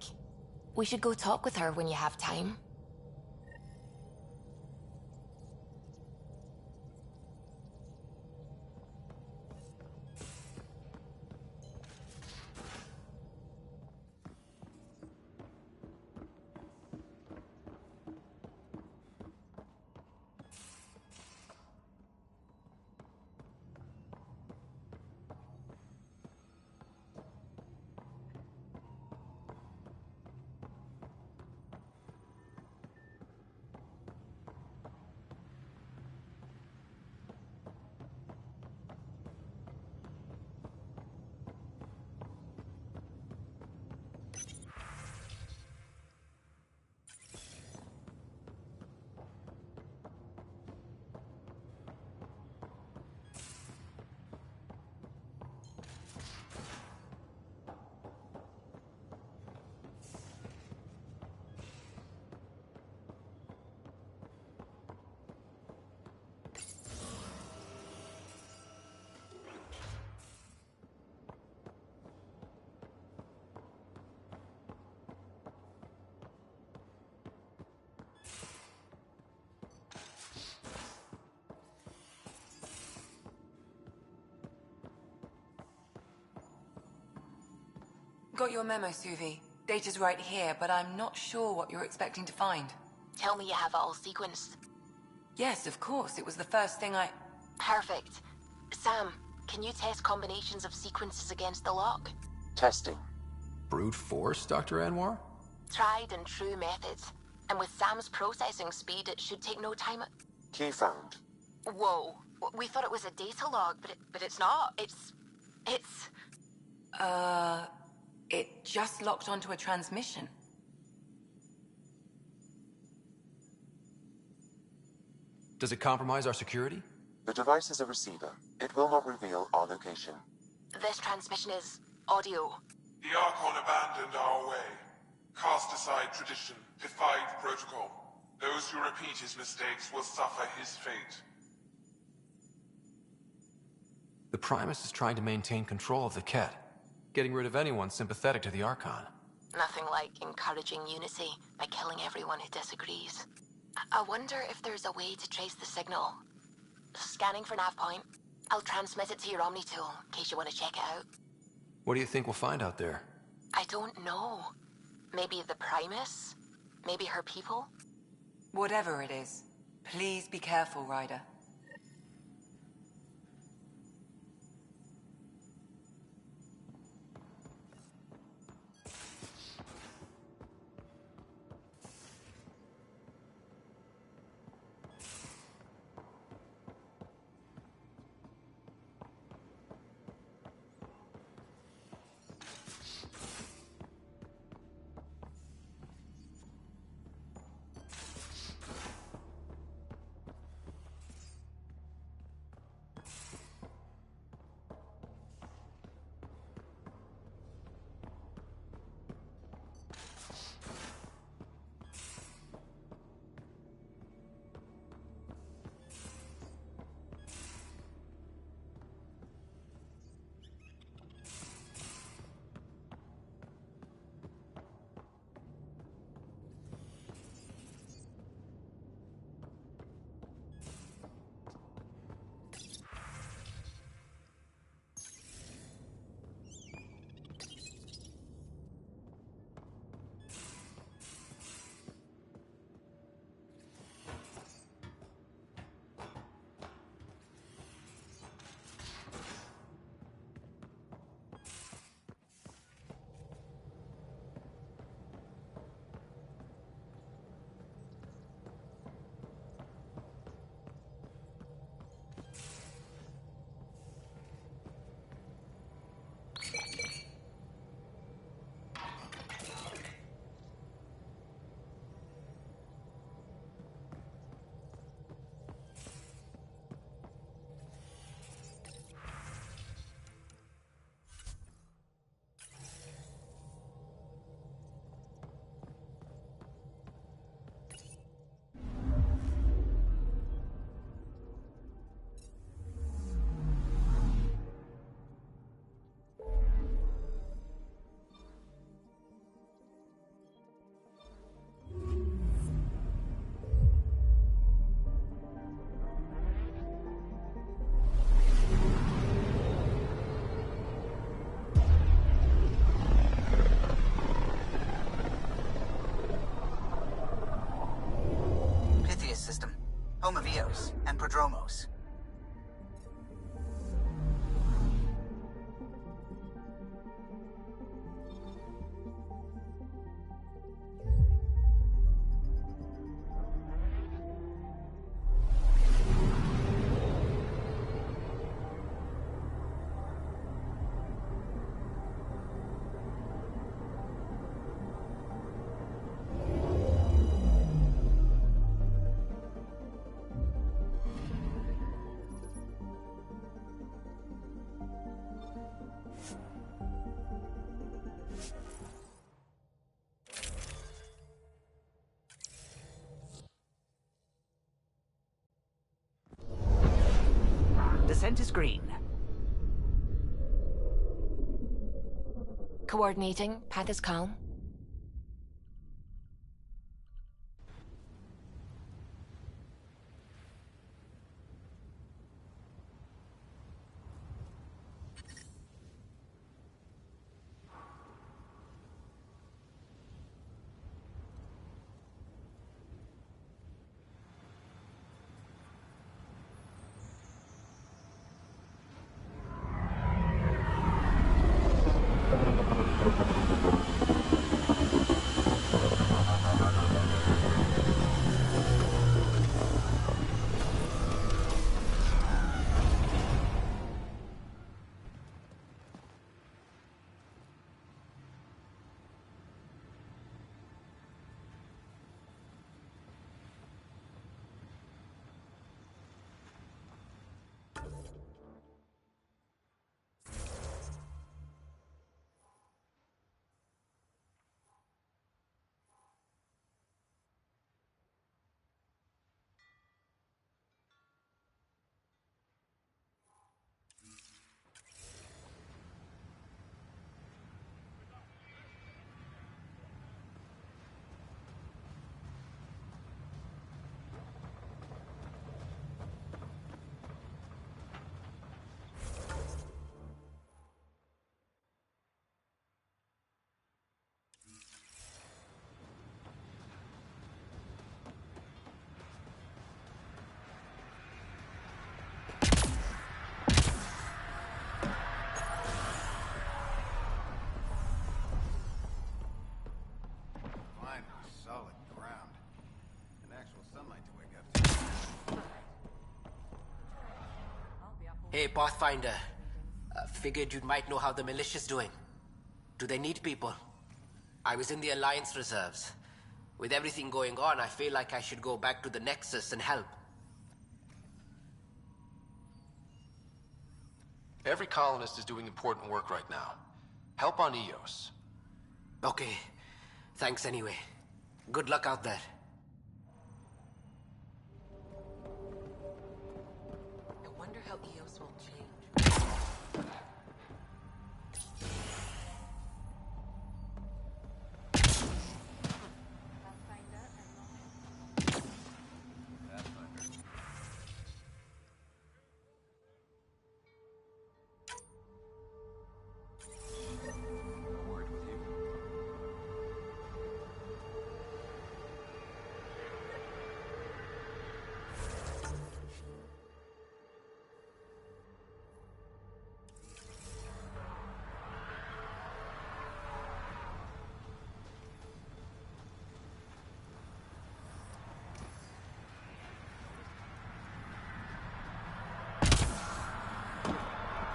[SPEAKER 7] We should go talk with her when you have time.
[SPEAKER 12] Got your memo, Suvi. Data's right here, but I'm not sure what you're expecting to find.
[SPEAKER 7] Tell me you have it all sequenced.
[SPEAKER 12] Yes, of course. It was the first thing I...
[SPEAKER 7] Perfect. Sam, can you test combinations of sequences against the lock?
[SPEAKER 10] Testing.
[SPEAKER 1] Brute force, Dr. Anwar?
[SPEAKER 7] Tried and true methods. And with Sam's processing speed, it should take no time.
[SPEAKER 10] Key found.
[SPEAKER 7] Whoa. We thought it was a data log, but it's not. It's...
[SPEAKER 12] It just locked onto a transmission.
[SPEAKER 1] Does it compromise our security?
[SPEAKER 10] The device is a receiver. It will not reveal our location.
[SPEAKER 7] This transmission is audio.
[SPEAKER 8] The Archon abandoned our way, cast aside tradition, defied protocol. Those who repeat his mistakes will suffer his fate.
[SPEAKER 1] The Primus is trying to maintain control of the Ket, getting rid of anyone sympathetic to the Archon.
[SPEAKER 7] Nothing like encouraging unity by killing everyone who disagrees. I wonder if there's a way to trace the signal. Scanning for nav point. I'll transmit it to your Omni tool in case you want to check it out.
[SPEAKER 1] What do you think we'll find out there?
[SPEAKER 7] I don't know. Maybe the Primus? Maybe her people?
[SPEAKER 12] Whatever it is, please be careful, Ryder.
[SPEAKER 13] System, home of Eos and Prodromos.
[SPEAKER 9] Descent is green.
[SPEAKER 7] Coordinating. Path is calm.
[SPEAKER 9] Hey, Pathfinder. Figured you might know how the militia's doing. Do they need people? I was in the Alliance reserves. With everything going on, I feel like I should go back to the Nexus and help.
[SPEAKER 1] Every colonist is doing important work right now. Help on Eos.
[SPEAKER 9] Okay. Thanks anyway. Good luck out there.
[SPEAKER 18] I wonder how Eos will change.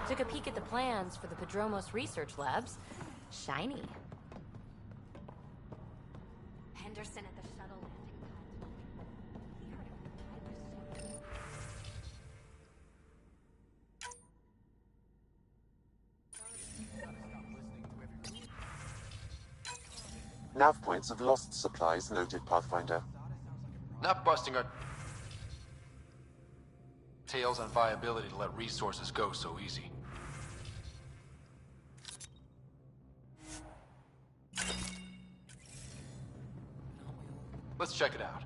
[SPEAKER 4] Took a peek at the plans for the Padromos research labs. Shiny.
[SPEAKER 11] Henderson at the shuttle landing
[SPEAKER 10] Nav points of lost supplies noted, Pathfinder.
[SPEAKER 1] Not busting our tails on viability to let resources go so easy. Let's check it out.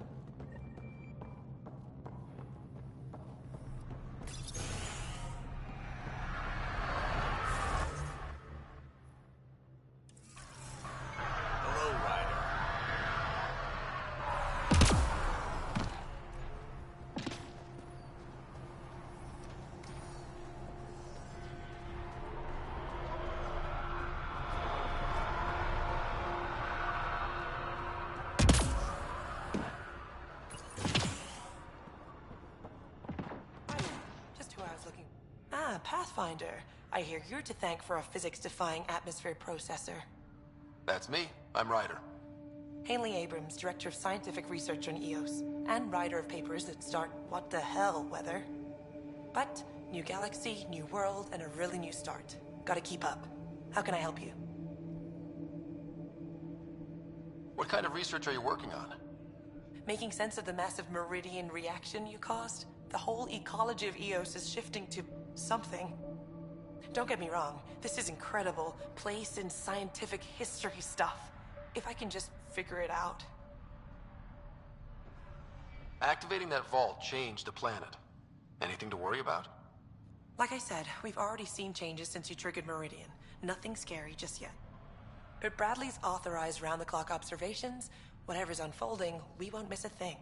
[SPEAKER 6] Hello, Ryder.
[SPEAKER 18] Just who I was looking... Ah, Pathfinder. I hear you're to thank for a physics-defying atmosphere processor.
[SPEAKER 1] That's me. I'm Ryder.
[SPEAKER 18] Hanley Abrams, Director of Scientific Research on Eos, and writer of papers that start what the hell weather. But, new galaxy, new world, and a really new start. Gotta keep up. How can I help you?
[SPEAKER 1] What kind of research are you working on?
[SPEAKER 18] Making sense of the massive meridian reaction you caused? The whole ecology of Eos is shifting to something. Don't get me wrong, this is incredible, place in scientific history stuff. If I can just figure it out.
[SPEAKER 1] Activating that vault changed the planet. Anything to worry about?
[SPEAKER 18] Like I said, we've already seen changes since you triggered Meridian. Nothing scary just yet. But Bradley's authorized round-the-clock observations. Whatever's unfolding, we won't miss a thing.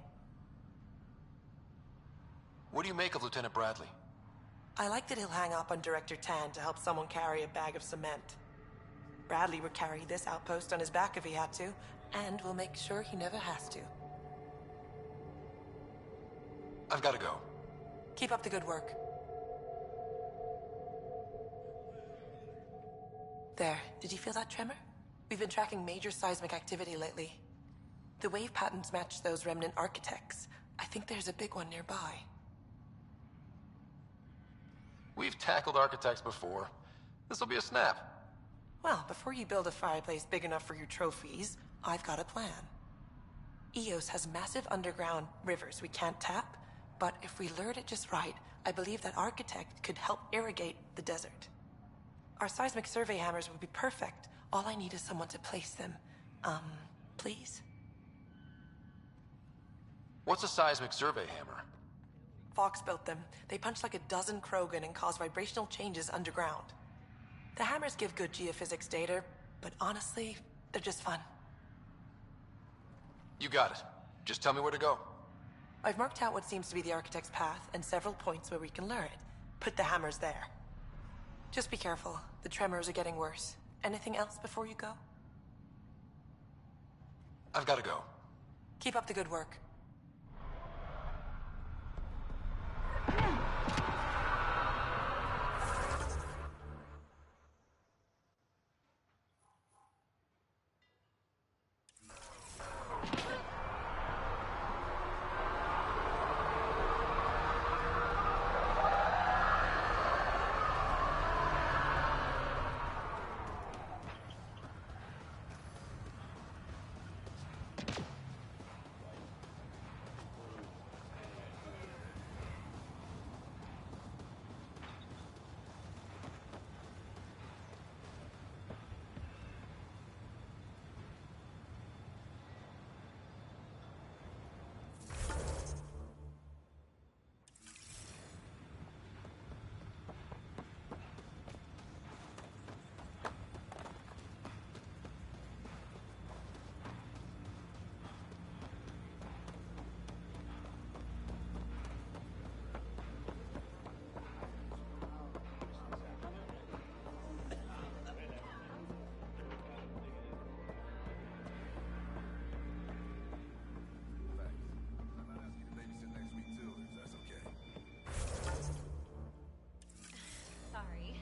[SPEAKER 1] What do you make of Lieutenant Bradley?
[SPEAKER 18] I like that he'll hang up on Director Tan to help someone carry a bag of cement. Bradley would carry this outpost on his back if he had to, and we'll make sure he never has to.
[SPEAKER 1] I've got to go.
[SPEAKER 18] Keep up the good work. There, did you feel that tremor? We've been tracking major seismic activity lately. The wave patterns match those remnant architects. I think there's a big one nearby.
[SPEAKER 1] We've tackled architects before. This'll be a snap.
[SPEAKER 18] Well, before you build a fireplace big enough for your trophies, I've got a plan. Eos has massive underground rivers we can't tap, but if we lured it just right, I believe that architect could help irrigate the desert. Our seismic survey hammers would be perfect. All I need is someone to place them. Please?
[SPEAKER 1] What's a seismic survey hammer?
[SPEAKER 18] Fox built them. They punch like a dozen Krogan and cause vibrational changes underground. The hammers give good geophysics data, but honestly, they're just fun.
[SPEAKER 1] You got it. Just tell me where to go.
[SPEAKER 18] I've marked out what seems to be the architect's path and several points where we can lure it. Put the hammers there. Just be careful. The tremors are getting worse. Anything else before you go?
[SPEAKER 1] I've got to go.
[SPEAKER 18] Keep up the good work.
[SPEAKER 11] Sorry.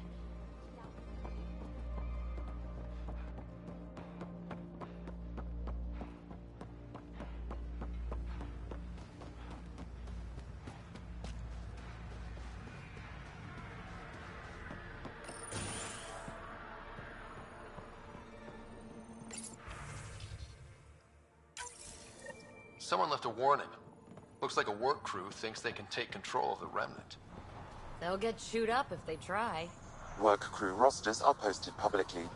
[SPEAKER 1] Someone left a warning. Looks like a work crew thinks they can take control of the remnant.
[SPEAKER 4] They'll get chewed up if they try.
[SPEAKER 10] Work crew rosters are posted publicly.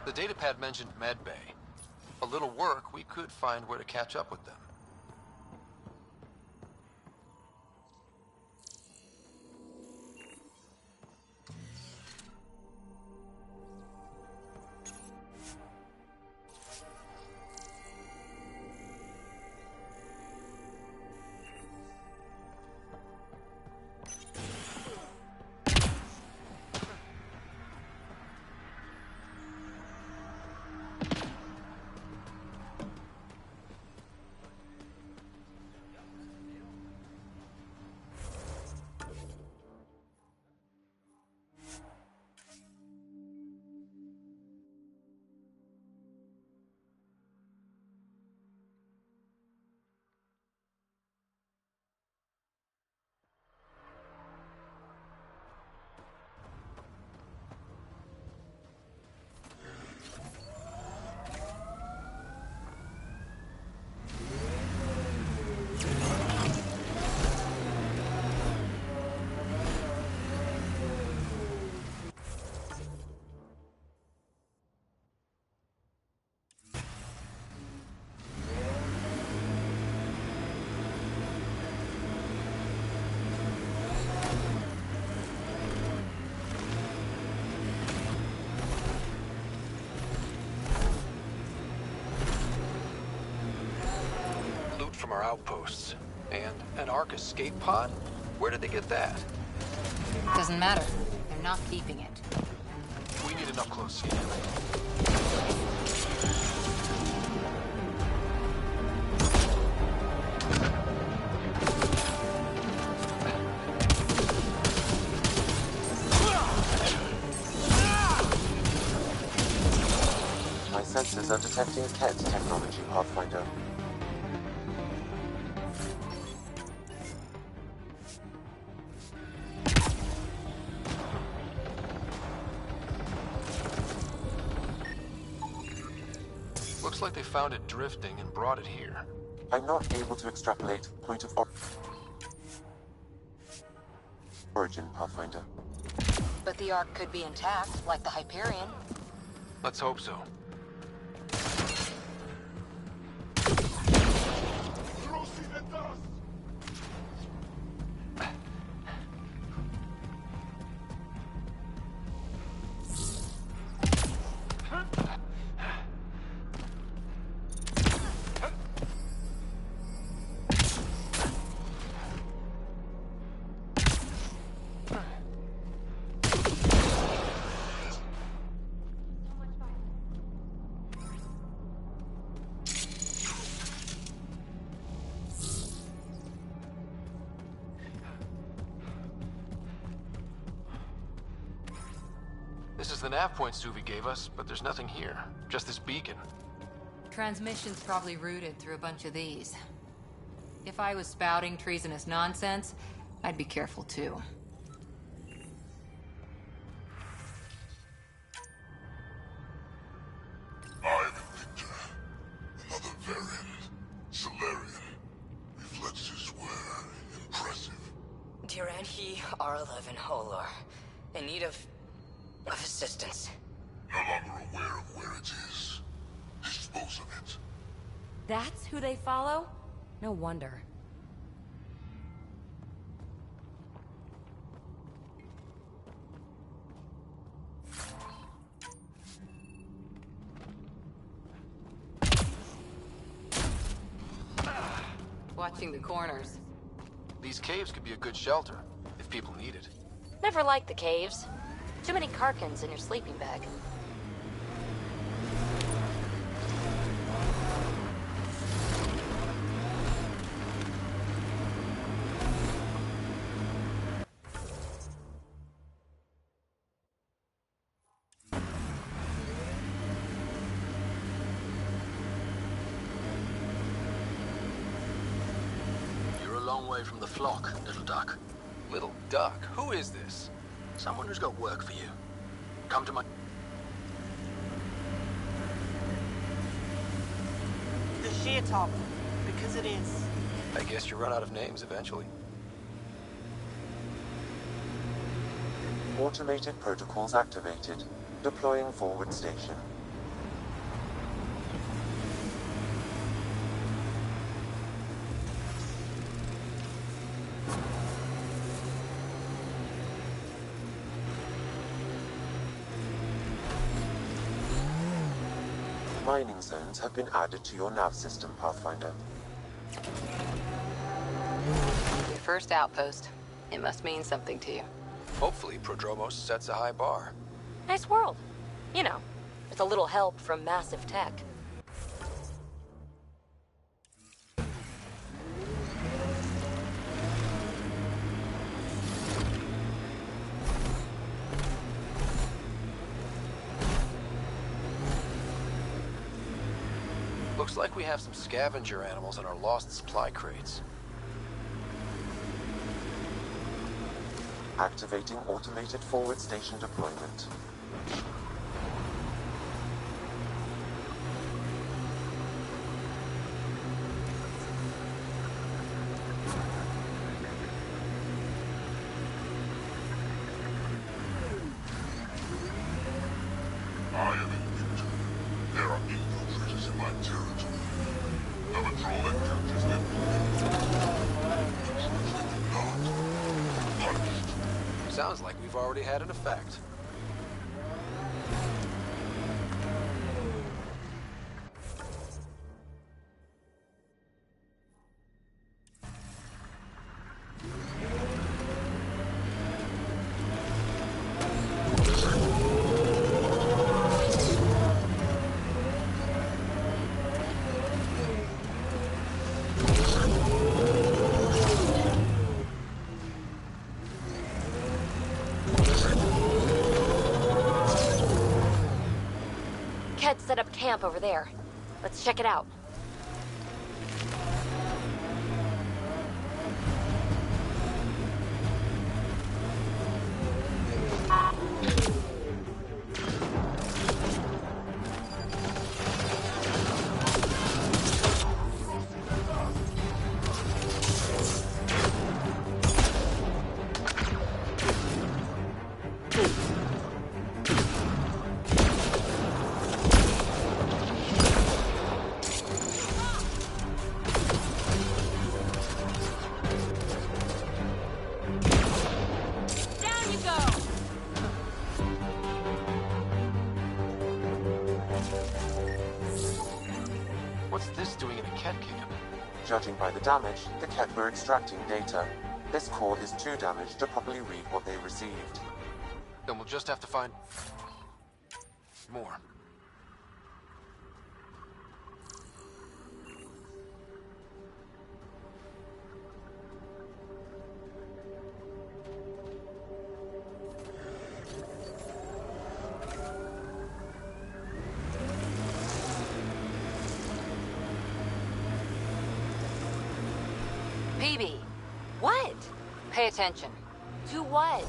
[SPEAKER 1] The datapad mentioned Medbay. A little work, we could find where to catch up with them. From our outposts. And an Ark escape pod? Where did they get that?
[SPEAKER 16] Doesn't matter. They're not keeping it.
[SPEAKER 1] We need an up-close scan.
[SPEAKER 10] My sensors are detecting Ket technology, Pathfinder.
[SPEAKER 1] Looks like they found it drifting and brought it here.
[SPEAKER 10] I'm not able to extrapolate point of origin, Pathfinder.
[SPEAKER 16] But the Ark could be intact, like the Hyperion.
[SPEAKER 1] Let's hope so. This is the nav point Suvi gave us, but there's nothing here. Just this beacon.
[SPEAKER 16] Transmission's probably routed through a bunch of these. If I was spouting treasonous nonsense, I'd be careful too.
[SPEAKER 8] I've
[SPEAKER 20] Your and he are alive in Holor, in need of assistance.
[SPEAKER 8] No longer aware of where it is. Dispose of it.
[SPEAKER 4] That's who they follow? No wonder.
[SPEAKER 20] Watching the corners.
[SPEAKER 1] These caves could be a good shelter, if people need it.
[SPEAKER 4] Never liked the caves. Too many Karkins in your sleeping bag.
[SPEAKER 1] You're a long way from the flock, little duck. Little duck? Who is this? Someone who's got work for you. Come to my...
[SPEAKER 22] The sheer top, because it is.
[SPEAKER 1] I guess you run out of names eventually.
[SPEAKER 10] Automated protocols activated. Deploying forward station. Mining zones have been added to your nav system, Pathfinder.
[SPEAKER 16] Your first outpost. It must mean something to you.
[SPEAKER 1] Hopefully, Prodromos sets a high bar.
[SPEAKER 4] Nice world. You know, with a little help from massive tech.
[SPEAKER 1] Looks like we have some scavenger animals in our lost supply crates.
[SPEAKER 10] Activating automated forward station deployment.
[SPEAKER 8] I am Victor. There are infiltrators in my territory. Have a draw that captures them.
[SPEAKER 1] Sounds like we've already had an effect.
[SPEAKER 4] Set up camp over there. Let's check it out.
[SPEAKER 1] What's this doing in a cat camp?
[SPEAKER 10] Judging by the damage, the Ket were extracting data. This core is too damaged to properly read what they received.
[SPEAKER 1] Then we'll just have to find... more.
[SPEAKER 16] PB. What? Pay attention.
[SPEAKER 4] To what?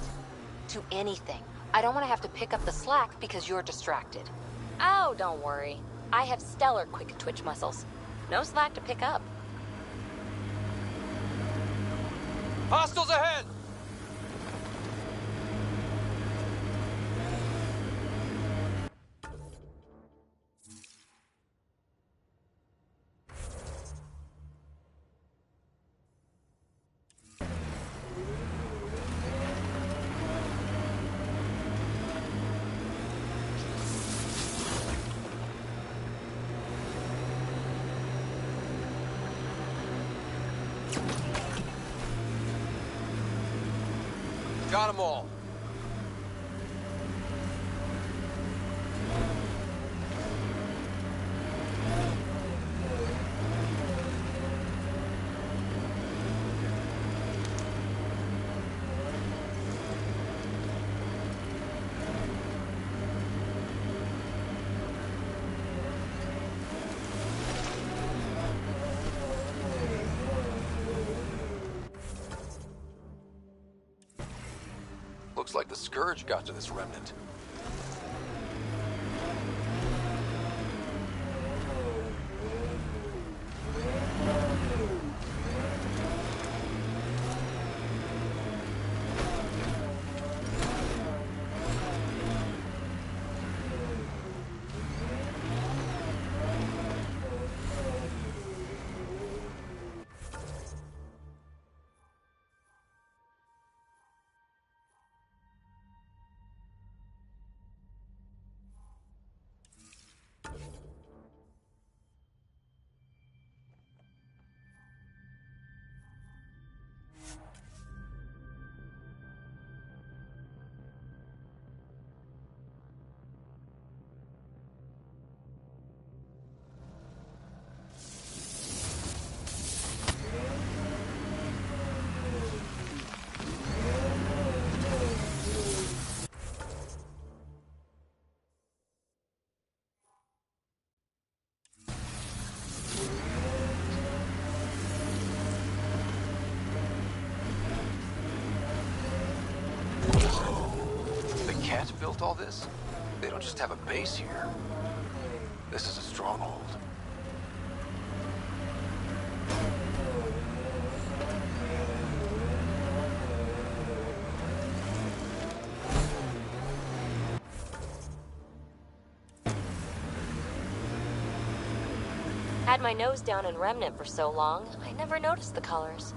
[SPEAKER 4] To anything. I don't want to have to pick up the slack because you're distracted. Oh, don't worry. I have stellar quick twitch muscles. No slack to pick up.
[SPEAKER 5] Hostiles ahead!
[SPEAKER 1] Got them all. Looks like the Scourge got to this remnant. Cat built all this? They don't just have a base here. This is a stronghold.
[SPEAKER 4] Had my nose down in Remnant for so long, I never noticed the colors.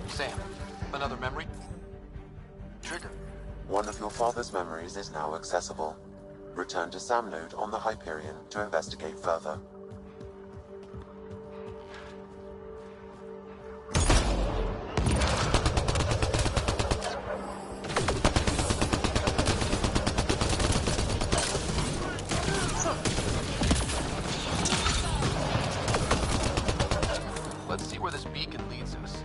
[SPEAKER 1] Sam, another memory? Trigger.
[SPEAKER 10] One of your father's memories is now accessible. Return to Sam Node on the Hyperion to investigate further.
[SPEAKER 1] Let's see where this beacon leads us.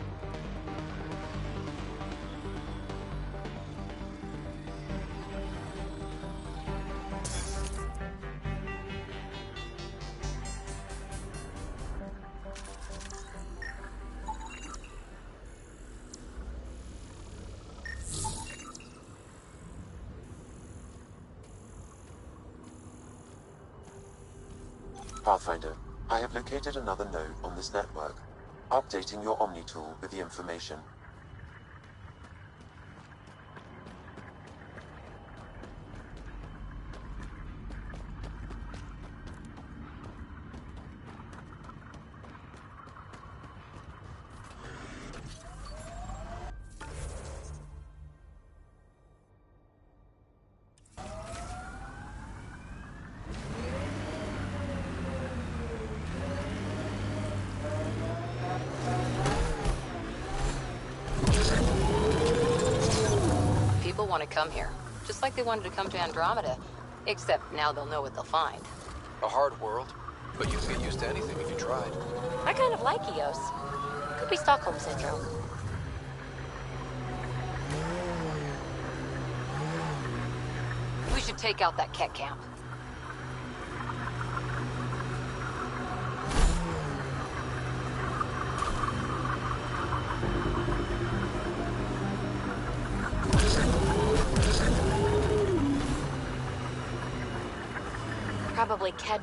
[SPEAKER 10] Pathfinder, I have located another node on this network. Updating your Omni tool with the information.
[SPEAKER 16] want to come here. Just like they wanted to come to Andromeda. Except now they'll know what they'll find.
[SPEAKER 1] A hard world, but you can get used to anything if you tried.
[SPEAKER 4] I kind of like Eos. Could be Stockholm Syndrome.
[SPEAKER 16] We should take out that Ket camp.
[SPEAKER 4] Probably Ket.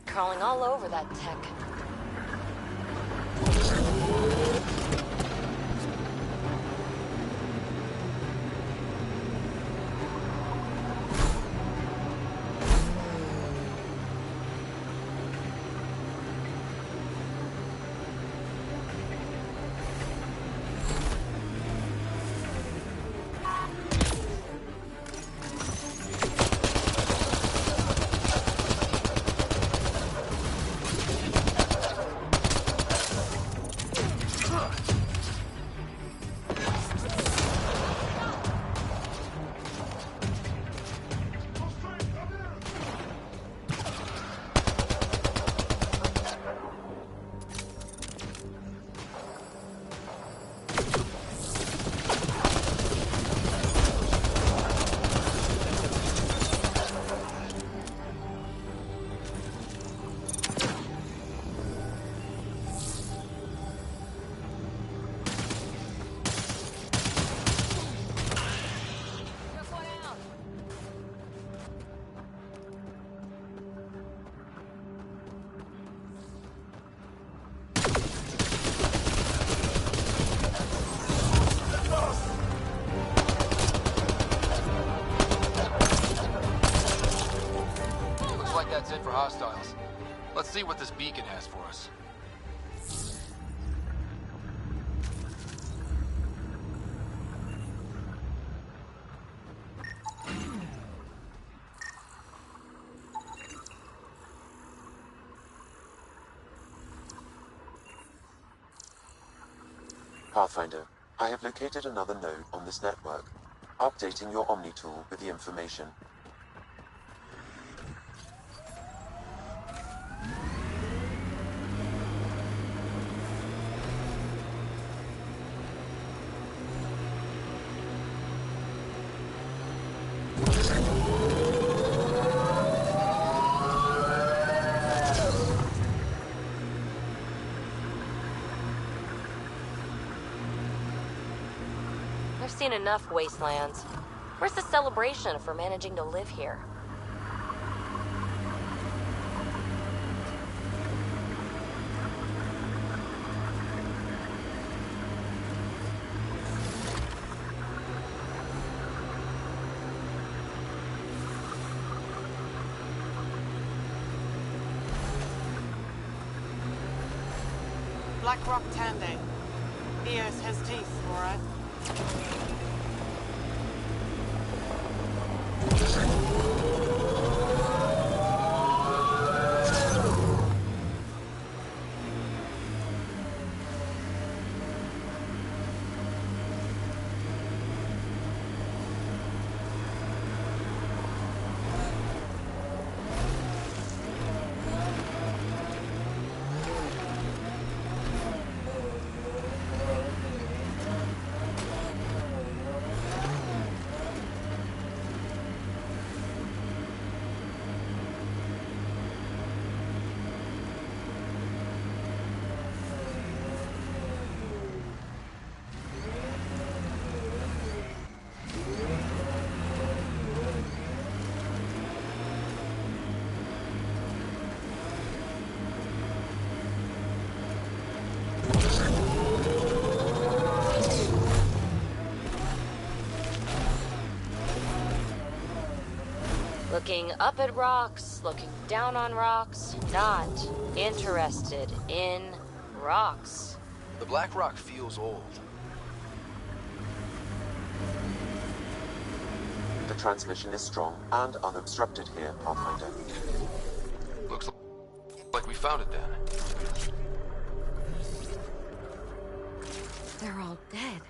[SPEAKER 4] Crawling all over that tech.
[SPEAKER 1] That's it for hostiles. Let's see what this beacon has for us.
[SPEAKER 10] Pathfinder, I have located another node on this network. Updating your Omni tool with the information.
[SPEAKER 4] I've seen enough wastelands. Where's the celebration for managing to live here?
[SPEAKER 22] Black Rock Tande. Eos has teeth, all right?
[SPEAKER 4] Looking up at rocks, looking down on rocks, not interested in rocks.
[SPEAKER 1] The Black Rock feels old.
[SPEAKER 10] The transmission is strong and unobstructed here, Pathfinder.
[SPEAKER 1] Looks like we found it then.
[SPEAKER 4] They're all dead.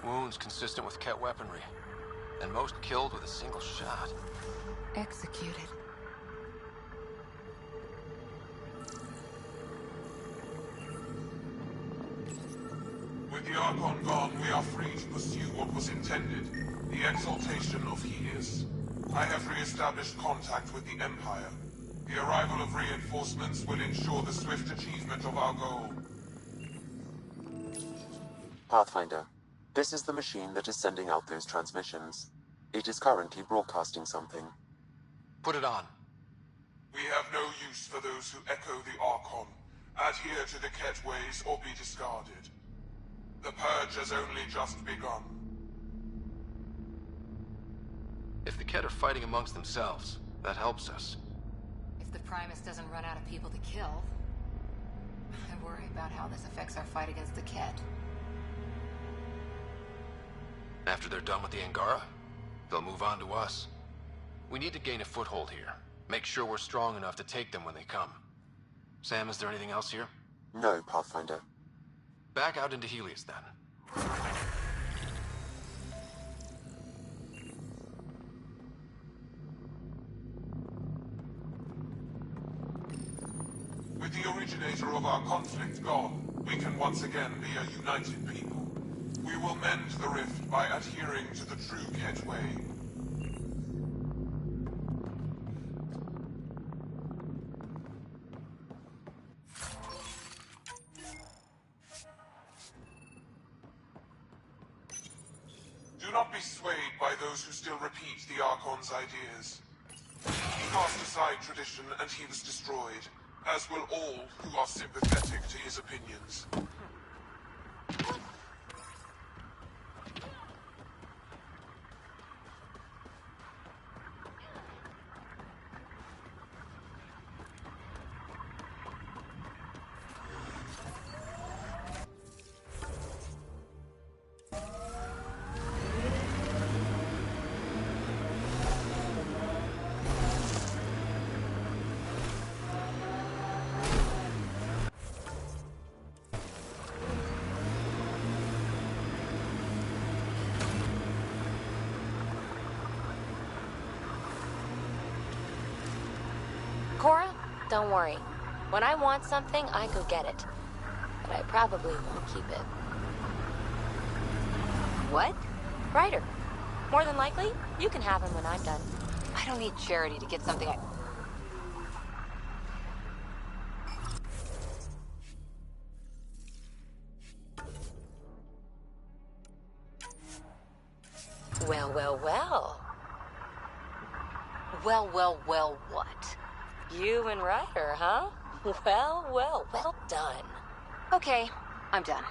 [SPEAKER 1] Wounds consistent with Ket weaponry, and most killed with a single shot.
[SPEAKER 16] Executed.
[SPEAKER 8] With the Archon gone, we are free to pursue what was intended, the exaltation of Helios. I have re-established contact with the Empire. The arrival of reinforcements will ensure the swift achievement of our goal.
[SPEAKER 10] Pathfinder, this is the machine that is sending out those transmissions. It is currently broadcasting something.
[SPEAKER 1] Put it on.
[SPEAKER 8] We have no use for those who echo the Archon, adhere to the Ket ways, or be discarded. The Purge has only just begun.
[SPEAKER 1] If the Ket are fighting amongst themselves, that helps us.
[SPEAKER 16] If the Primus doesn't run out of people to kill, I worry about how this affects our fight against the Ket.
[SPEAKER 1] After they're done with the Angara, they'll move on to us. We need to gain a foothold here. Make sure we're strong enough to take them when they come. Sam, is there anything else here?
[SPEAKER 10] No, Pathfinder.
[SPEAKER 1] Back out into Helios, then.
[SPEAKER 8] With the originator of our conflict gone, we can once again be a united people. We will mend the rift by adhering to the true Ket way. Do not be swayed by those who still repeat the Archon's ideas. He cast aside tradition and he was destroyed, as will all who are sympathetic to his opinions.
[SPEAKER 4] Cora, don't worry. When I want something, I go get it. But I probably won't keep it.
[SPEAKER 16] What?
[SPEAKER 4] Ryder. More than likely, you can have him when I'm done.
[SPEAKER 16] I don't need charity to get something I...
[SPEAKER 4] Well, well, well.
[SPEAKER 16] Well, what?
[SPEAKER 4] You and Ryder, huh? Well done.
[SPEAKER 16] Okay, I'm done.